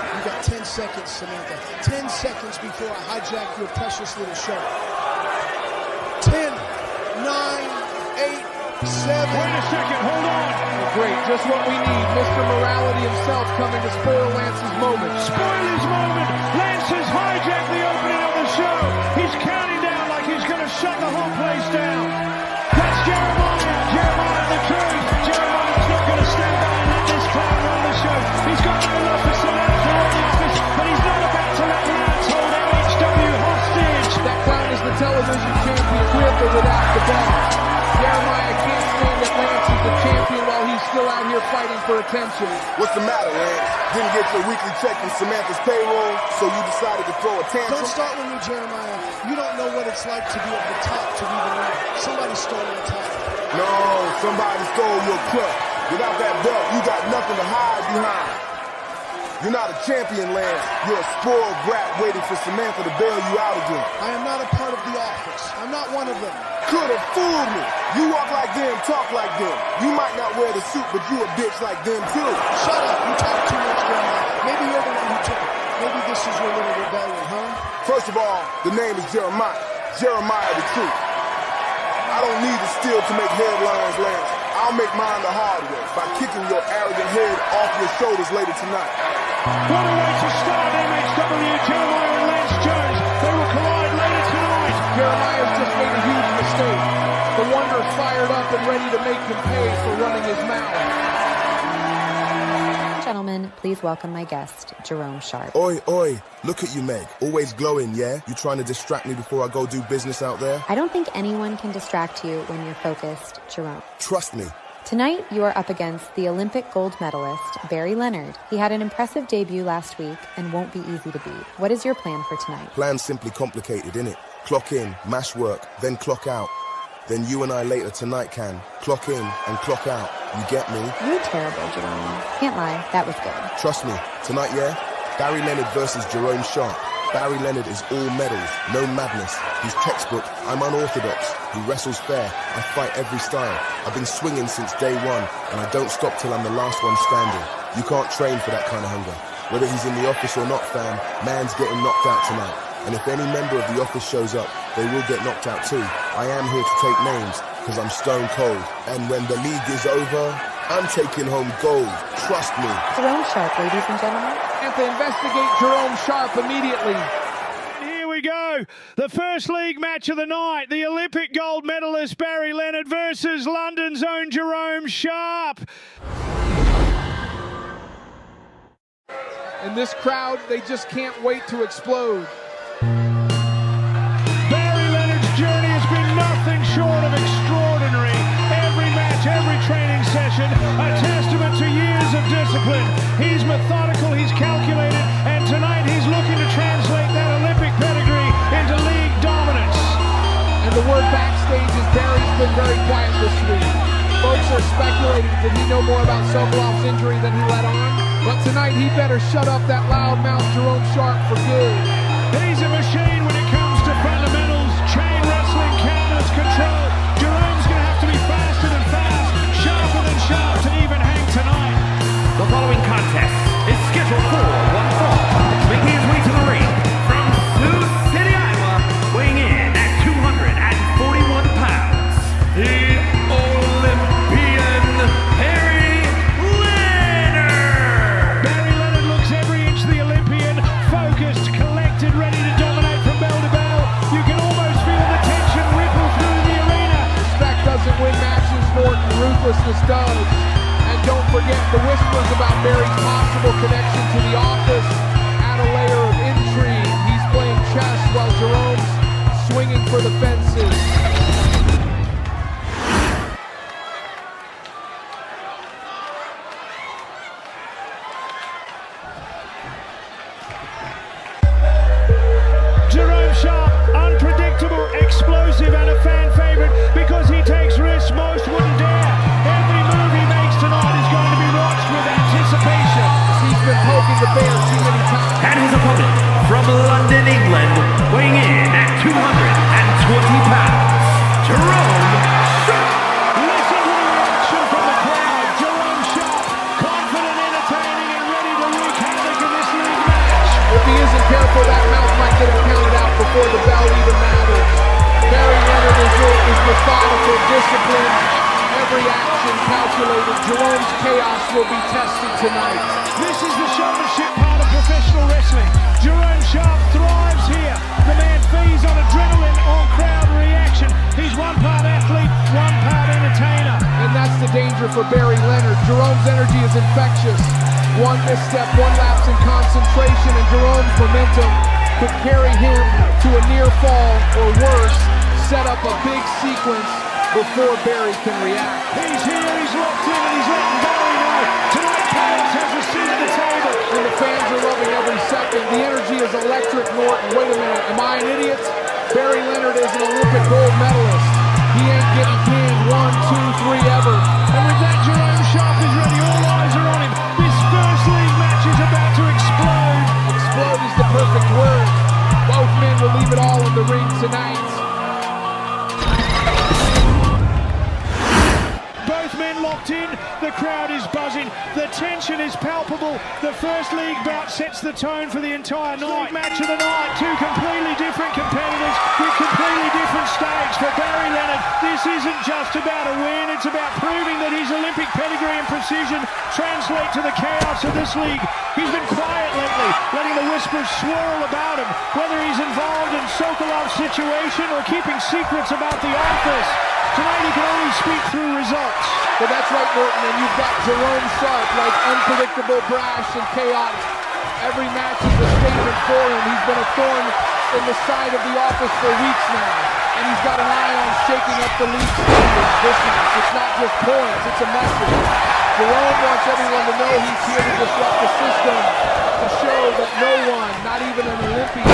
You got 10 seconds, Samantha. 10 seconds before I hijack your precious little show. 10, 9, 8, 7. Wait a second, hold on. Great, just what we need. Mr. Morality himself coming to spoil Lance's moment. Spoil his moment. Lance has hijacked the opening of the show. He's counting down like he's going to shut the whole place down. That's Jeremiah. Jeremiah the truth. Jeremiah's not going to stand by and let this clown run the show. He's got no love for Samantha or the office, but he's not about to let Lance hold MHW hostage. That clown is the television champion with or without the belt. Jeremiah can't stand that Lance is the champion while he's still out here fighting for attention. What's the matter, Lance? Didn't get your weekly check from Samantha's payroll, so you decided to throw a tantrum? Don't start with me, Jeremiah. You don't know what it's like to be at the top to be the winner. Somebody stole your title. No, somebody stole your cup. Without that belt, you got nothing to hide behind. You're not a champion, Lance. You're a spoiled brat waiting for Samantha to bail you out again. I am not a part of the office. I'm not one of them. Could have fooled me. You walk like them, talk like them. You might not wear the suit, but you a bitch like them too. Shut up. You talk too much, Jeremiah. Maybe you're the one who took it. Maybe this is your little rebellion, huh? First of all, the name is Jeremiah. Jeremiah the truth. I don't need to steal to make headlines, Lance. I'll make mine the hard way by kicking your arrogant head off your shoulders later tonight. What a way to start MHW. Jeremiah and Lance Jones. They will collide later tonight. Jeremiah's just made a huge mistake. The Wonder's fired up and ready to make him pay for running his mouth. Gentlemen, please welcome my guest, Jerome Sharp. Oi, oi, look at you, Meg. Always glowing, yeah? You trying to distract me before I go do business out there? I don't think anyone can distract you when you're focused, Jerome. Trust me. Tonight, you are up against the Olympic gold medalist, Barry Leonard. He had an impressive debut last week and won't be easy to beat. What is your plan for tonight? Plan's simply complicated, innit? Clock in, mash work, then clock out. Then you and I later tonight can clock in and clock out. You get me? You're terrible, Jerome. Can't lie, that was good. Trust me, tonight, yeah? Barry Leonard versus Jerome Sharp. Barry Leonard is all medals, no madness. He's textbook, I'm unorthodox. He wrestles fair, I fight every style. I've been swinging since day one, and I don't stop till I'm the last one standing. You can't train for that kind of hunger. Whether he's in the office or not, fam, man's getting knocked out tonight. And if any member of the office shows up, they will get knocked out too. I am here to take names, because I'm stone cold. And when the league is over, I'm taking home gold. Trust me. Jerome Sharp, ladies and gentlemen. And to investigate Jerome Sharp immediately. Here we go. The first league match of the night. The Olympic gold medalist Barry Leonard versus London's own Jerome Sharp. And this crowd, they just can't wait to explode. Barry Leonard's journey has been nothing short of extraordinary. Every match, every training session, a testament to years of discipline. He's methodical, he's calculated, and tonight he's looking to translate that Olympic pedigree into league dominance. And the word backstage is Barry's been very quiet this week. Folks are speculating, did he know more about Sokolov's injury than he let on? But tonight he better shut up that loudmouth Jerome Sharp for good. He's a machine when it comes to fundamentals, chain wrestling, counters, control. Jerome's going to have to be faster than fast, sharper than sharp to even hang tonight. The following contest is scheduled for one fall, making his way to the ring from Sioux City, Iowa, weighing in at 241 pounds, the Olympian Barry Leonard. studs. And don't forget the whispers about Barry's possible connection to the office. Add a layer of intrigue. He's playing chess while Jerome's swinging for the fences. Jerome Sharp, unpredictable, explosive, and a fan favorite because he takes risks most wouldn't dare. Every move he makes tonight is going to be watched with anticipation. He's been poking the bear too many times. And his opponent from London, England, weighing in at 220 pounds, Jerome Sharp. Listen to the reaction from the crowd. Jerome Sharp, confident, entertaining, and ready to wreak havoc in this league match. If he isn't careful, that mouth might get him counted out before the bell even matters. Barry Leonard is methodical, disciplined, every action calculated. Jerome's chaos will be tested tonight. This is the showmanship part of professional wrestling. Jerome Sharp thrives here. The man feeds on adrenaline, on crowd reaction. He's one part athlete, one part entertainer. And that's the danger for Barry Leonard. Jerome's energy is infectious. One misstep, one lapse in concentration, and Jerome's momentum could carry him to a near fall or worse, set up a big sequence before Barry can react. He's here, he's locked in, and he's letting Barry know. Tonight, Chaos has a seat at the table. And the fans are loving every second. The energy is electric, Norton. Wait a minute, am I an idiot? Barry Leonard is an Olympic gold medalist. He ain't getting pinned 1, 2, 3 ever. And with that, Jerome Sharp is ready. All eyes are on him. This first league match is about to explode. Explode is the perfect word. Both men will leave it all in the ring tonight. Both men locked in, the crowd is buzzing, the tension is palpable. The first league bout sets the tone for the entire night. Match of the night, two completely different competitors with completely different stakes. For Barry Leonard, this isn't just about a win, it's about proving that his Olympic pedigree and precision translate to the chaos of this league. He's been quiet lately, letting the whispers swirl about him, whether he's involved in Sokolov's situation or keeping secrets about the office. Tonight he can only speak through results. But that's right, Norton, and you've got Jerome Sharp, like unpredictable, brash, and chaotic. Every match is a statement for him. He's been a thorn in the side of the office for weeks now. And he's got an eye on shaking up the league standards this match. It's not just points, it's a message. Jerome wants everyone to know he's here to disrupt the system, to show that no one, not even an Olympian,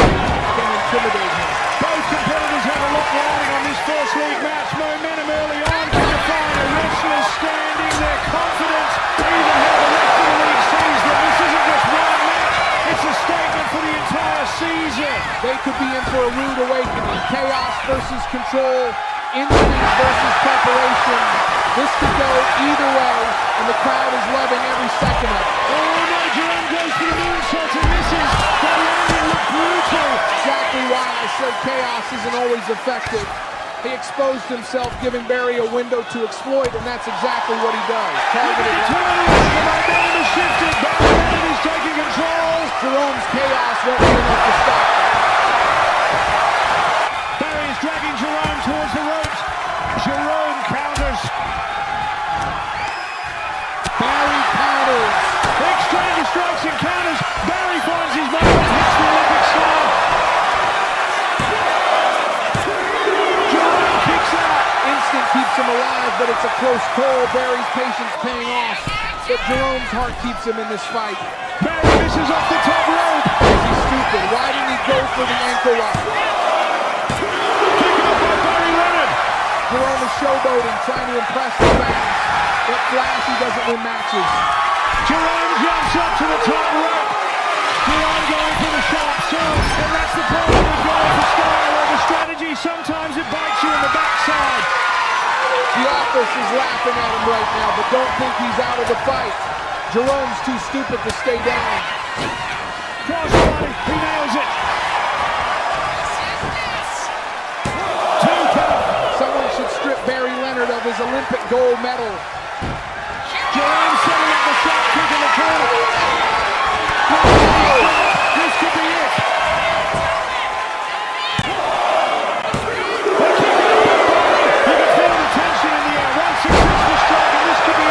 can intimidate him. Both competitors have a lot riding on this first league match. Momentum early on can define a wrestler standing, their confidence, even how the rest of the league sees that this isn't just one match, it's a statement for the entire season. They could be in for a rude awakening. Chaos versus control, instinct versus preparation. This could go either way, and the crowd is loving every second of it. Oh no, Jerome goes for the moonsault and misses. That landing looked brutal. Exactly why I said chaos isn't always effective. He exposed himself, giving Barry a window to exploit, and that's exactly what he does. Targeted. The momentum is shifted. Barry Leonard is taking control. Jerome's chaos won't be enough to stop him. Barry is dragging Jerome towards the ropes. Jerome counters. Barry counters. Exchange of strikes and counters. Barry finds his moment, hits the Olympic slam. Jerome kicks out. Instinct keeps him alive, but it's a close call. Barry's patience paying off, but Jerome's heart keeps him in this fight. Barry misses off the top rope. Is he stupid? Why didn't he go for the ankle lock? Picked up by Barry Leonard. Jerome is showboating, trying to impress the fans. But Flash, he doesn't win matches. Jerome jumps up to the top rope. Jerome going for the sharp sword, and that's the problem with going for style over strategy. Sometimes it bites you in the backside. The office is laughing at him right now, but don't think he's out of the fight. Jerome's too stupid to stay down. Crossbody, he nails it. Two count. Someone should strip Barry Leonard of his Olympic gold medal. Jerome setting up the shot kick in the corner. This could be it. The kick out by Barry. You can feel the tension in the air. One successful strike, and this could be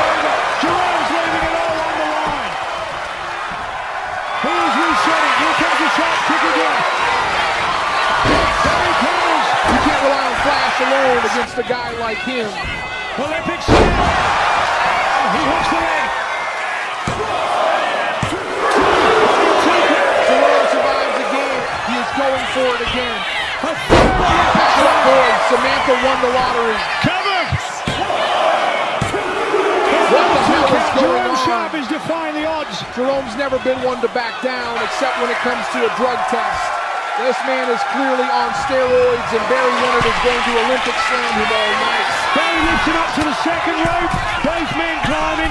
against a guy like him. Olympic slam. He hooks the leg. Jerome survives again. He is going for it again. Boy, Samantha won the lottery. Cover. What the hell is going Jerome on? Sharp is defying the odds. Jerome's never been one to back down, except when it comes to a drug test. This man is clearly on steroids, and Barry Leonard is going to Olympic slam him all night. Barry lifts him up to the second rope. Both men climbing.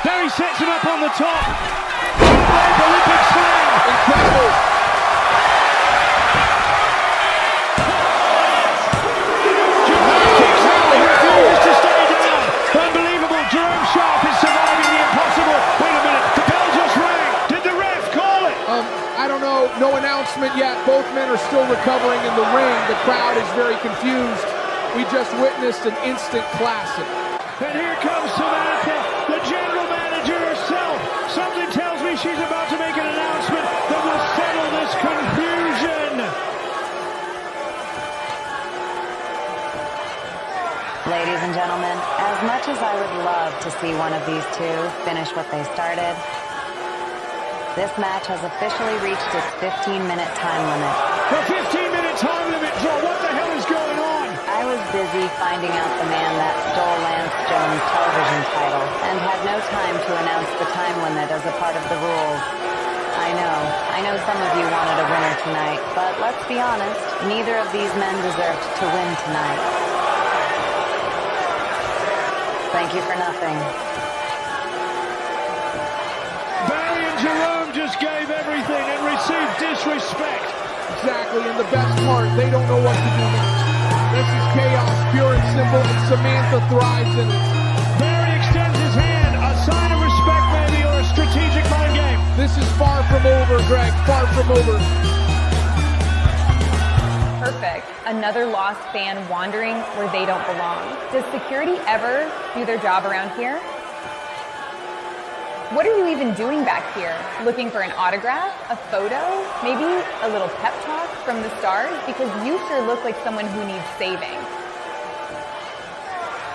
Barry sets him up on the top. Olympic slam. Incredible. To stay down. Unbelievable. Jerome Sharp is surviving the impossible. Wait a minute. The bell just rang. Did the ref call it? I don't know. No announcement yet. Both men are still recovering in the ring. The crowd is very confused. We just witnessed an instant classic. And here comes Samantha, the general manager herself. Something tells me she's about to make an announcement that will settle this confusion. Ladies and gentlemen, as much as I would love to see one of these two finish what they started, this match has officially reached its 15-minute time limit. The 15-minute time limit, Joe. What the hell is going on? I was busy finding out the man that stole Lance Jones' television title and had no time to announce the time limit as a part of the rules. I know some of you wanted a winner tonight, but let's be honest, neither of these men deserved to win tonight. Thank you for nothing. Barry and Jerome just gave everything and received disrespect. Exactly, and the best part, they don't know what to do next. This is chaos, pure and simple, and Samantha thrives in it. Barry extends his hand, a sign of respect maybe, or a strategic mind game. This is far from over, Greg, far from over. Perfect. Another lost fan wandering where they don't belong. Does security ever do their job around here? What are you even doing back here? Looking for an autograph? A photo? Maybe a little pep talk from the stars? Because you sure look like someone who needs saving.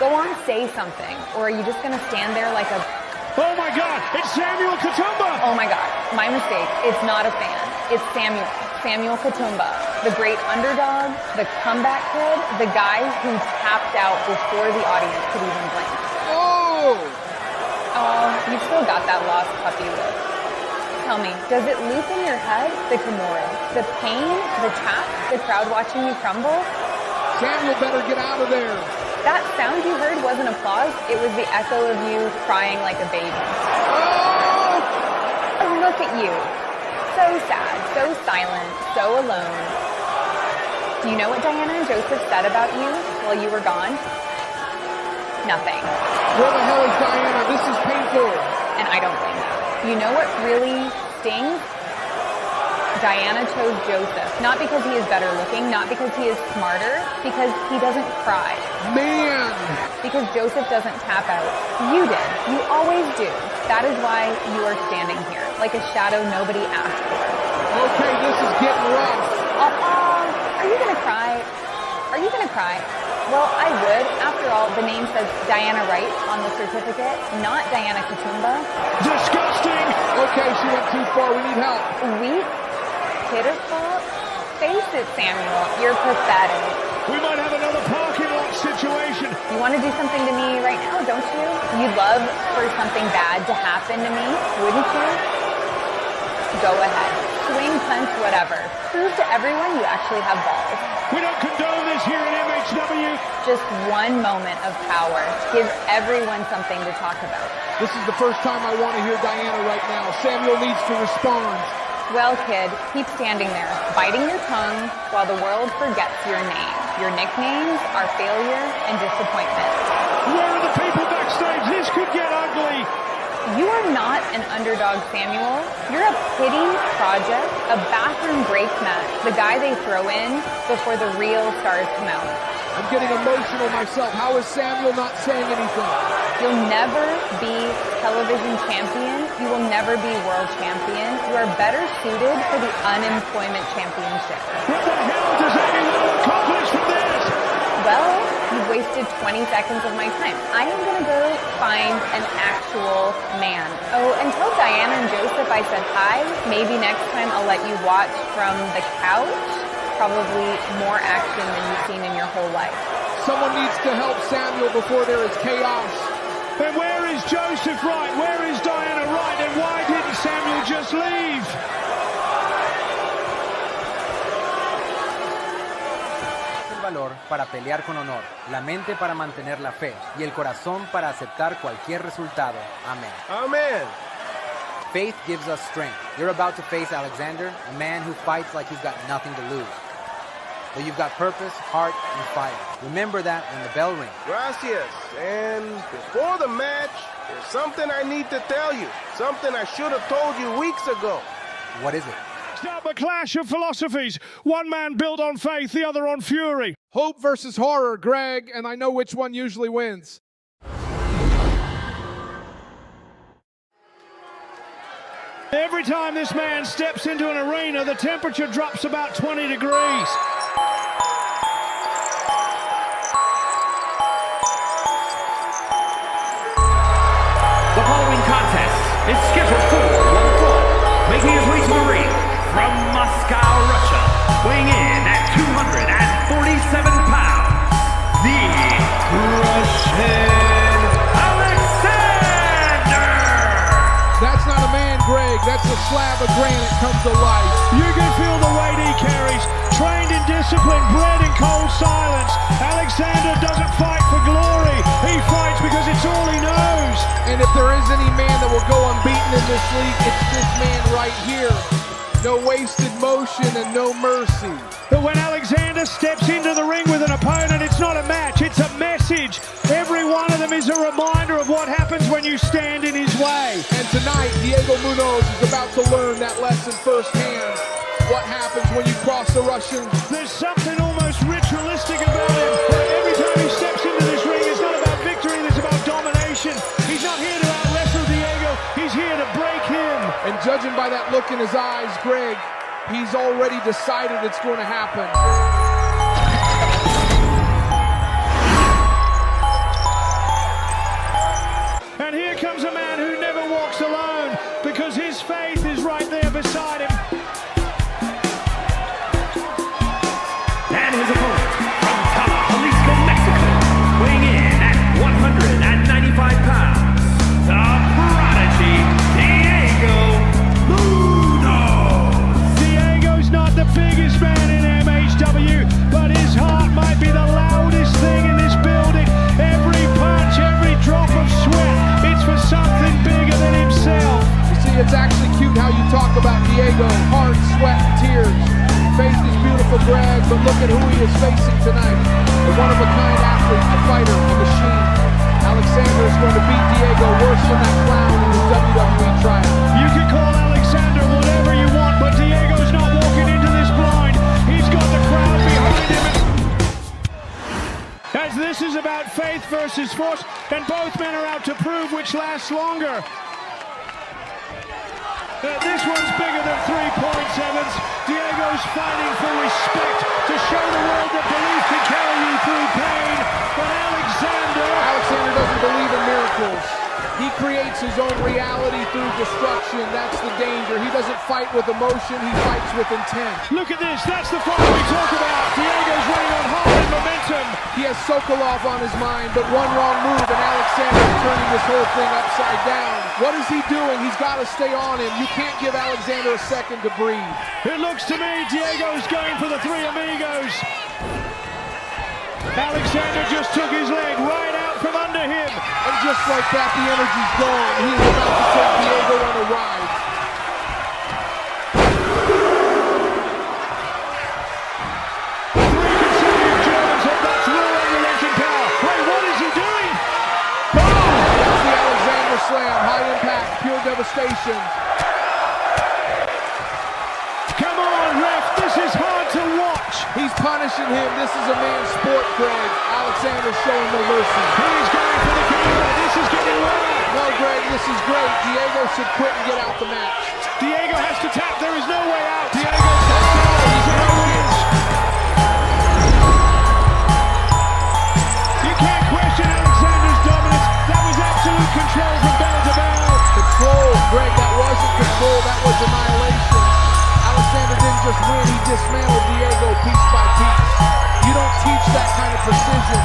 Go on, say something. Or are you just gonna stand there like a... Oh my God, it's Samuel Katumba! Oh my God, my mistake. It's not a fan. It's Samuel Katumba, the great underdog, the comeback kid, the guy who tapped out before the audience could even blink. Oh! Oh, you've still got that lost puppy look. Tell me, does it loop in your head, the Kimura, the pain, the tap, the crowd watching you crumble? Samuel better get out of there. That sound you heard wasn't applause, it was the echo of you crying like a baby. Oh! Look at you. So sad, so silent, so alone. Do you know what Diana and Joseph said about you while you were gone? Nothing. Where the hell is Diana? This is painful. And I don't blame them. You know what really stings? Diana chose Joseph, not because he is better looking, not because he is smarter, because he doesn't cry. Man! Because Joseph doesn't tap out. You did. You always do. That is why you are standing here, like a shadow nobody asked for. Okay, this is getting rough. Are you gonna cry? Are you gonna cry? Well, I would. After all, the name says Diana Wright on the certificate, not Diana Katumba. Disgusting! Okay, she went too far. We need help. Weak? Pitiful? Face it, Samuel. You're pathetic. We might have another parking lot situation. You want to do something to me right now, don't you? You'd love for something bad to happen to me, wouldn't you? Go ahead. Swing, punch, whatever. Prove to everyone you actually have balls. We don't condone this here at MHW. Just one moment of power. Give everyone something to talk about. This is the first time I want to hear Diana right now. Samuel needs to respond. Well, kid, keep standing there, biting your tongue while the world forgets your name. Your nicknames are failure and disappointment. Where are the people backstage? This could get ugly. You are not an underdog, Samuel. You're a pity project, a bathroom break mat, the guy they throw in before the real stars come out. I'm getting emotional myself. How is Samuel not saying anything? You'll never be television champion. You will never be world champion. You are better suited for the unemployment championship. What the hell does anyone accomplish from this? Well, you've wasted 20 seconds of my time. I am going to go find an actual man. Oh, and tell Diana and Joseph I said hi. Maybe next time I'll let you watch from the couch. Probably more action than you've seen in your whole life. Someone needs to help Samuel before there is chaos. And where is Joseph Wright? Where is Diana Wright? And why didn't Samuel just leave? El valor para pelear con honor, la mente para mantener la fe y el corazón para aceptar cualquier resultado. Amén. Amen. Faith gives us strength. You're about to face Aleksandr, a man who fights like he's got nothing to lose. But you've got purpose, heart, and fire. Remember that when the bell rings. Gracias. And before the match, there's something I need to tell you. Something I should have told you weeks ago. What is it? Stop a clash of philosophies. One man built on faith, the other on fury. Hope versus horror, Greg, and I know which one usually wins. Every time this man steps into an arena, the temperature drops about 20 degrees. The following contest is scheduled for one fall, making his way to the ring from Moscow, Russia, weighing in at 247 pounds, the Russian Aleksandr! That's not a man, Greg. That's a slab of granite come to life. You can feel the weight he carries. Trained in discipline, bred in cold silence. Aleksandr doesn't fight for glory. He fights because it's all he knows. And if there is any man that will go unbeaten in this league, it's this man right here. No wasted motion and no mercy. But when Aleksandr steps into the ring with an opponent, it's not a match, it's a message. Every one of them is a reminder of what happens when you stand in his way. And tonight, Diego Munoz is about to learn that lesson firsthand. What happens when you cross the Russian? There's something almost ritualistic about him. Every time he steps into this ring, it's not about victory, it's about domination. He's not here to out-wrestle Diego, he's here to break him. And judging by that look in his eyes, Greg, he's already decided it's going to happen. And here comes a man who never walks alone because his faith is right there beside him. And his opponent from Jalisco, Mexico, weighing in at 195 pounds, the prodigy, Diego Munoz. Diego's not the biggest man in MHW, but his heart might be the loudest thing in this building. Every punch, every drop of sweat, it's for something bigger than himself. You see, it's actually cute how you talk about Diego. Heart, sweat, tears. Faith is beautiful, Greg, but look at who he is facing tonight. A one-of-a-kind athlete, a fighter, a machine. Aleksandr is going to beat Diego worse than that clown in his WWE tryout. You can call Aleksandr whatever you want, but Diego's not walking into this blind. He's got the crowd behind him. As this is about faith versus force, and both men are out to prove which lasts longer. This one's bigger than 3.7s. Diego's fighting for respect to show the world that belief can carry you through pain. But Aleksandr doesn't believe in miracles. He creates his own reality through destruction. That's the danger. He doesn't fight with emotion. He fights with intent. Look at this. That's the fight we talk about. Diego's running on hard and momentum. He has Sokolov on his mind, but one wrong move and Aleksandr is turning this whole thing upside down. What is he doing? He's got to stay on him. You can't give Aleksandr a second to breathe. It looks to me Diego's going for the three amigos. Aleksandr just took his leg right out from under him. And just like that, the energy's gone. He is about to take Diego on a ride. Three consecutive Germans have got through unrelenting power. Wait, what is he doing? Boom! That's the Aleksandr slam. High impact, pure devastation. Come on, ref. This is hard to watch. He's punishing him. This is a man's sport, Greg. Aleksandr's showing no mercy. He's going for the kill. This is getting wild. No, Greg, this is great. Diego should quit and get out the match. Diego has to tap. There is no way out. Diego taps out. He's in no wins. just win. He dismantled Diego piece by piece. You don't teach that kind of precision.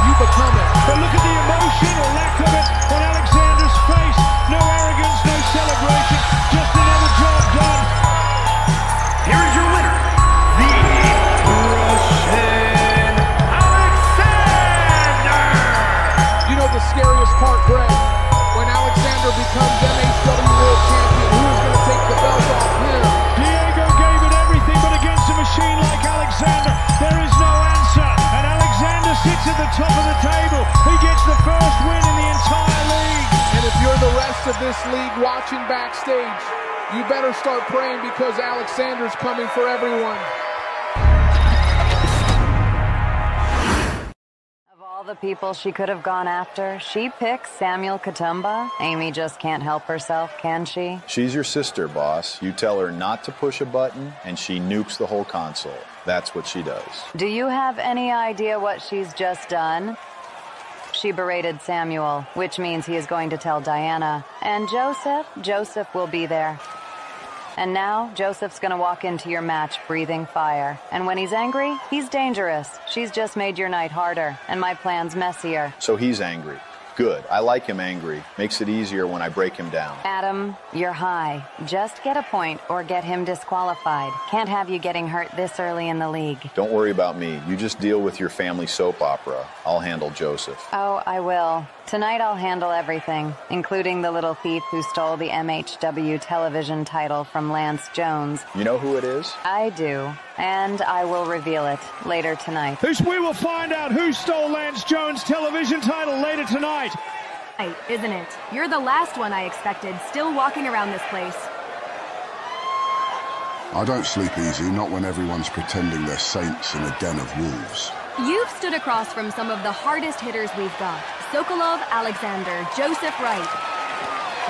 You become it. But look at the emotion or lack of it on Alexander's face. No arrogance, no celebration. Just another job done. Here is your winner, the Russian Aleksandr. You know the scariest part, Greg? When Aleksandr becomes MHW World Champion, who is going to take the belt off him? Diego gave it everything, but against a machine like Aleksandr, there is no answer. And Aleksandr sits at the top of the table. He gets the first win in the entire league. And if you're the rest of this league watching backstage, you better start praying because Aleksandr's coming for everyone. All the people she could have gone after, she picks Samuel Katumba. Amy just can't help herself, can she? She's your sister, boss. You tell her not to push a button, and she nukes the whole console. That's what she does. Do you have any idea what she's just done? She berated Samuel, which means he is going to tell Diana. And Joseph will be there. And now, Joseph's gonna walk into your match breathing fire. And when he's angry, he's dangerous. She's just made your night harder, and my plan's messier. So he's angry. Good. I like him angry. Makes it easier when I break him down. Adam, you're high. Just get a point or get him disqualified. Can't have you getting hurt this early in the league. Don't worry about me. You just deal with your family soap opera. I'll handle Joseph. Oh, I will. Tonight I'll handle everything, including the little thief who stole the MHW television title from Lance Jones. You know who it is? I do, and I will reveal it later tonight. We will find out who stole Lance Jones' television title later tonight. Right, isn't it? You're the last one I expected, still walking around this place. I don't sleep easy, not when everyone's pretending they're saints in a den of wolves. You've stood across from some of the hardest hitters we've got. Sokolov, Aleksandr, Joseph Wright.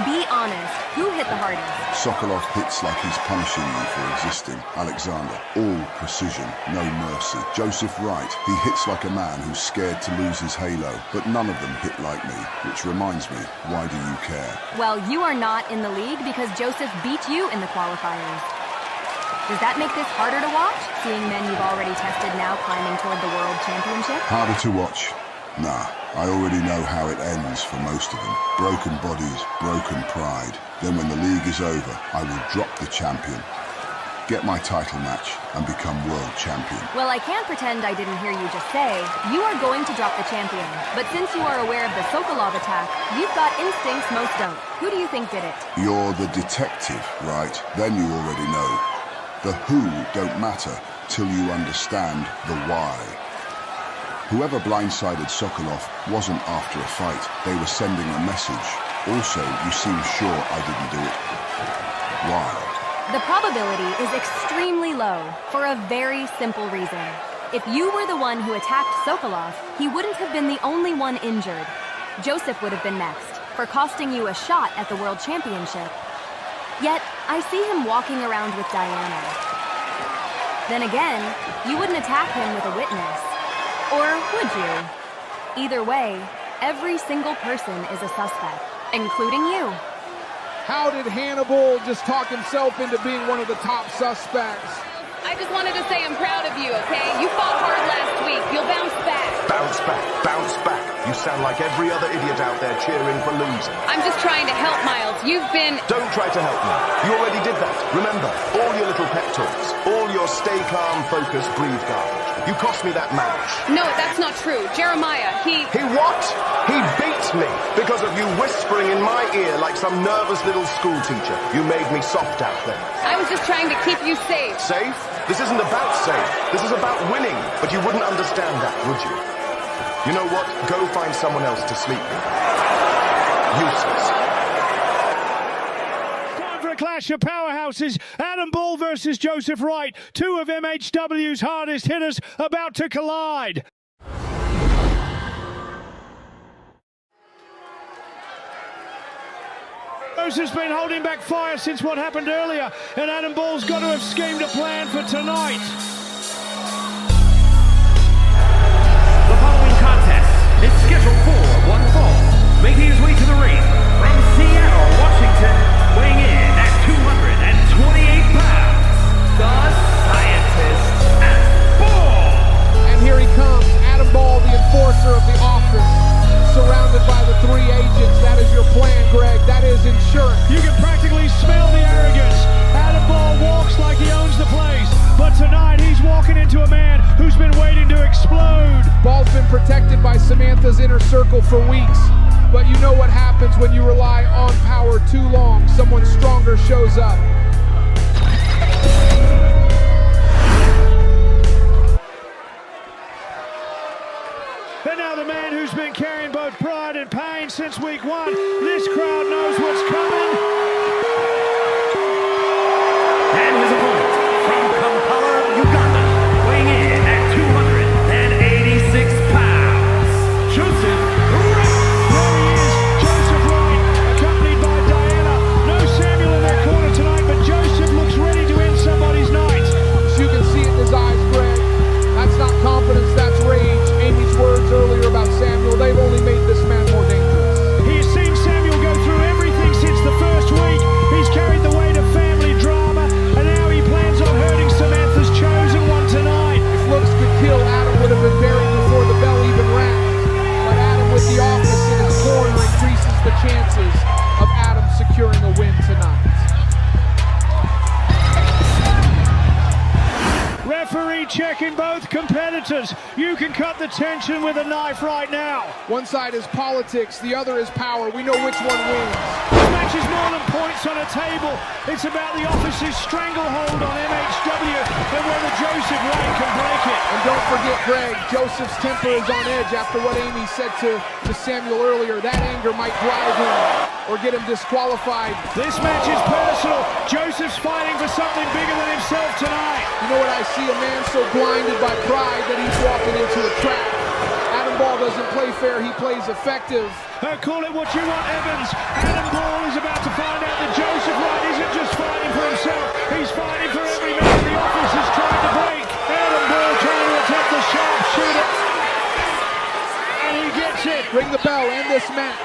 Be honest, who hit the hardest? Sokolov hits like he's punishing you for existing. Aleksandr, all precision, no mercy. Joseph Wright, he hits like a man who's scared to lose his halo, but none of them hit like me, which reminds me, why do you care? Well, you are not in the league because Joseph beat you in the qualifiers. Does that make this harder to watch, seeing men you've already tested now climbing toward the World Championship? Harder to watch? Nah, I already know how it ends for most of them. Broken bodies, broken pride. Then when the league is over, I will drop the champion, get my title match, and become world champion. Well, I can't pretend I didn't hear you just say, you are going to drop the champion. But since you are aware of the Sokolov attack, you've got instincts most don't. Who do you think did it? You're the detective, right? Then you already know. The who don't matter till you understand the why. Whoever blindsided Sokolov wasn't after a fight. They were sending a message. Also, you seem sure I didn't do it. Why? The probability is extremely low for a very simple reason. If you were the one who attacked Sokolov, he wouldn't have been the only one injured. Joseph would have been next for costing you a shot at the World Championship. Yet, I see him walking around with Diana. Then again, you wouldn't attack him with a witness. Or would you? Either way, every single person is a suspect, including you. How did Hannibal just talk himself into being one of the top suspects? I just wanted to say I'm proud of you, okay? You fought hard last week. You'll bounce back. Bounce back, bounce back. You sound like every other idiot out there cheering for losing. I'm just trying to help, Miles. You've been... Don't try to help me. You already did that. Remember, all your little pep talks, all your stay calm, focus, breathe garbage. You cost me that match. No, that's not true. Jeremiah, he... He what? He beat me because of you whispering in my ear like some nervous little school teacher. You made me soft out there. I was just trying to keep you safe. Safe? This isn't about safe. This is about winning. But you wouldn't understand that, would you? You know what? Go find someone else to sleep with. Useless. Time for a clash of powerhouses. Adam Ball versus Joseph Wright. Two of MHW's hardest hitters about to collide. Joseph's been holding back fire since what happened earlier, and Adam Ball's got to have schemed a plan for tonight. The following contest is scheduled for one fall, making his way to the ring from Seattle, Washington, weighing in at 228 pounds, the Samantha's inner circle for weeks. But you know what happens when you rely on power too long. Someone stronger shows up. And now the man who's been carrying both pride and pain since week one. This crowd knows what's coming. And his opponent from Kampala, Uganda, weighing in at 286 pounds, Joseph Wright. There he is, Joseph Wright, accompanied by Diana. No Samuel in their corner tonight, but Joseph looks ready to end somebody's night. As you can see in his eyes, Greg, that's not confidence, that's rage. Amy's words earlier about Samuel, they've only made this man more dangerous. He's seen Samuel go through everything since the first week. He's carried the weight of family drama, and now he plans on hurting Samantha's chosen one tonight. If looks could kill, Adam would have been buried before the bell even rang. But Adam with the office in his corner increases the chances of Adam securing a win tonight. Referee checking both competitors. You can cut the tension with a knife right now. One side is politics, the other is power. We know which one wins. This match is more than points on a table. It's about the office's stranglehold on MHW and whether Joseph Wright can break it. And don't forget, Greg, Joseph's temper is on edge after what Amy said to Samuel earlier. That anger might drive him or get him disqualified. This match is personal. Joseph's fighting for something bigger than himself tonight. You know what I see? A man so blinded by pride that he's walking into a trap. Adam Ball doesn't play fair, he plays effective. Call it what you want, Evans. Adam Ball is about to find out that Joseph Wright isn't just fighting for himself, he's fighting for every man the office is trying to break. Adam Ball trying to attempt the sharpshooter. And he gets it. Ring the bell, end this match.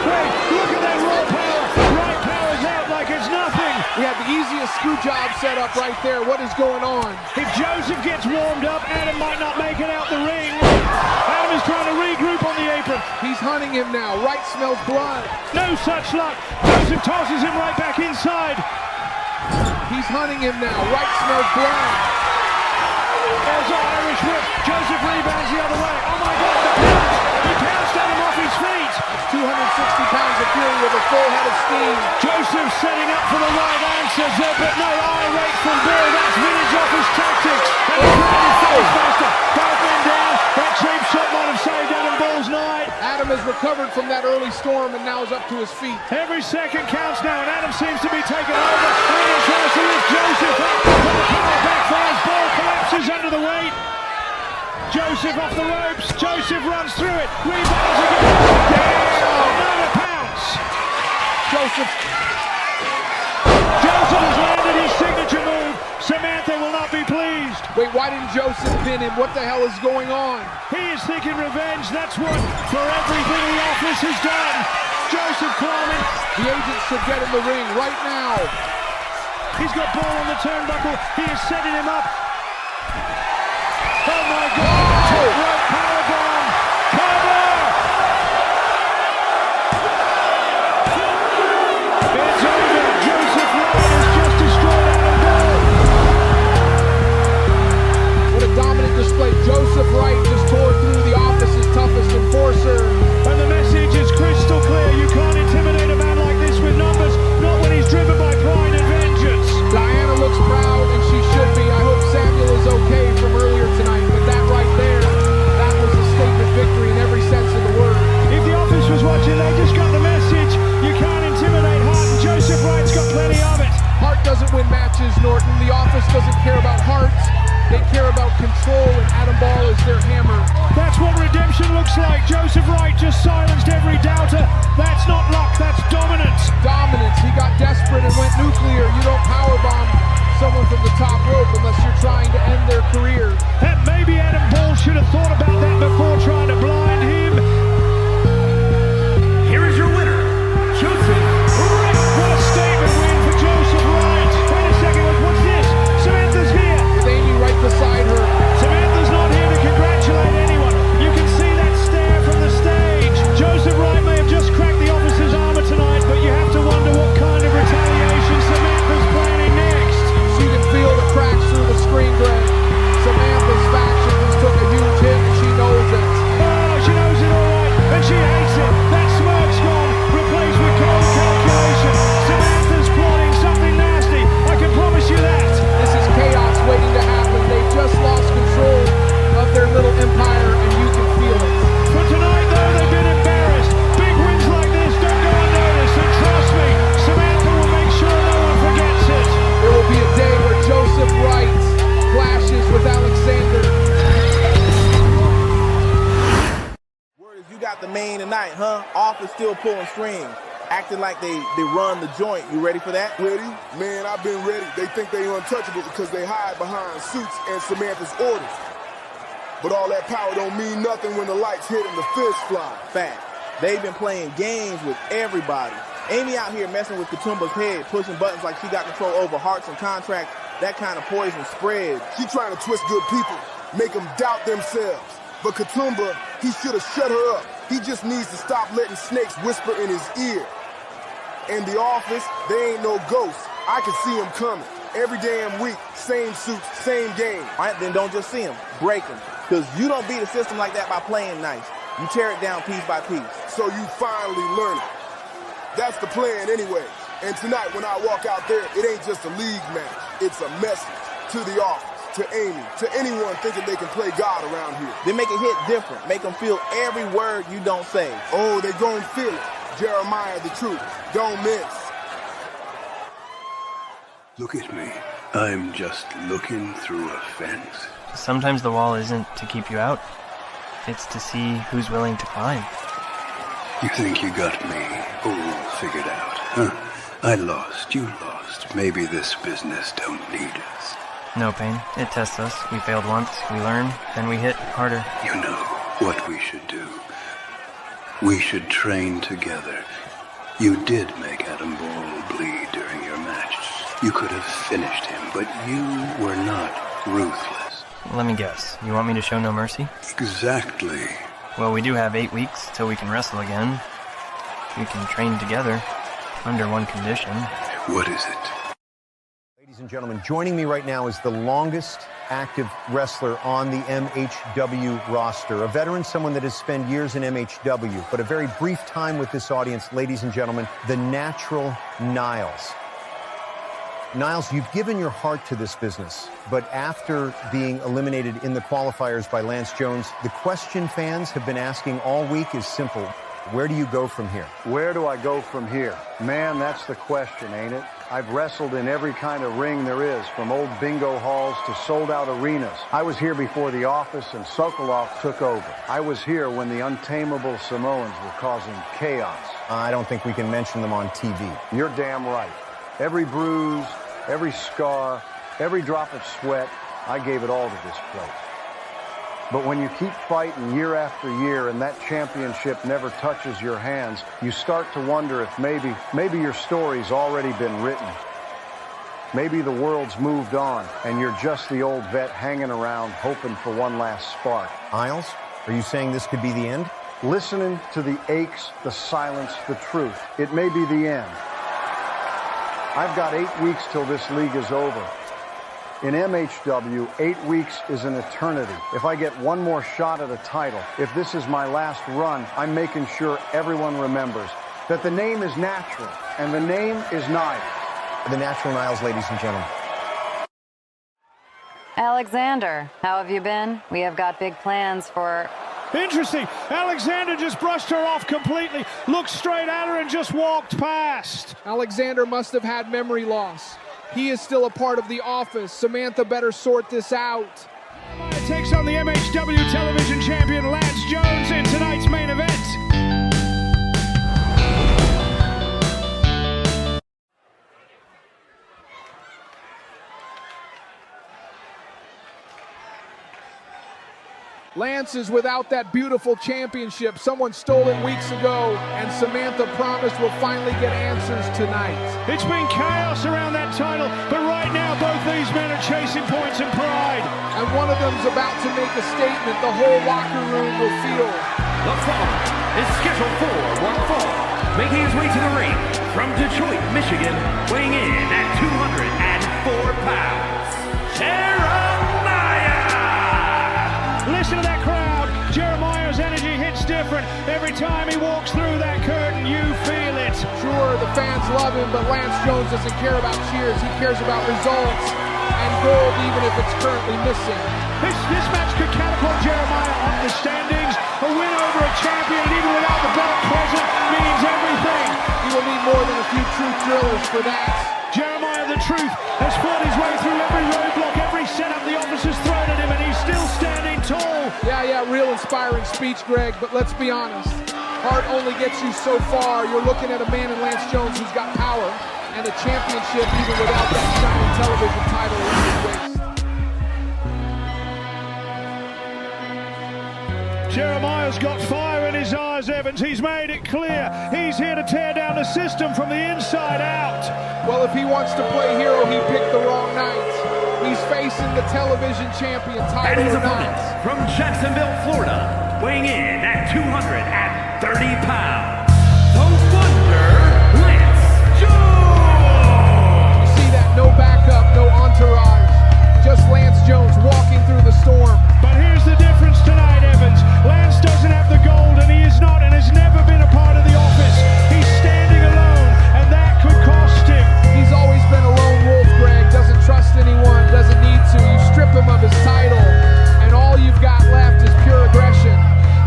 Wait, look at that raw power. Wright powers out like it's nothing. We had the easiest screw job set up right there. What is going on? If Joseph gets warmed up, Adam might not make it out the ring. Adam is trying to regroup on the apron. He's hunting him now. Wright smells blood. No such luck. Joseph tosses him right back inside. He's hunting him now. Wright smells blood. There's an Irish whip. Joseph rebounds the other way. Oh my God, the pounce. He pounced Adam off his feet. 260 pounds of fury with a full head of steam. Joseph setting up for the right answers there, but no eye rate from Bill. That's vintage office tactics. And the crowd is face faster. Both men down. That cheap shot might have saved Adam Ball's night. Adam has recovered from that early storm and now is up to his feet. Every second counts now, and Adam seems to be taking over. And he tries to lift Joseph up. But the power backfires. Ball collapses under the weight. Joseph off the ropes. Joseph runs through it. Rebounds again. Another pounce. Joseph has landed his signature move. Samantha will not be pleased. Wait, why didn't Joseph pin him? What the hell is going on? He is thinking revenge. That's what for everything the office has done. Joseph climbing. The agent should get in the ring right now. He's got Ball on the turnbuckle. He is setting him up. Oh my God! Top rope powerbomb. Cover! It's over. Joseph Wright has just destroyed Adam Ball. What a dominant display. Joseph Wright just tore through the office's toughest enforcer. And the message is crystal clear. You can't intimidate a man like this with numbers, not when he's driven by pride and vengeance. Diana looks proud, and she should be. I hope Samuel is okay from earlier tonight, but that right there, that was a statement victory in every sense of the word. If the office was watching, they just got the message. You can't intimidate Hart, and Joseph Wright's got plenty of it. Hart doesn't win matches, Norton. The office doesn't care about Hart. They care about control, and Adam Ball is their hammer. That's what redemption looks like. Joseph Wright just silenced every doubter. That's not luck, that's dominance. Dominance. He got desperate and went nuclear. You don't powerbomb someone from the top rope unless you're trying to end their career. And maybe Adam Ball should have thought about that before trying to blind him. Here is your winner, Joseph Wright. What a statement win for Joseph Wright. Wait a second, what's this? Samantha's here. With Amy right beside her. Samantha's not here to congratulate anyone. You can see that stare from the stage. Joseph Wright may have just cracked the officer's armor tonight, but you have to wonder what kind of retaliation Samantha's planning next. So you can feel the cracks through the screen, Greg. campaign tonight, huh? Office still pulling strings, acting like they run the joint. You ready for that? Ready? Man, I've been ready. They think they untouchable because they hide behind suits and Samantha's orders. But all that power don't mean nothing when the lights hit and the fists fly. Fact. They've been playing games with everybody. Amy out here messing with Katumba's head, pushing buttons like she got control over hearts and contracts. That kind of poison spreads. She trying to twist good people, make them doubt themselves. But Katumba, he should have shut her up. He just needs to stop letting snakes whisper in his ear. In the office, they ain't no ghosts. I can see them coming. Every damn week, same suits, same game. All right, then don't just see them, break them. Because you don't beat a system like that by playing nice. You tear it down piece by piece. So you finally learn it. That's the plan anyway. And tonight when I walk out there, it ain't just a league match. It's a message to the office, to Amy, to anyone thinking they can play God around here. Then make it hit different. Make them feel every word you don't say. Oh, they gon' feel it. Jeremiah the truth. Don't miss. Look at me. I'm just looking through a fence. Sometimes the wall isn't to keep you out. It's to see who's willing to climb. You think you got me all figured out, huh? I lost, you lost. Maybe this business don't need us. No, Payne. It tests us. We failed once, we learn, then we hit harder. You know what we should do. We should train together. You did make Adam Ball bleed during your match. You could have finished him, but you were not ruthless. Let me guess. You want me to show no mercy? Exactly. Well, we do have 8 weeks till we can wrestle again. We can train together under one condition. What is it? Ladies and gentlemen, joining me right now is the longest active wrestler on the MHW roster. A veteran, someone that has spent years in MHW, but a very brief time with this audience, ladies and gentlemen, the Natural Niles. Niles, you've given your heart to this business, but after being eliminated in the qualifiers by Lance Jones, the question fans have been asking all week is simple. Where do you go from here? Where do I go from here? Man, that's the question, ain't it? I've wrestled in every kind of ring there is, from old bingo halls to sold-out arenas. I was here before the office and Sokolov took over. I was here when the untamable Samoans were causing chaos. I don't think we can mention them on TV. You're damn right. Every bruise, every scar, every drop of sweat, I gave it all to this place. But when you keep fighting year after year and that championship never touches your hands, you start to wonder if maybe your story's already been written. Maybe the world's moved on and you're just the old vet hanging around hoping for one last spark. Niles, are you saying this could be the end? Listening to the aches, the silence, the truth. It may be the end. I've got 8 weeks till this league is over. In MHW, 8 weeks is an eternity. If I get one more shot at a title, if this is my last run, I'm making sure everyone remembers that the name is Natural and the name is Niles. The Natural Niles, ladies and gentlemen. Aleksandr, how have you been? We have got big plans for... Interesting. Aleksandr just brushed her off completely, looked straight at her and just walked past. Aleksandr must have had memory loss. He is still a part of the office. Samantha better sort this out. It takes on the MHW television champion Lance Jones in tonight's main event. Lance is without that beautiful championship. Someone stole it weeks ago, and Samantha promised we'll finally get answers tonight. It's been chaos around that title, but right now both these men are chasing points and pride. And one of them's about to make a statement the whole locker room will feel. The following is scheduled for one fall, making his way to the ring from Detroit, Michigan, weighing in at 204 pounds, Listen to that crowd. Jeremiah's energy hits different. Every time he walks through that curtain, you feel it. Sure, the fans love him, but Lance Jones doesn't care about cheers. He cares about results and gold, even if it's currently missing. This match could catapult Jeremiah up the standings. A win over a champion, and even without the belt present, means everything. He will need more than a few truth drillers for that. Jeremiah the Truth has fought his way through every roadblock, every setup the office has thrown at him, and he's still standing tall. Yeah, real inspiring speech, Greg, but let's be honest. Heart only gets you so far. You're looking at a man in Lance Jones who's got power and a championship even without that shiny television title around his waist. Jeremiah's got fire in his eyes, Evans. He's made it clear. He's here to tear down the system from the inside out. Well, if he wants to play hero, he picked the wrong night. He's facing the television champion, title And his or opponent not. from Jacksonville, Florida, weighing in at 230 pounds, the Wonder Lance Jones. You see that? No backup, no entourage. Just Lance Jones walking through the storm. But here's the difference tonight, Evans. Lance doesn't have the gold, and he is not and has never been a part of the office. He's standing alone, and that could cost him. He's always been a lone wolf, Greg. Doesn't trust anyone, doesn't need to. You strip him of his title, and all you've got left is pure aggression.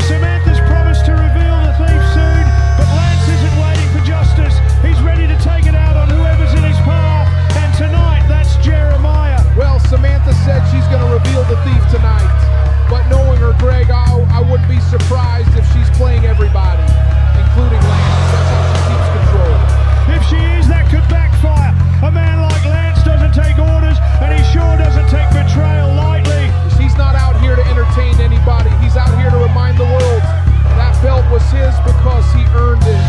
Samantha's promised to reveal the thief soon, but Lance isn't waiting for justice. He's ready to take it out on whoever's in his path, and tonight that's Jeremiah. Well, Samantha said she's going to reveal the thief tonight. But knowing her, Greg, I wouldn't be surprised if she's playing everybody, including Lance. That's how she keeps control. If she is, that could backfire. A man like Lance doesn't take orders, and he sure doesn't take betrayal lightly. He's not out here to entertain anybody. He's out here to remind the world that belt was his because he earned it.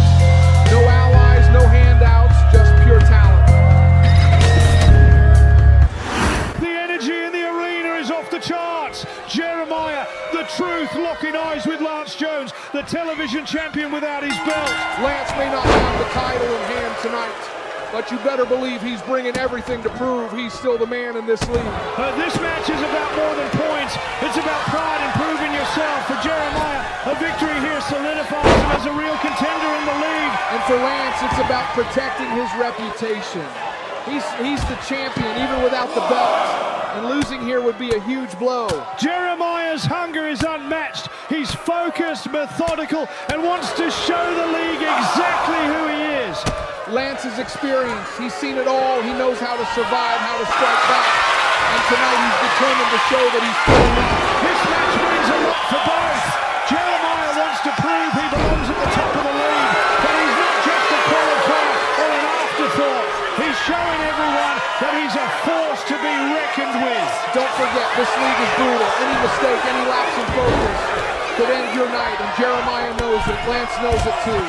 No allies, no handouts, just pure talent. The energy in the arena is off the charts. Jeremiah, the truth, locking eyes with Lance Jones, the television champion without his belt. Lance may not have the title in hand tonight, but you better believe he's bringing everything to prove he's still the man in this league. This match is about more than points. It's about pride and proving yourself. For Jeremiah, a victory here solidifies him as a real contender in the league. And for Lance, it's about protecting his reputation. He's the champion even without the belt, and losing here would be a huge blow. Jeremiah's hunger is unmatched. He's focused, methodical, and wants to show the league exactly who he is. Lance's experience, he's seen it all. He knows how to survive, how to strike back. And tonight he's determined to show that he's still elite. This match means a lot for both. Jeremiah wants to prove he belongs at the top of the league, but he's not just a qualifier or an afterthought. He's showing everyone that he's a force to be reckoned with. Don't forget, this league is brutal. Any mistake, any lapse in focus could end your night, and Jeremiah knows it. Lance knows it too.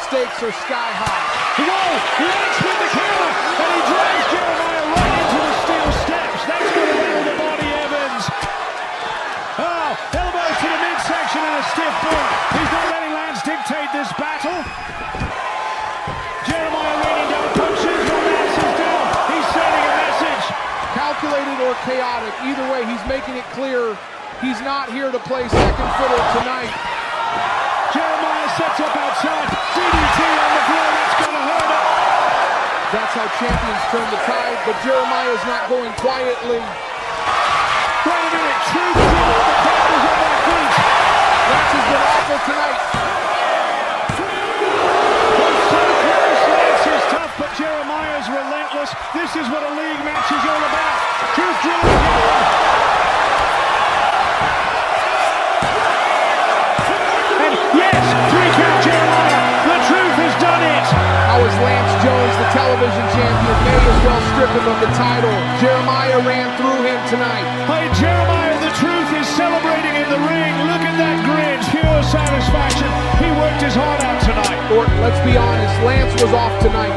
Stakes are sky high. Whoa! Lance with the counter, and he drives Jeremiah right into the steel steps. That's going to rattle the body, Evans. Oh, elbow to the midsection and a stiff boot. He's not letting Lance dictate this battle. Jeremiah raining down punches. What Lance has done, he's sending a message. Calculated or chaotic, either way, he's making it clear he's not here to play second fiddle tonight. Jeremiah sets up outside. DDT on the floor, that's going to hurt him. That's how champions turn the tide, but Jeremiah's not going quietly. Wait a minute, truth dribble, the crowd is on their feet. Lance has been awful tonight. So close, Lance is tough, but Jeremiah's relentless. This is what a league match is all about. Truth dribble again. Yes, 3 count Jeremiah. The truth has done it. How is Lance Jones, the television champion, may as well strip him of the title? Jeremiah ran through him tonight. Hey, Jeremiah, the truth is celebrating in the ring. Look at that grin, pure satisfaction. He worked his heart out tonight. Or, let's be honest, Lance was off tonight.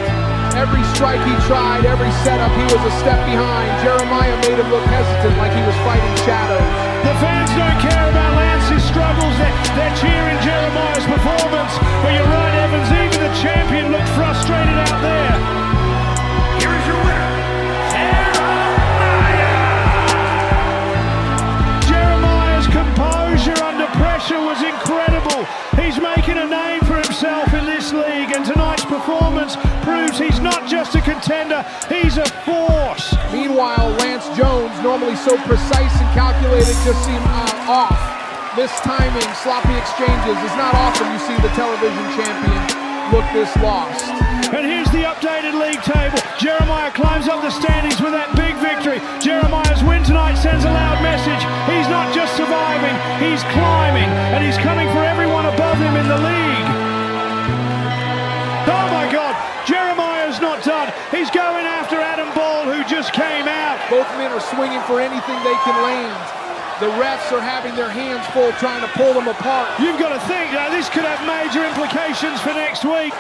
Every strike he tried, every setup, he was a step behind. Jeremiah made him look hesitant, like he was fighting shadows. The fans don't care about Lance's struggles. They're cheering Jeremiah's performance. But you're right, Evans, even the champion looked frustrated out there. Here is your winner, Jeremiah. Jeremiah's composure under pressure was incredible. He's making a name for himself in this league, and tonight's performance proves he's not just a contender, he's a force. Meanwhile, Lance Jones, normally so precise and calculated, just seemed off. Mistiming, sloppy exchanges. It's not often you see the television champion look this lost. And here's the updated league table. Jeremiah climbs up the standings with that big victory. Jeremiah's win tonight sends a loud message. He's not just surviving, he's climbing, and he's coming for everyone above him in the league. He's going after Adam Ball, who just came out. Both men are swinging for anything they can land. The refs are having their hands full trying to pull them apart. You've got to think, this could have major implications for next week.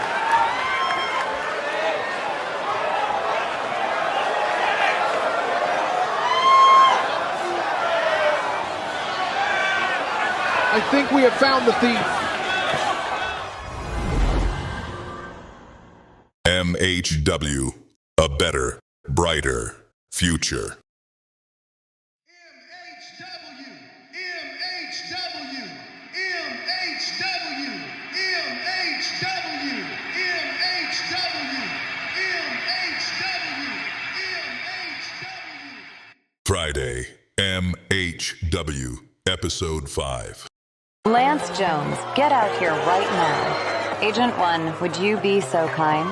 I think we have found the thief. MHW, a better, brighter future. Friday, MHW, Episode 5. Lance Jones, get out here right now. Agent 1, would you be so kind?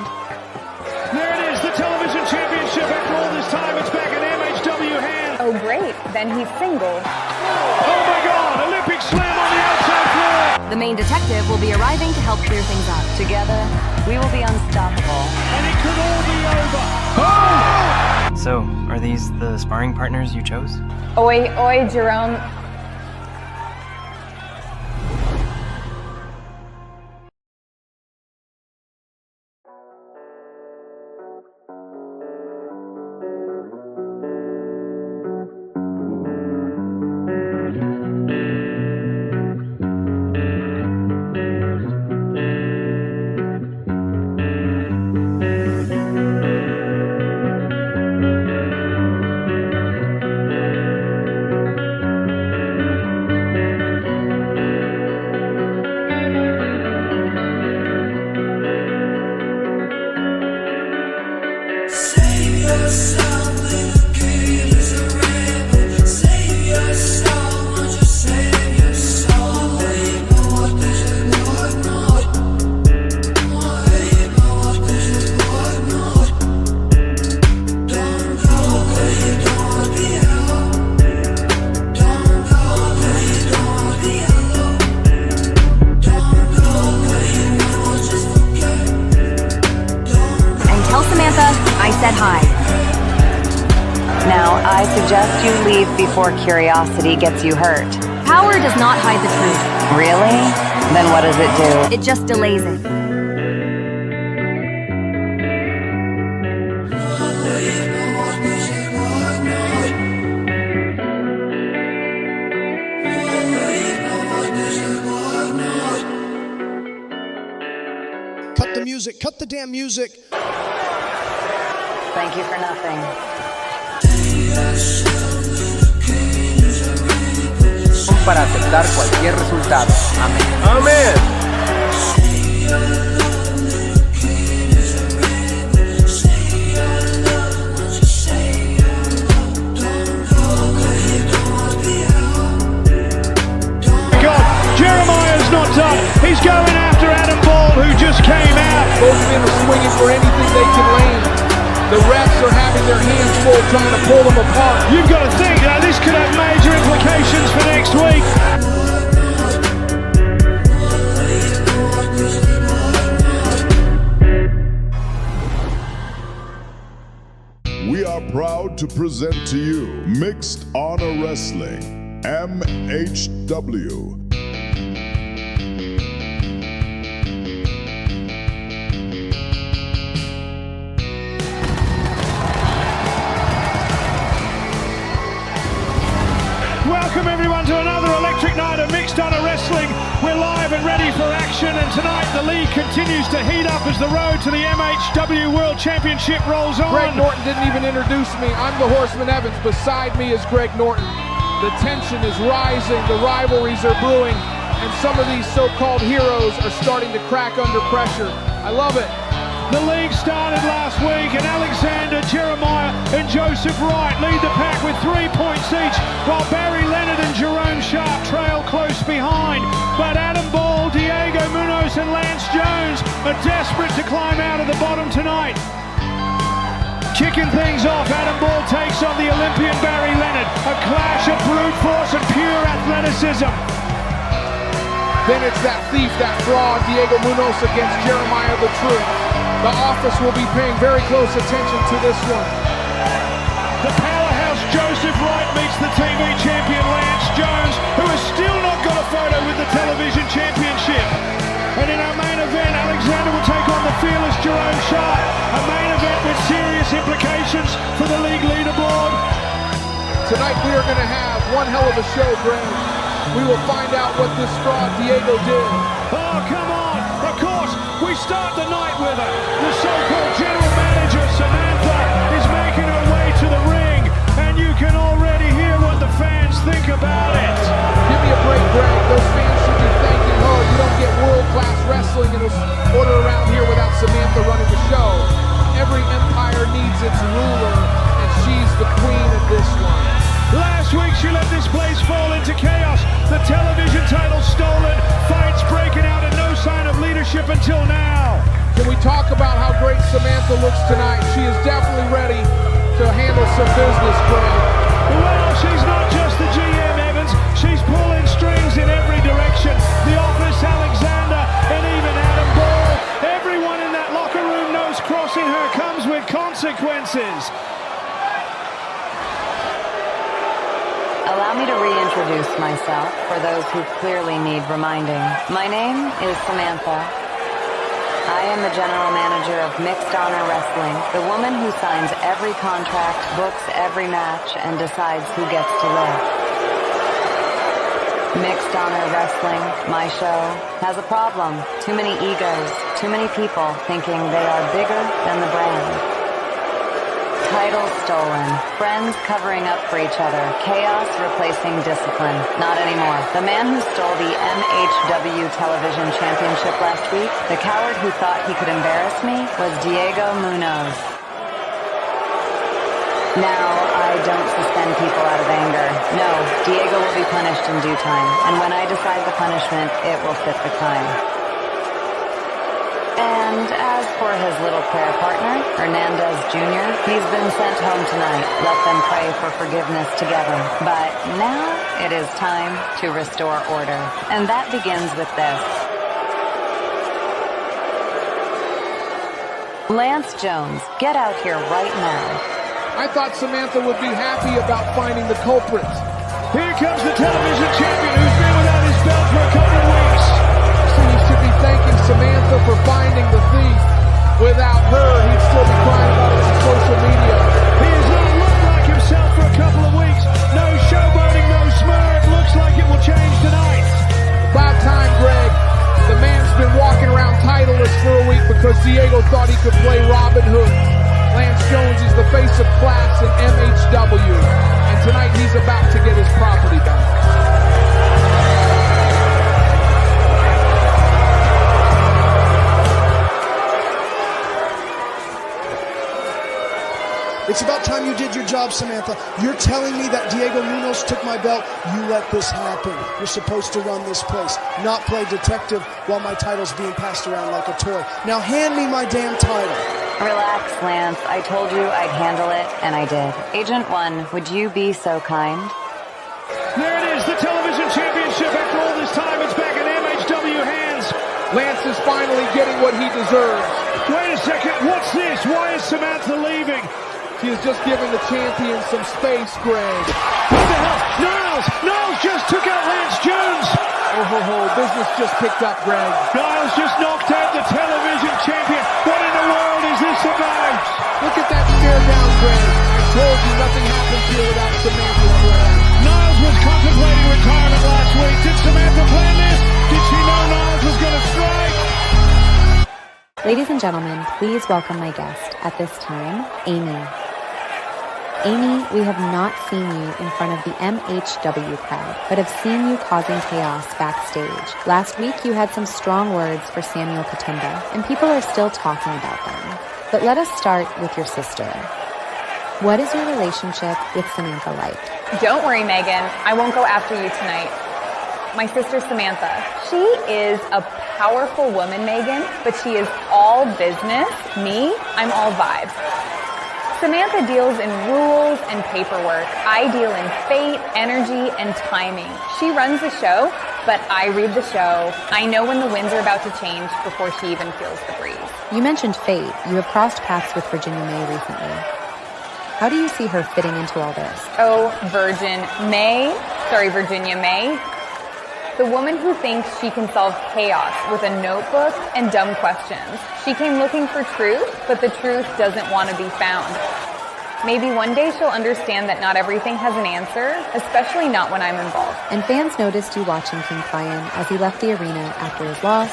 There it is, the television championship. After all this time, it's back in MHW hands. Oh, great. Then he's single. Oh, my God. Olympic slam on the outside floor. The main detective will be arriving to help clear things up. Together, we will be unstoppable. And it could all be over. Oh! So, are these the sparring partners you chose? Oi, Jerome. Before curiosity gets you hurt. Power does not hide the truth. Really? Then what does it do? It just delays it. Cut the music. Cut the damn music. Thank you for nothing. Para aceptar cualquier resultado. Amén. Amén. Jeremiah's not done. He's going after Adam Ball, who just came out. Both men are swinging for anything they can land. The refs are having their hands full trying to pull them apart. You've got to think, this could have major implications for next week. We are proud to present to you Mixed Honor Wrestling, MHW. Welcome everyone to another electric night of Mixed Honor Wrestling. We're live and ready for action, and tonight the league continues to heat up as the road to the MHW World Championship rolls on. Greg Norton didn't even introduce me. I'm the Horseman Evans. Beside me is Greg Norton. The tension is rising, the rivalries are brewing, and some of these so-called heroes are starting to crack under pressure. I love it. The league started last week, and Aleksandr, Jeremiah and Joseph Wright lead the pack with 3 points each, while Barry Leonard and Jerome Sharp trail close behind. But Adam Ball, Diego Munoz and Lance Jones are desperate to climb out of the bottom tonight. Kicking things off, Adam Ball takes on the Olympian Barry Leonard. A clash of brute force and pure athleticism. Then it's that thief, that fraud, Diego Munoz against Jeremiah the Truth. The office will be paying very close attention to this one. The powerhouse Joseph Wright meets the TV champion Lance Jones, who has still not got a photo with the television championship. And in our main event, Aleksandr will take on the fearless Jerome Sharp, a main event with serious implications for the league leaderboard. Tonight we are going to have one hell of a show, Greg. We will find out what this fraud Diego did. Oh, come on! Of course, we start the night with her. The so-called general manager, Samantha, is making her way to the ring, and you can already hear what the fans think about it. Give me a break, Greg. Those fans should be thanking her. You don't get world-class wrestling in this order around here without Samantha running the show. Every empire needs its ruler, and she's the queen of this one. Last week she let this place fall into chaos. The television title stolen, fights breaking out, and no sign of leadership until now. Can we talk about how great Samantha looks tonight? She is definitely ready to handle some business, Greg. Well, she's not just the GM, Evans. She's pulling strings in every direction. The office, Aleksandr, and even Adam Ball. Everyone in that locker room knows crossing her comes with consequences. Allow me to reintroduce myself for those who clearly need reminding. My name is Samantha. I am the general manager of Mixed Honor Wrestling, the woman who signs every contract, books every match, and decides who gets to live. Mixed Honor Wrestling, my show, has a problem. Too many egos, too many people thinking they are bigger than the brand. Titles stolen, friends covering up for each other, chaos replacing discipline. Not anymore. The man who stole the MHW television championship last week, the coward who thought he could embarrass me, was Diego Munoz. Now, I don't suspend people out of anger. No, Diego will be punished in due time, and when I decide the punishment, it will fit the crime. And as for his little prayer partner, Hernandez Jr., he's been sent home tonight. Let them pray for forgiveness together. But now it is time to restore order. And that begins with this. Lance Jones, get out here right now. I thought Samantha would be happy about finding the culprit. Here comes the television champion who's been without his belt for a couple of weeks. He should be thanking Samantha for finding the thief. Without her, he'd still be crying about it on social media. He has not looked like himself for a couple of weeks. No showboating, no smirk. Looks like it will change tonight. About time, Greg. The man's been walking around titleless for a week because Diego thought he could play Robin Hood. Lance Jones is the face of class in MHW. And tonight he's about to get his property back. It's about time you did your job, Samantha. You're telling me that Diego Munoz took my belt. You let this happen. You're supposed to run this place, not play detective while my title's being passed around like a toy. Now hand me my damn title. Relax, Lance. I told you I'd handle it, and I did. Agent 1, would you be so kind? There it is, the television championship. After all this time, it's back in MHW hands. Lance is finally getting what he deserves. Wait a second, what's this? Why is Samantha leaving? She is just giving the champion some space, Greg. What the hell? Niles just took out Lance Jones. Business just picked up, Greg. Niles just knocked out the television champion. What in the world is this about? Look at that stare down, Greg. I told you nothing happens here without Samantha, Greg. Niles was contemplating retirement last week. Did Samantha plan this? Did she know Niles was going to strike? Ladies and gentlemen, please welcome my guest at this time, Amy. Amy, we have not seen you in front of the MHW crowd, but have seen you causing chaos backstage. Last week, you had some strong words for Samuel Katumba, and people are still talking about them. But let us start with your sister. What is your relationship with Samantha like? Don't worry, Megan. I won't go after you tonight. My sister Samantha. She is a powerful woman, Megan, but she is all business. Me, I'm all vibes. Samantha deals in rules and paperwork. I deal in fate, energy, and timing. She runs the show. but I read the show. I know when the winds are about to change before she even feels the breeze. You mentioned fate. You have crossed paths with Virginia May recently. How do you see her fitting into all this? Oh, Virginia May. The woman who thinks she can solve chaos with a notebook and dumb questions. She came looking for truth, but the truth doesn't want to be found. Maybe one day she'll understand that not everything has an answer, especially not when I'm involved. And fans noticed you watching King Client as he left the arena after his loss.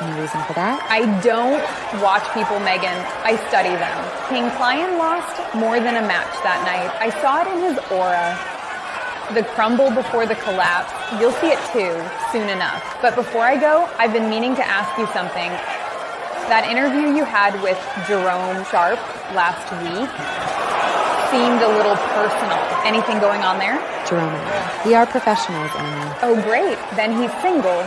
Any reason for that? I don't watch people, Megan. I study them. King Client lost more than a match that night. I saw it in his aura. The crumble before the collapse. You'll see it too, soon enough. But before I go, I've been meaning to ask you something. That interview you had with Jerome Sharp last week seemed a little personal. Anything going on there? Jerome and I. We are professionals, Amy. Oh, great. Then he's single.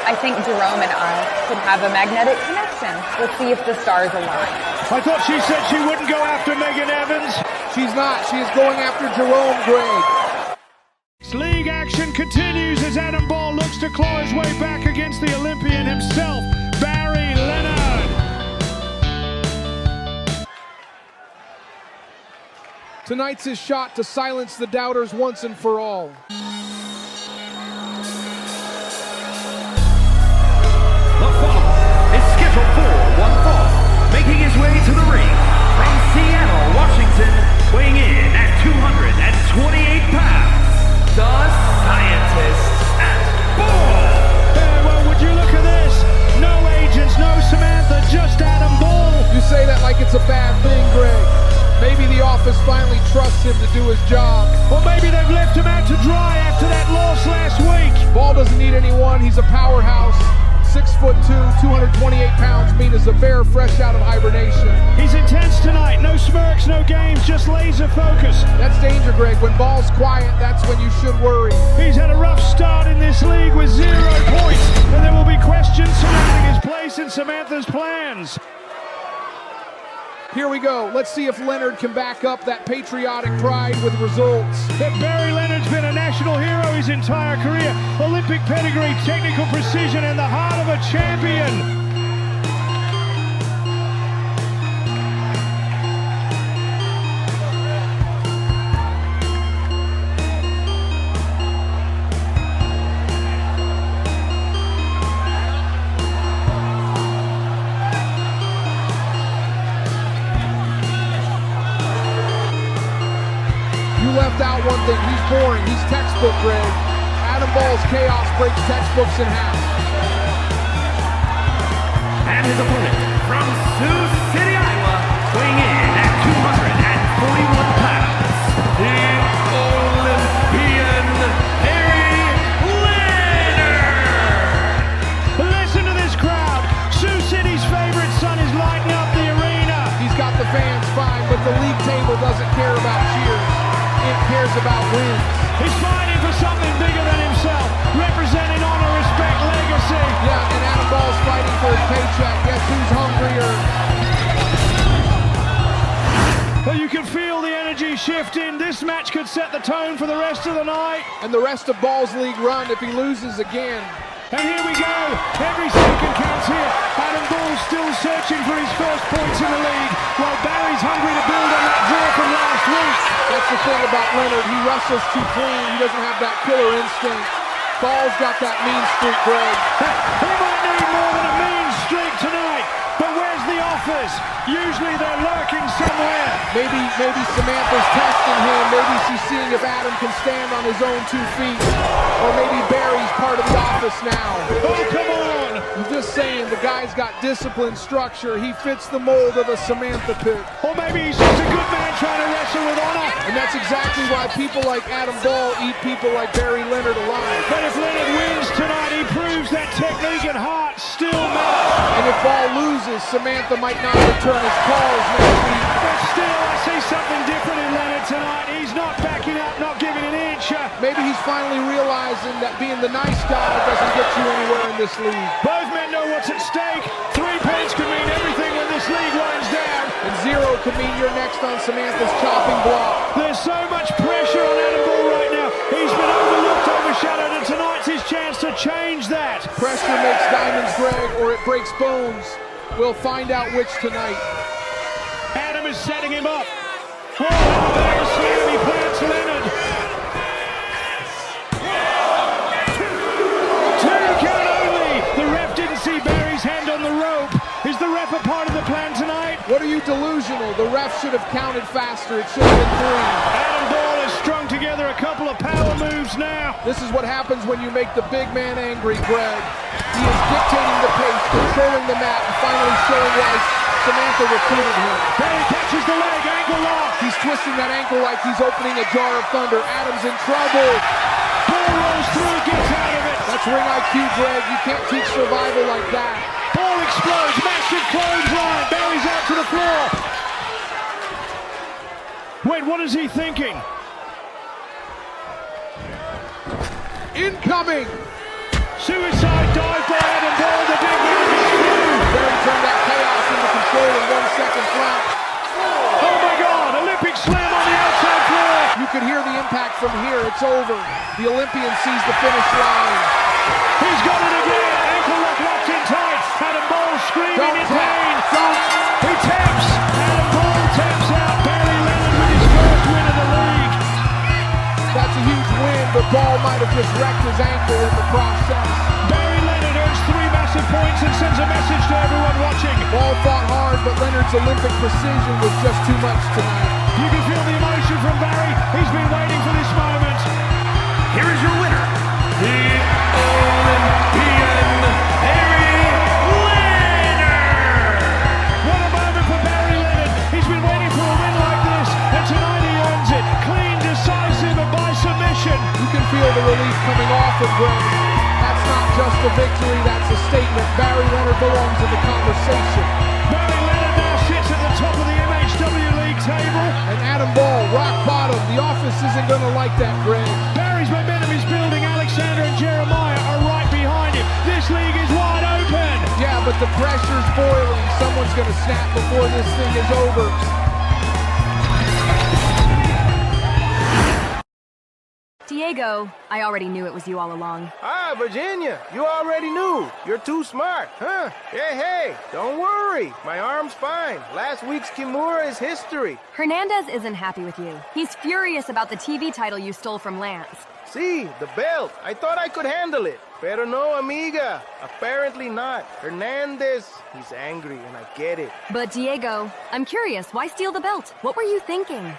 I think Jerome and I could have a magnetic connection. Let's see if the stars align. I thought she said she wouldn't go after Megan Evans. She's not. She is going after Jerome, Greg. League action continues as Adam Ball looks to claw his way back against the Olympian himself, Barry Leonard. Tonight's his shot to silence the doubters once and for all. The follower is scheduled for one fall, making his way to the ring from Seattle, Washington, weighing in at 228 pounds. The scientist at Ball. Well, would you look at this? No agents, no Samantha, just Adam Ball. You say that like it's a bad thing, Greg. Maybe the office finally trusts him to do his job. Or maybe they've left him out to dry after that loss last week. Ball doesn't need anyone. He's a powerhouse. 6'2", 228 pounds, mean as a bear fresh out of hibernation. He's intense tonight. No smirks, no games, just laser focus. That's danger, Greg. When Ball's quiet, that's when you should worry. He's had a rough start in this league with 0 points, and there will be questions surrounding his place in Samantha's plans. Here we go. Let's see if Leonard can back up that patriotic pride with results. Barry Leonard's been a national hero his entire career. Olympic pedigree, technical precision, and the heart of a champion. Left out one thing, he's boring, he's textbook, Greg. Adam Ball's chaos breaks textbooks in half. And his opponent from Sioux City, Iowa, weighing in at 241 pounds, the Olympian Barry Leonard. Listen to this crowd. Sioux City's favorite son is lighting up the arena. He's got the fans fine, but the league table doesn't care about cheers. It cares about wins. He's fighting for something bigger than himself, representing honor, respect, legacy. Yeah, and Adam Ball's fighting for his paycheck. Guess who's hungrier? Well, you can feel the energy shifting. This match could set the tone for the rest of the night. And the rest of Ball's league run if he loses again. And here we go. Every second counts here. Adam Ball's still searching for his first points in the league, while Barry's hungry to build on that draw from last week. That's the thing about Leonard. He wrestles too clean. He doesn't have that killer instinct. Ball's got that mean streak, Greg. He might need more than a mean streak tonight. But where's the offers? Usually they're lurking somewhere. Maybe Samantha's testing him. Maybe she's seeing if Adam can stand on his own 2 feet. Or maybe Barry's part of the office now. Oh, come on. I'm just saying, the guy's got discipline, structure. He fits the mold of a Samantha pick. Or maybe he's just a good man trying to wrestle with honor. And that's exactly why people like Adam Ball eat people like Barry Leonard alive. But if Leonard wins tonight, he proves that technique and heart still matter. And if Ball loses, Samantha might not return his calls next week. But still, I see something different in Leonard tonight. He's not backing up, not giving an inch. Maybe he's finally realizing that being the nice guy doesn't get you anywhere in this league. Both men know what's at stake. 3 points could mean everything when this league winds down. And 0 could mean you're next on Samantha's chopping block. There's so much pressure on Adam Ball right now. He's been overlooked, overshadowed, and tonight's his chance to change that. Pressure makes diamonds, Greg, or it breaks bones. We'll find out which tonight. Adam is setting him up. Oh, there is slam. He plants Leonard. 2 count only. The ref didn't see Barry's hand on the rope. Is the ref a part of the plan tonight? What are you delusional? The ref should have counted faster. It should have been 3. Adam Ball has strung together a couple of power moves now. This is what happens when you make the big man angry, Greg. He is dictating the pace, controlling the mat, and finally showing why Samantha recruited him. Barry catches the leg, ankle lock. He's twisting that ankle like he's opening a jar of thunder. Adam's in trouble. Ball rolls through, gets out of it. That's ring IQ, Greg. You can't teach survival like that. Ball explodes, massive clothesline. Barry's out to the floor. Wait, what is he thinking? Incoming! Suicide dive by Adam Ball, the big man is through. Barry turned that chaos into control in 1 second flat. Oh my God, Olympic slam on the outside floor. You could hear the impact from here. It's over. The Olympian sees the finish line. He's got it again. Ankle lock locked in tight. Adam Ball screaming in pain. He taps. Adam Ball taps out. Barry Leonard with his first win of the league. That's a huge win, but Ball might have just wrecked his ankle in the process. Barry Leonard earns 3 massive points and sends a message to everyone watching. Ball fought hard, but Leonard's Olympic precision was just too much tonight. You can feel the emotion from Barry. He's been waiting for this moment. Here is your winner, the Olympian Barry Leonard. What a moment for Barry Leonard. He's been waiting for a win like this, and tonight he earns it. Clean, decisive, and by submission. You can feel the relief coming off of Greg. That's not just a victory, that's a statement. Barry Leonard belongs in the conversation. Barry Leonard now sits at the top of the MHW league table. And Adam Ball, rock bottom. The office isn't going to like that, Greg. Barry's momentum is building. Aleksandr and Jeremiah are right behind him. This league is wide open. Yeah, but the pressure's boiling. Someone's going to snap before this thing is over. Diego, I already knew it was you all along. Ah, Virginia, you already knew. You're too smart, huh? Hey, don't worry. My arm's fine. Last week's Kimura is history. Hernandez isn't happy with you. He's furious about the TV title you stole from Lance. See, the belt. I thought I could handle it. Pero no, amiga. Apparently not. Hernandez, he's angry, and I get it. But Diego, I'm curious, why steal the belt? What were you thinking?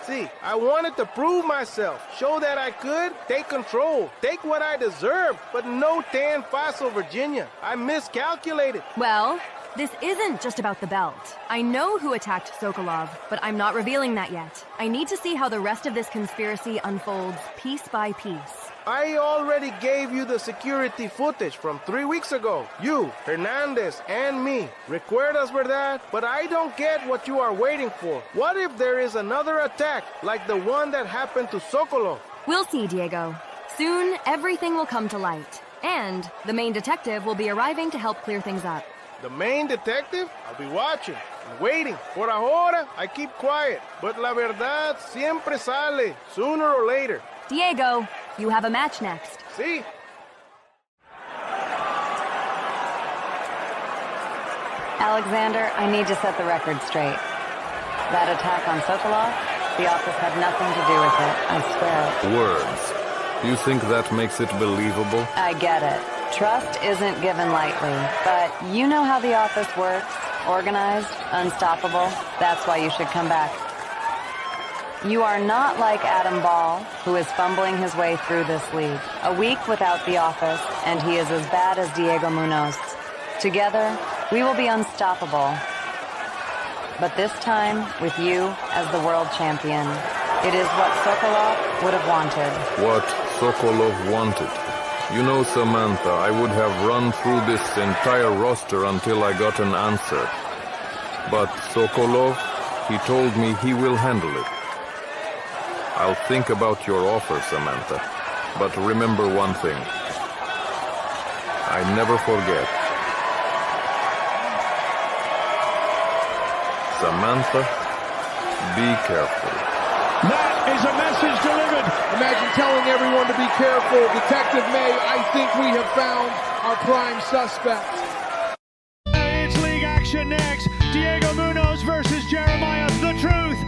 See, I wanted to prove myself, show that I could take control, take what I deserve, but no tan fácil, Virginia. I miscalculated. Well, this isn't just about the belt. I know who attacked Sokolov, but I'm not revealing that yet. I need to see how the rest of this conspiracy unfolds piece by piece. I already gave you the security footage from 3 weeks ago. You, Hernandez, and me. Recuerdas, verdad? But I don't get what you are waiting for. What if there is another attack, like the one that happened to Sokolov? We'll see, Diego. Soon, everything will come to light. And the main detective will be arriving to help clear things up. The main detective? I'll be watching and waiting. Por ahora, I keep quiet. But la verdad siempre sale, sooner or later. Diego, you have a match next. See? Aleksandr, I need to set the record straight. That attack on Sokolov, the office had nothing to do with it, I swear. Words. You think that makes it believable? I get it. Trust isn't given lightly, but you know how the office works. Organized, unstoppable. That's why you should come back. You are not like Adam Ball, who is fumbling his way through this league. A week without the office, and he is as bad as Diego Munoz. Together, we will be unstoppable. But this time, with you as the world champion, it is what Sokolov would have wanted. What Sokolov wanted? You know, Samantha, I would have run through this entire roster until I got an answer. But Sokolov, he told me he will handle it. I'll think about your offer, Samantha. But remember one thing. I never forget. Samantha, be careful. That is a message delivered. Imagine telling everyone to be careful. Detective May, I think we have found our prime suspect. It's league action next. Diego Munoz versus Jeremiah The Truth.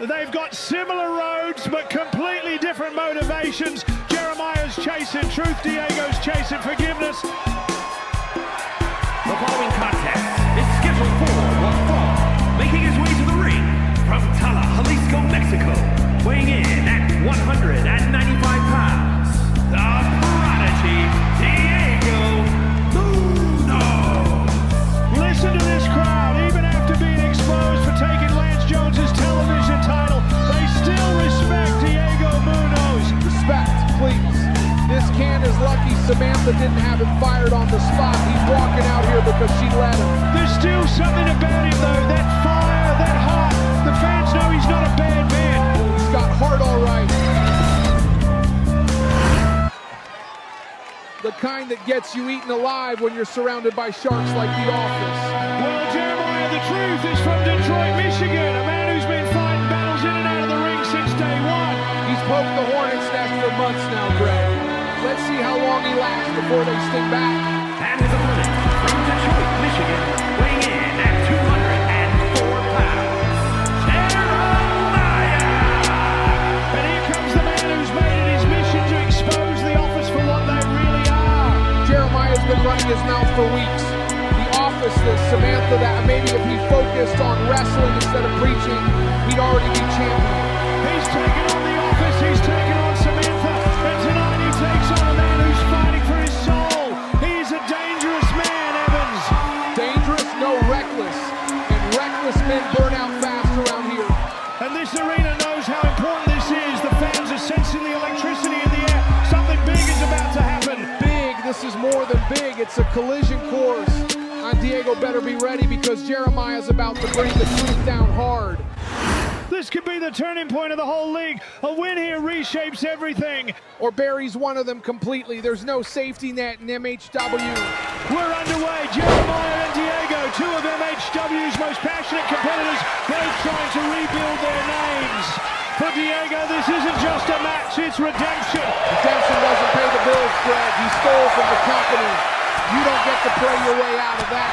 They've got similar roads, but completely different motivations. Jeremiah's chasing truth, Diego's chasing forgiveness. The following contest is scheduled for one fall. Making his way to the ring from Tala, Jalisco, Mexico, weighing in at 195 pounds, the prodigy, Diego Munoz. Listen to this crowd. Even after being exposed for taking Lance Jones's television title, they still respect Diego Munoz. Respect, please. This can is lucky Samantha didn't have him fired on the spot. He's walking out here because she let him. There's still something about him though, that fire, that heart. The fans know he's not a bad man. He's got heart all right. The kind that gets you eaten alive when you're surrounded by sharks like The Office. Well, Jeremiah The Truth is from Detroit, Michigan, a man who's been fighting battles in and out of the ring since day one. He's poked the hornet's nest for months now, Greg. Let's see how long he lasts before they sting back. And his opponent from Detroit, Michigan, weighing in at 204 pounds, Jeremiah! And here comes the man who's made it his mission to expose the Office for what they really are. Jeremiah's been running his mouth for weeks. The Office, this Samantha, that maybe if he focused on wrestling instead of preaching, he'd already be champion. He's taken on the Office, he's taken on Samantha, and tonight he takes on a man who's fighting for his soul. He's a dangerous man, Evans. Dangerous, no reckless. And reckless men burn out fast around here. And this arena knows how important this is. The fans are sensing the electricity in the air. Something big is about to happen. Big, this is more than big. It's a collision course. And Diego better be ready because Jeremiah's about to bring the truth down hard. This could be the turning point of the whole league. A win here reshapes everything. Or buries one of them completely. There's no safety net in MHW. We're underway. Jeremiah and Diego, two of MHW's most passionate competitors, both trying to rebuild their names. For Diego, this isn't just a match, it's redemption. Redemption doesn't pay the bills, Greg. He stole from the company. You don't get to pray your way out of that.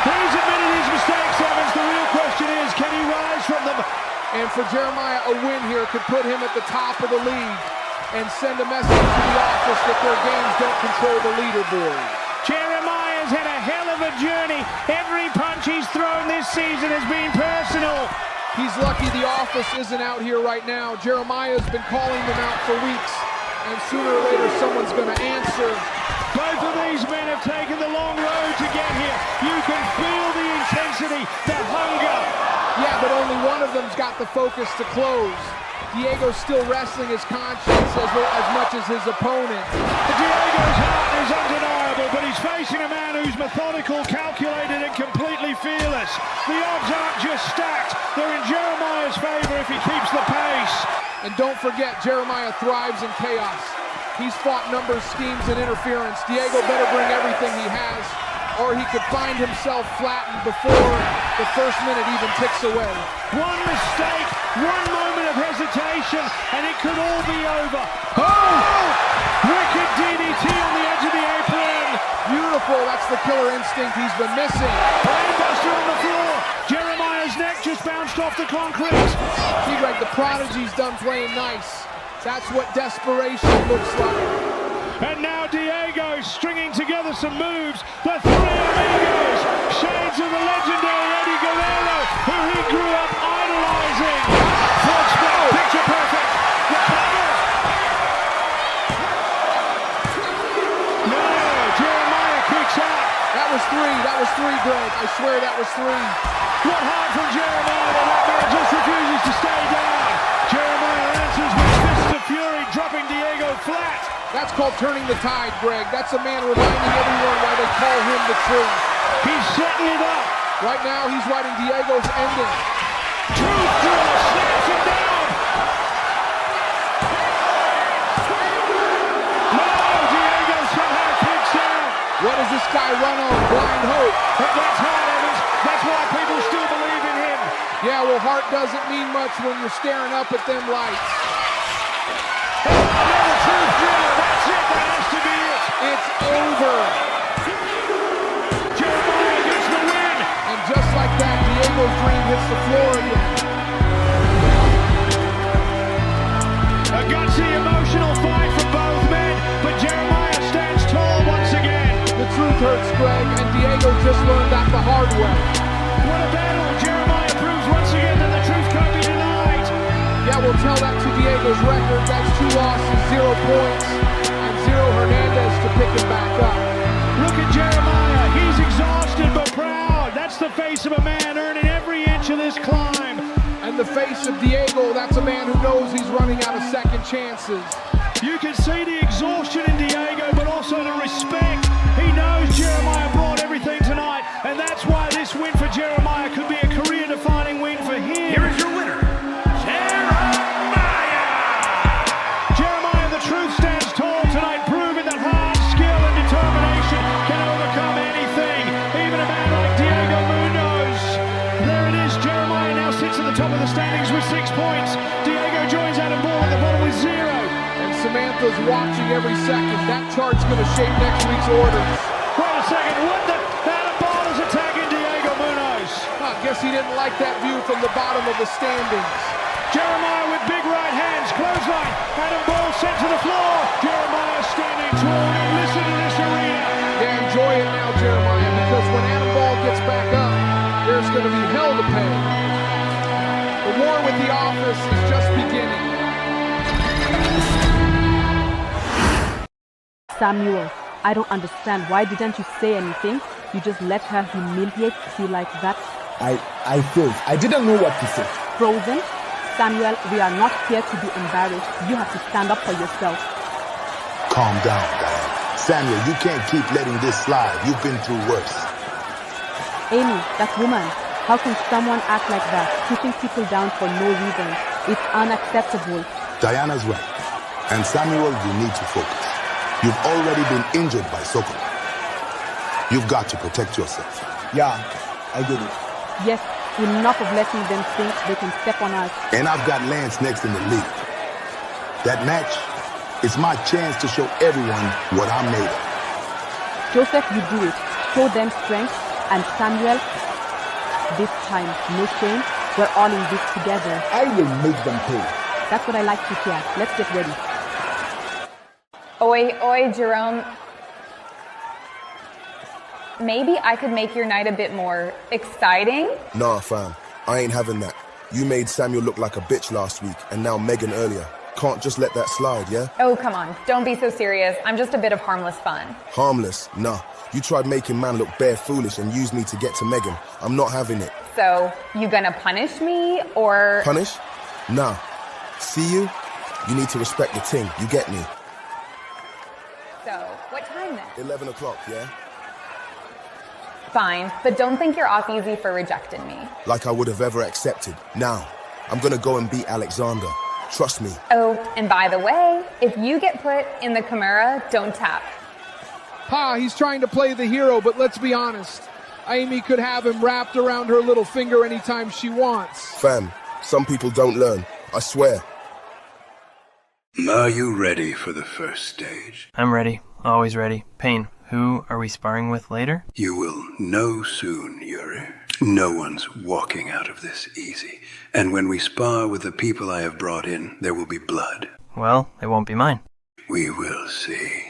He's admitted his mistakes, Evans. The real question is, can he rise from them? And for Jeremiah, a win here could put him at the top of the league and send a message to the Office that their games don't control the leaderboard. Jeremiah's had a hell of a journey. Every punch he's thrown this season has been personal. He's lucky the Office isn't out here right now. Jeremiah's been calling them out for weeks, and sooner or later someone's going to answer. Both of these men have taken the long road to get here. You can feel the intensity, the hunger. Yeah, but only one of them's got the focus to close. Diego's still wrestling his conscience as much as his opponent. Diego's heart is undeniable, but he's facing a man who's methodical, calculated, and completely fearless. The odds aren't just stacked. They're in Jeremiah's favor if he keeps the pace. And don't forget, Jeremiah thrives in chaos. He's fought numbers, schemes, and interference. Diego better bring everything he has, or he could find himself flattened before the first minute even ticks away. One mistake, one moment of hesitation, and it could all be over. Oh! Wicked DDT on the edge of the apron. Beautiful, that's the killer instinct he's been missing. Brainbuster on the floor. Jeremiah's neck just bounced off the concrete. See, Greg, the prodigy's done playing nice. That's what desperation looks like. And now Diego stringing together some moves. The three amigos, shades of the legendary Eddie Guerrero, who he grew up idolizing. Front split, picture perfect. No, Jeremiah kicks out. That was three, Greg. I swear that was three. What hard from Jeremiah, that man just refuses to stay down. Jeremiah answers with fists of fury, dropping Diego flat. That's called turning the tide, Greg. That's a man reminding everyone why they call him the Truth. He's setting it up. Right now, he's writing Diego's ending. Truth drill snaps him down. No, Diego somehow this guy run on blind hope? But that's Hart, Evans. That's why people still believe in him. Yeah, well, heart doesn't mean much when you're staring up at them lights. Another truth driller. That's it. That has to be it. It's over. Jeremiah gets the win. And just like that, Diego's dream hits the floor again. A gutsy, emotional fight for both men, but Jeremiah stands tall once again. The truth hurts, Greg, and Diego just learned that the hard way. What a battle. Jeremiah proves once again that the truth can't be denied. Yeah, we'll tell that to Diego's record. That's 2 losses, 0 points, and 0 Hernandez to pick him back up. Look at Jeremiah. He's exhausted but proud. That's the face of a man earning every inch of this climb. And the face of Diego, that's a man who knows he's running out of second chances. You can see the exhaustion in Diego, but also the respect. He knows Jeremiah brought everything tonight, and that's why this win for Jeremiah could be a career-defining win for him. Here is your winner, Jeremiah! Jeremiah, the truth stands tall tonight, proving that hard skill and determination can overcome anything, even a man like Diego Munoz. There it is, Jeremiah now sits at the top of the standings with 6 points. Diego joins Adam Ball at the bottom with 0. And Samantha's watching every second. That chart's going to shape next week's orders. Wait a second, what the? Adam Ball is attacking Diego Munoz. I guess he didn't like that view from the bottom of the standings. Jeremiah with big right hands, clothesline. Adam Ball sent to the floor. Jeremiah standing tall. And listen to this arena. Yeah, enjoy it now, Jeremiah, because when Adam Ball gets back up, there's going to be hell to pay. The war with the office is just beginning. Samuel, I don't understand. Why didn't you say anything? You just let her humiliate you like that. I froze. I didn't know what to say. Frozen? Samuel, we are not here to be embarrassed. You have to stand up for yourself. Calm down, Diane. Samuel, you can't keep letting this slide. You've been through worse. Amy, that woman, how can someone act like that, pushing people down for no reason? It's unacceptable. Diana's right. And Samuel, you need to focus. You've already been injured by Sokol. You've got to protect yourself. Yeah, I get it. Yes, enough of letting them think they can step on us. And I've got Lance next in the league. That match is my chance to show everyone what I'm made of. Joseph, you do it. Show them strength. And Samuel, this time, no shame. We're all in this together. I will make them pay. That's what I like to hear. Let's get ready. Oi, Jerome. Maybe I could make your night a bit more exciting? Nah, fam. I ain't having that. You made Samuel look like a bitch last week, and now Megan earlier. Can't just let that slide, yeah? Oh, come on. Don't be so serious. I'm just a bit of harmless fun. Harmless? Nah. You tried making man look bare foolish and used me to get to Megan. I'm not having it. So, you gonna punish me, or... Punish? Nah. See you? You need to respect the team. You get me? So, what time then? 11 o'clock, yeah? Fine, but don't think you're off easy for rejecting me. Like I would have ever accepted. Now, I'm gonna go and beat Aleksandr. Trust me. Oh, and by the way, if you get put in the Chimera, don't tap. He's trying to play the hero, but let's be honest. Amy could have him wrapped around her little finger anytime she wants. Fam, some people don't learn. I swear. Are you ready for the first stage? I'm ready. Always ready. Payne, who are we sparring with later? You will know soon, Yuri. No one's walking out of this easy. And when we spar with the people I have brought in, there will be blood. Well, it won't be mine. We will see.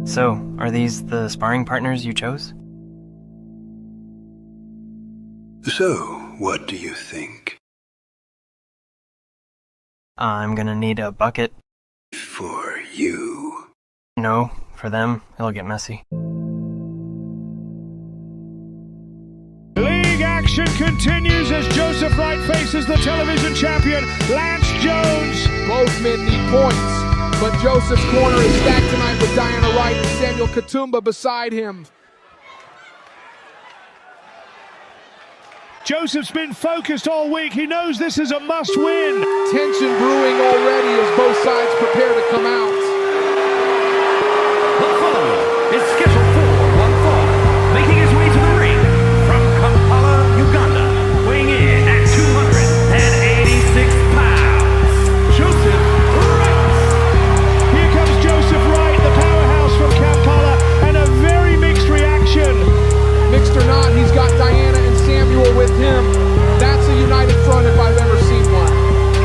So, are these the sparring partners you chose? So, what do you think? I'm gonna need a bucket. For you? No, for them, it'll get messy. League action continues as Joseph Wright faces the television champion, Lance Jones. Both men need points, but Joseph's corner is stacked tonight with Diana Wright and Samuel Katumba beside him. Joseph's been focused all week. He knows this is a must-win. Tension brewing already as both sides prepare to come out. The following is scheduled for one fall, making his way to the ring from Kampala, Uganda, weighing in at 286 pounds, Joseph Wright. Here comes Joseph Wright, the powerhouse from Kampala, and a very mixed reaction. Mixed or not, he's got Diana and Samuel with him. That's a united front if I've ever seen one.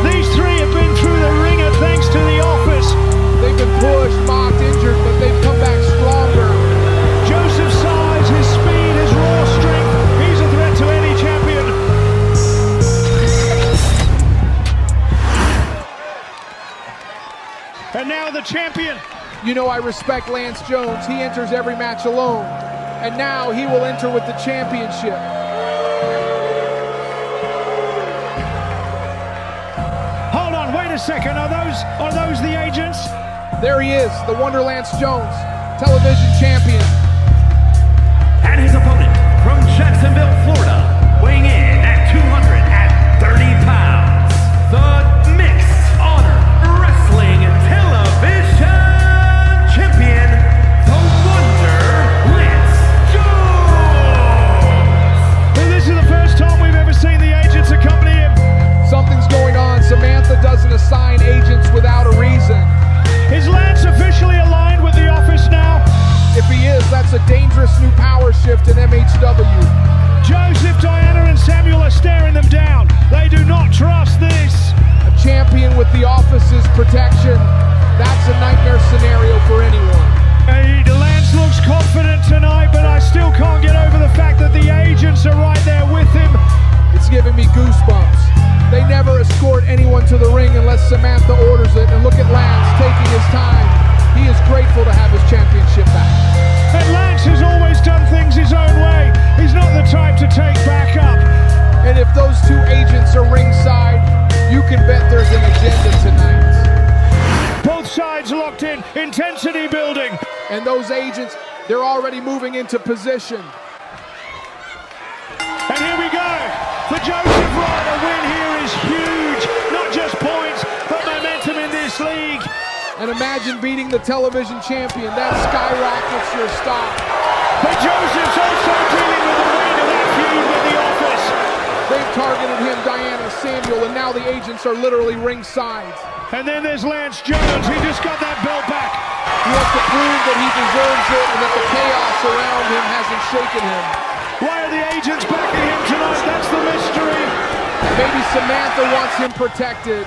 These three have been through the ringer thanks to the office. They've been pushed, mocked, injured, but they've come back stronger. Joseph's size, his speed, his raw strength, he's a threat to any champion. And now the champion. You know I respect Lance Jones. He enters every match alone. And now he will enter with the championship. Hold on, wait a second. Are those the agents? There he is, the Wonder Lance Jones, television champion. And his opponent from Jacksonville, Florida, weighing in at 230 pounds, the Mixed Honor Wrestling Television Champion, the Wonder Lance Jones. Well, this is the first time we've ever seen the agents accompany him. Something's going on. Samantha doesn't assign agents without a reason. Is Lance officially aligned with the office now? If he is, that's a dangerous new power shift in MHW. Joseph, Diana, and Samuel are staring them down. They do not trust this. A champion with the office's protection. That's a nightmare scenario for anyone. Hey, Lance looks confident tonight, but I still can't get over the fact that the agents are right there with him. It's giving me goosebumps. They never escort anyone to the ring unless Samantha orders it. And look at Lance taking his time. He is grateful to have his championship back. And Lance has always done things his own way. He's not the type to take back up. And if those two agents are ringside, you can bet there's an agenda tonight. Both sides locked in, intensity building. And those agents, they're already moving into position. And here we go. For Joseph Wright, a win here is huge. Not just points, but momentum in this league. And imagine beating the television champion. That skyrockets your stock. But Joseph's also dealing with the weight of that feud with the office. They've targeted him, Diana, Samuel, and now the agents are literally ringside. And then there's Lance Jones. He just got that belt back. He wants to prove that he deserves it and that the chaos around him hasn't shaken him. Why are the agents backing him tonight? That's the mystery. Maybe Samantha wants him protected.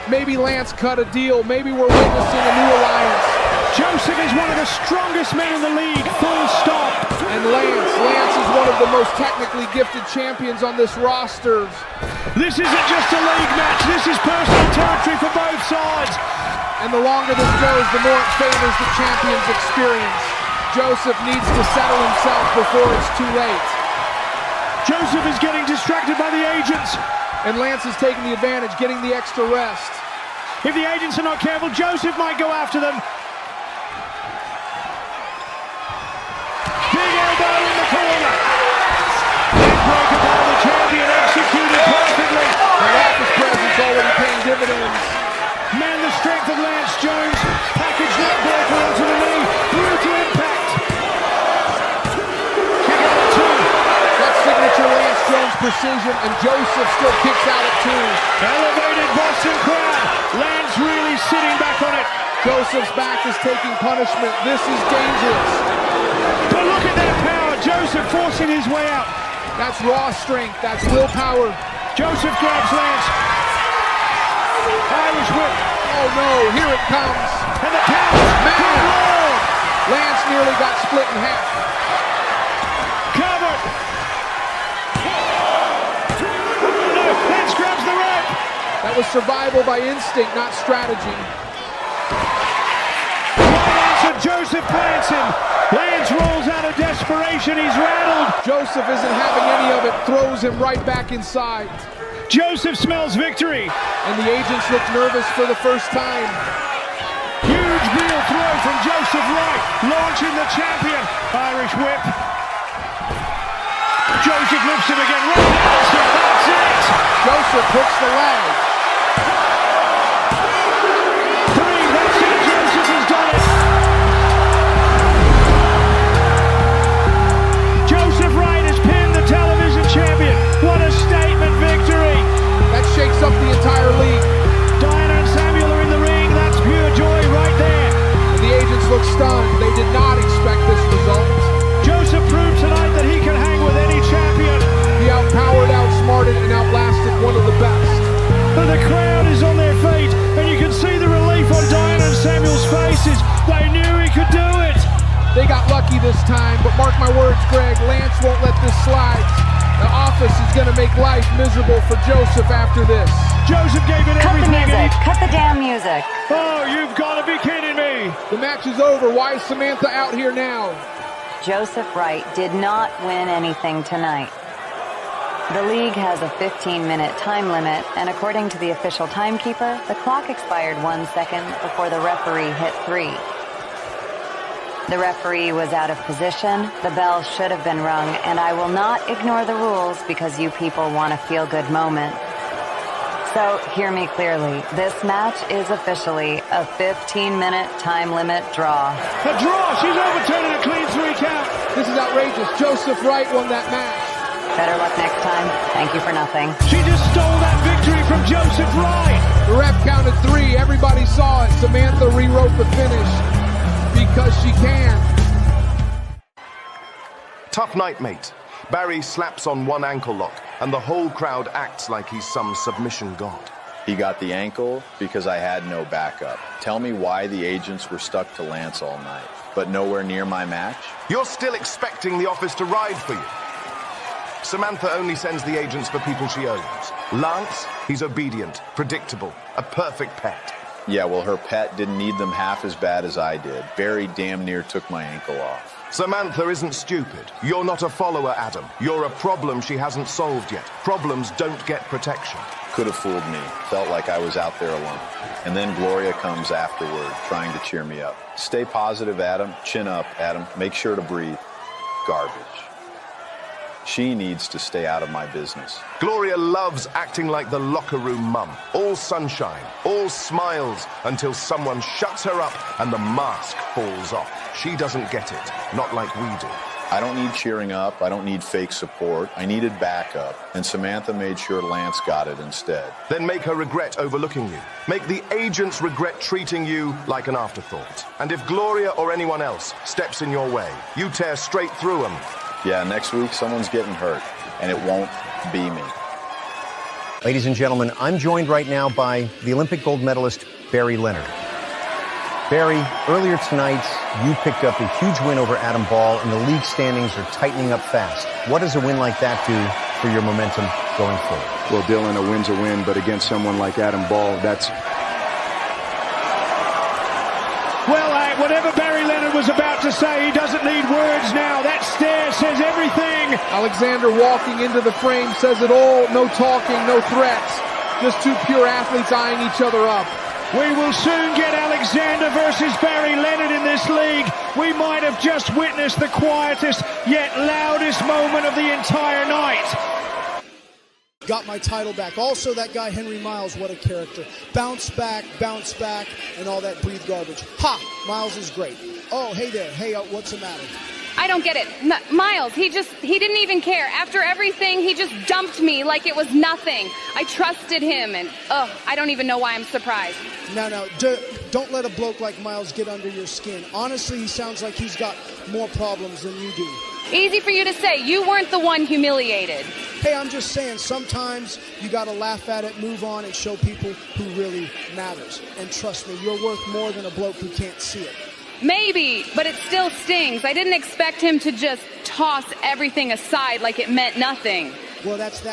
Maybe Lance cut a deal. Maybe we're witnessing a new alliance. Joseph is one of the strongest men in the league, full stop. And Lance is one of the most technically gifted champions on this roster. This isn't just a league match. This is personal territory for both sides. And the longer this goes, the more it favors the champion's experience. Joseph needs to settle himself before it's too late. Joseph is getting distracted by the agents. And Lance is taking the advantage, getting the extra rest. If the agents are not careful, Joseph might go after them. Big elbow in the corner. Neckbreaker by the champion, executed perfectly. The office presence already paying dividends. Man, the strength of Lance Jones. Package neckbreaker onto the knee. Brutal impact. Kick out at 2. That's signature Lance Jones precision, and Joseph still kicks out at 2. Elevated Boston crab. Lance really sitting back on it. Joseph's back is taking punishment. This is dangerous. But look at that power. Joseph forcing his way out. That's raw strength. That's willpower. Joseph grabs Lance. Irish whip. Oh no, here it comes. And the count. Man. Lance nearly got split in half. Covered. No, Lance grabs the rope. That was survival by instinct, not strategy. Joseph plants him. Lance rolls out of desperation. He's rattled. Joseph isn't having any of it. Throws him right back inside. Joseph smells victory. And the agents look nervous for the first time. Huge heel throw from Joseph Wright. Launching the champion. Irish whip. Joseph lifts him again. Right down. That's it. Joseph hooks the leg. Champion. What a statement victory. That shakes up the entire league. Diana and Samuel are in the ring. That's pure joy right there. And the agents look stunned. They did not expect this result. Joseph proved tonight that he can hang with any champion. He outpowered, outsmarted, and outlasted one of the best. But the crowd is on their feet, and you can see the relief on Diana and Samuel's faces. They knew he could do it. They got lucky this time, but mark my words, Greg, Lance won't let this slide. The office is going to make life miserable for Joseph after this. Joseph gave it Cut everything. the music. Cut the damn music. Oh, you've got to be kidding me. The match is over. Why is Samantha out here now? Joseph Wright did not win anything tonight. The league has a 15-minute time limit, and according to the official timekeeper, the clock expired 1 second before the referee hit 3. The referee was out of position, the bell should have been rung, and I will not ignore the rules because you people want a feel-good moment. So, hear me clearly, this match is officially a 15-minute time limit draw. A draw! She's overturning a clean 3 count! This is outrageous. Joseph Wright won that match. Better luck next time. Thank you for nothing. She just stole that victory from Joseph Wright! The ref counted 3. Everybody saw it. Samantha rewrote the finish. Because she can. Tough night, mate. Barry slaps on one ankle lock, and the whole crowd acts like he's some submission god. He got the ankle because I had no backup. Tell me why the agents were stuck to Lance all night, but nowhere near my match? You're still expecting the office to ride for you. Samantha only sends the agents for people she owns. Lance, he's obedient, predictable, a perfect pet. Yeah, well, her pet didn't need them half as bad as I did. Barry damn near took my ankle off. Samantha isn't stupid. You're not a follower, Adam. You're a problem she hasn't solved yet. Problems don't get protection. Could have fooled me. Felt like I was out there alone. And then Gloria comes afterward, trying to cheer me up. Stay positive, Adam. Chin up, Adam. Make sure to breathe. Garbage. She needs to stay out of my business. Gloria loves acting like the locker room mum. All sunshine, all smiles, until someone shuts her up and the mask falls off. She doesn't get it, not like we do. I don't need cheering up. I don't need fake support. I needed backup. And Samantha made sure Lance got it instead. Then make her regret overlooking you. Make the agents regret treating you like an afterthought. And if Gloria or anyone else steps in your way, you tear straight through them. Yeah, next week someone's getting hurt, and it won't be me. Ladies and gentlemen, I'm joined right now by the Olympic gold medalist, Barry Leonard. Barry, earlier tonight, you picked up a huge win over Adam Ball, and the league standings are tightening up fast. What does a win like that do for your momentum going forward? Well, Dylan, a win's a win, but against someone like Adam Ball, that's... Well, whatever Barry Leonard was about to say, he doesn't need words now. That stare says everything. Aleksandr walking into the frame says it all. No talking, no threats. Just two pure athletes eyeing each other up. We will soon get Aleksandr versus Barry Leonard in this league. We might have just witnessed the quietest yet loudest moment of the entire night. Got my title back. Also, that guy, Henry Miles, what a character. Bounce back, and all that breathe garbage. Ha! Miles is great. Oh, hey there. Hey, what's the matter? I don't get it. Miles, he didn't even care. After everything, he just dumped me like it was nothing. I trusted him, and, I don't even know why I'm surprised. No, don't let a bloke like Miles get under your skin. Honestly, he sounds like he's got more problems than you do. Easy for you to say. You weren't the one humiliated. Hey, I'm just saying, sometimes you got to laugh at it, move on, and show people who really matters. And trust me, you're worth more than a bloke who can't see it. Maybe, but it still stings. I didn't expect him to just toss everything aside like it meant nothing. Well, that's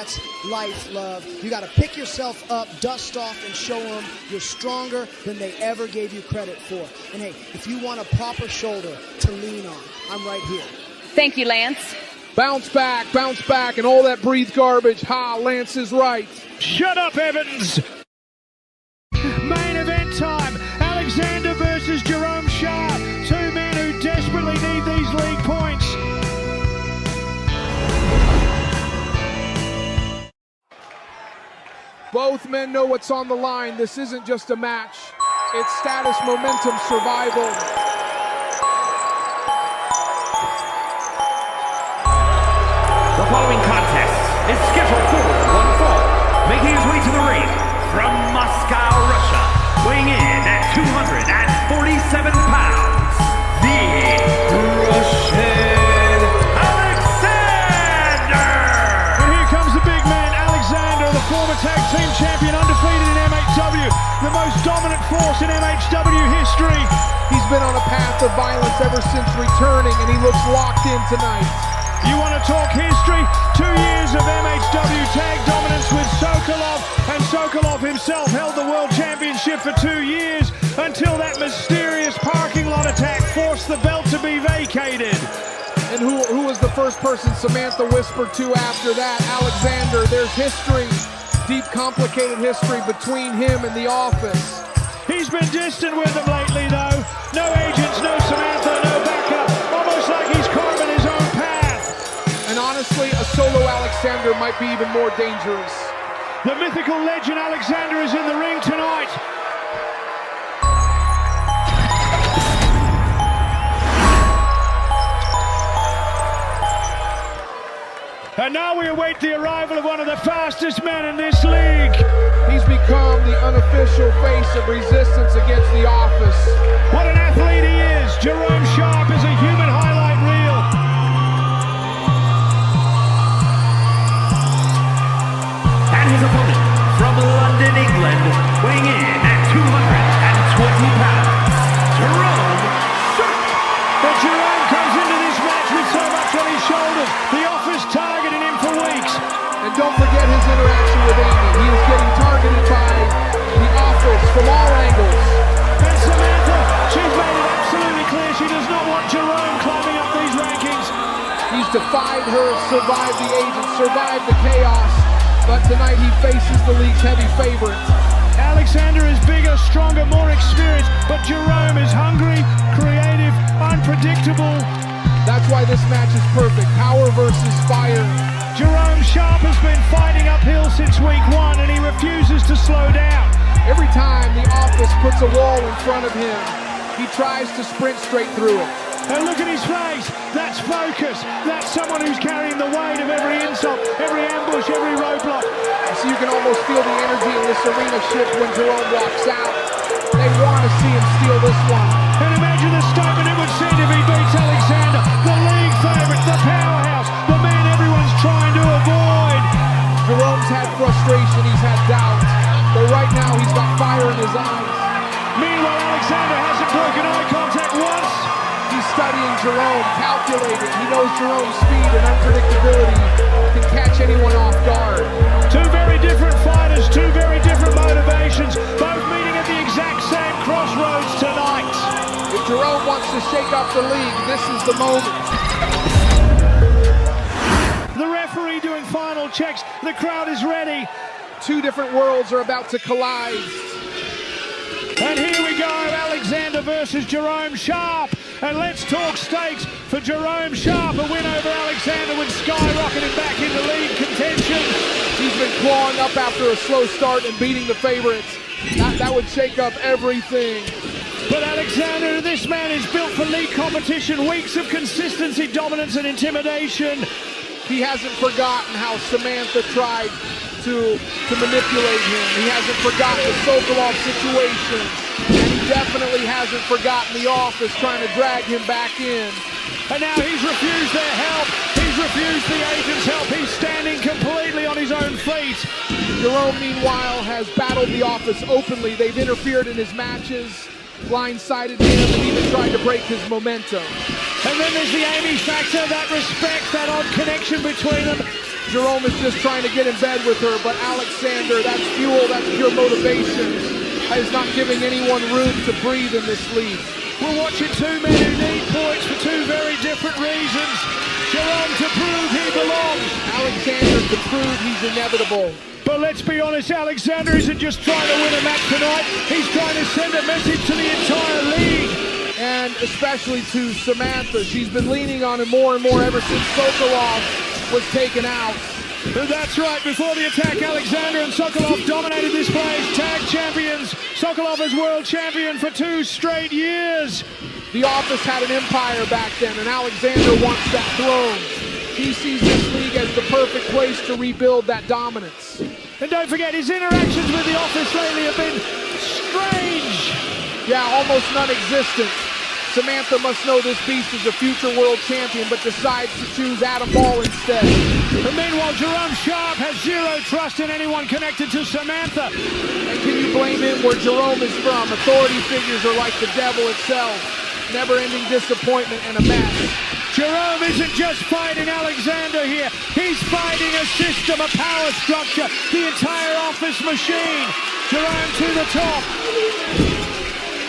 life, love. You got to pick yourself up, dust off, and show them you're stronger than they ever gave you credit for. And hey, if you want a proper shoulder to lean on, I'm right here. Thank you, Lance. Bounce back, and all that breathe garbage. Ha, Lance is right. Shut up, Evans! Main event time. Aleksandr versus Jerome Sharp. Two men who desperately need these league points. Both men know what's on the line. This isn't just a match. It's status, momentum, survival. The following contest is scheduled for one fall. Making his way to the ring from Moscow, Russia, weighing in at 247 pounds, the Russian Aleksandr! And here comes the big man, Aleksandr, the former tag team champion, undefeated in MHW, the most dominant force in MHW history. He's been on a path of violence ever since returning, and he looks locked in tonight. You want to talk history? 2 years of MHW tag dominance with Sokolov, and Sokolov himself held the World Championship for 2 years until that mysterious parking lot attack forced the belt to be vacated. And who was the first person Samantha whispered to after that? Aleksandr. There's history, deep, complicated history between him and the office. He's been distant with them lately, though. No agents, no Samantha, no backup. Almost like he's carving his own path. And honestly, a solo Aleksandr might be even more dangerous. The mythical legend Aleksandr is in the ring tonight. And now we await the arrival of one of the fastest men in this league. He's become the unofficial face of resistance against the office. What an athlete he is. Jerome Sharp is a human highlight reel. And his opponent from London, England, weighing in at 220 pounds, Jerome Sharp. But Jerome comes into this match with so much on his shoulders. The office targeting him for weeks. And don't forget his interaction with Amy. He is getting targeted by the office from all angles. And Samantha, she's made it absolutely clear she does not want Jerome climbing up these rankings. He's defied her, survived the agents, survived the chaos. But tonight he faces the league's heavy favorite. Aleksandr is bigger, stronger, more experienced, but Jerome is hungry, creative, unpredictable. That's why this match is perfect. Power versus fire. Jerome Sharp has been fighting uphill since week 1, and he refuses to slow down. Every time the office puts a wall in front of him, he tries to sprint straight through it. And look at his face. That's focus. That's someone who's carrying the weight of every insult, every ambush, every roadblock. So you can almost feel the energy in this arena shift when Jerome walks out. They want to see him steal this one. And imagine the statement it would send if he beats Aleksandr, the league favorite, the powerhouse, the man everyone's trying to avoid. Jerome's had frustration, he's had doubt, but right now he's got fire in his eyes. Meanwhile, Aleksandr hasn't broken eye contact once. He's studying Jerome, calculating. He knows Jerome's speed and unpredictability can catch anyone off guard. Two very different fighters, two very different motivations, both meeting at the exact same crossroads tonight. If Jerome wants to shake up the league, this is the moment. The referee doing final checks. The crowd is ready. Two different worlds are about to collide. And here we go, Aleksandr versus Jerome Sharp. And let's talk stakes for Jerome Sharp. A win over Aleksandr would skyrocket him back into league contention. He's been clawing up after a slow start and beating the favorites. That would shake up everything. But Aleksandr, this man is built for league competition. Weeks of consistency, dominance, and intimidation. He hasn't forgotten how Samantha tried to manipulate him. He hasn't forgotten the Sokolov situation. And he definitely hasn't forgotten the office trying to drag him back in. And now he's refused their help. He's refused the agent's help. He's standing completely on his own feet. Jerome, meanwhile, has battled the office openly. They've interfered in his matches. blindsided him and even tried to break his momentum. And then there's the Amy factor, that respect, that odd connection between them. Jerome is just trying to get in bed with her, but Aleksandr, that's fuel, that's pure motivation, is not giving anyone room to breathe in this league. We're watching two men who need points for two very different reasons. Jerome to prove he belongs. Aleksandr to prove he's inevitable. But let's be honest, Aleksandr isn't just trying to win a match tonight. He's trying to send a message to the entire league. And especially to Samantha. She's been leaning on him more and more ever since Sokolov was taken out. That's right, before the attack, Aleksandr and Sokolov dominated this place. Tag champions, Sokolov as world champion for 2 straight years. The Office had an empire back then, and Aleksandr wants that throne. He sees this league as the perfect place to rebuild that dominance. And don't forget, his interactions with the Office lately have been strange. Yeah, almost non-existent. Samantha must know this beast is a future world champion, but decides to choose Adam Ball instead. And meanwhile, Jerome Sharp has zero trust in anyone connected to Samantha. And can you blame him where Jerome is from? Authority figures are like the devil itself. Never-ending disappointment and a mess. Jerome isn't just fighting Aleksandr here. He's fighting a system, a power structure, the entire Office machine. Jerome to the top.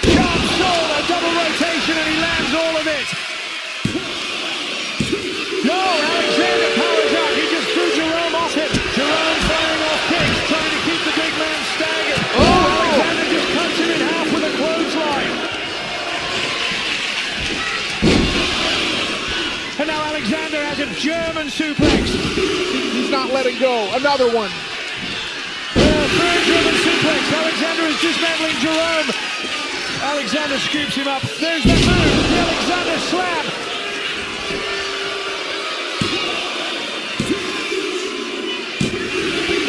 Sharp sword, a double rotation, and he lands all of it. No, Aleksandr powers up. He just threw Jerome off him. Jerome firing off kicks, trying to keep the big man staggered. Oh, Aleksandr just cuts him in half with a clothesline. And now Aleksandr has a German suplex. He's not letting go. Another one. Third German suplex. Aleksandr is dismantling Jerome. Aleksandr scoops him up. There's the move. The Aleksandr slam.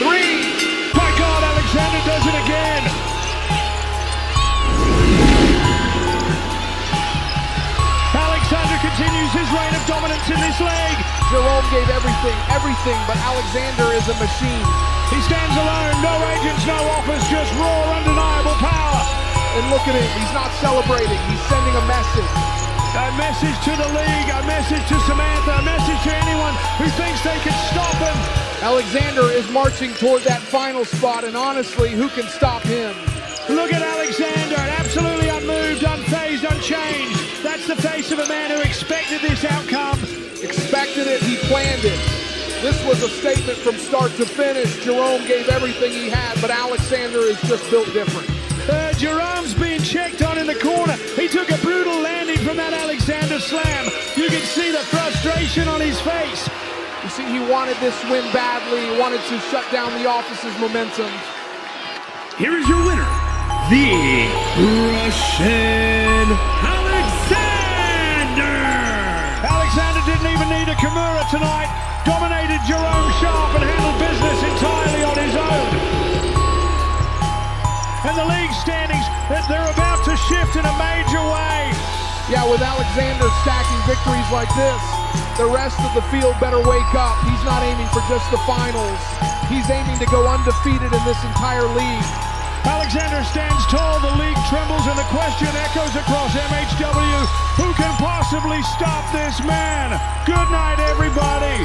Three. My God, Aleksandr does it again. Aleksandr continues his reign of dominance in this leg. Jerome gave everything, but Aleksandr is a machine. He stands alone, no agents, no offers, just raw, undeniable power. And look at him, he's not celebrating, he's sending a message. A message to the league, a message to Samantha, a message to anyone who thinks they can stop him. Aleksandr is marching toward that final spot, and honestly, who can stop him? Look at Aleksandr, absolutely unmoved, unfazed, unchanged. That's the face of a man who expected this outcome. Expected it, he planned it. This was a statement from start to finish. Jerome gave everything he had, but Aleksandr is just built different. Jerome's being checked on in the corner. He took a brutal landing from that Aleksandr slam. You can see the frustration on his face. You see, he wanted this win badly. He wanted to shut down the Office's momentum. Here is your winner, the Russian Aleksandr! Aleksandr didn't even need a Kimura tonight. Dominated Jerome Sharp and handled business entirely on his own. And the league standings, they're about to shift in a major way. Yeah, with Aleksandr stacking victories like this, the rest of the field better wake up. He's not aiming for just the finals. He's aiming to go undefeated in this entire league. Aleksandr stands tall, the league trembles, and the question echoes across MHW. Who can possibly stop this man? Good night, everybody.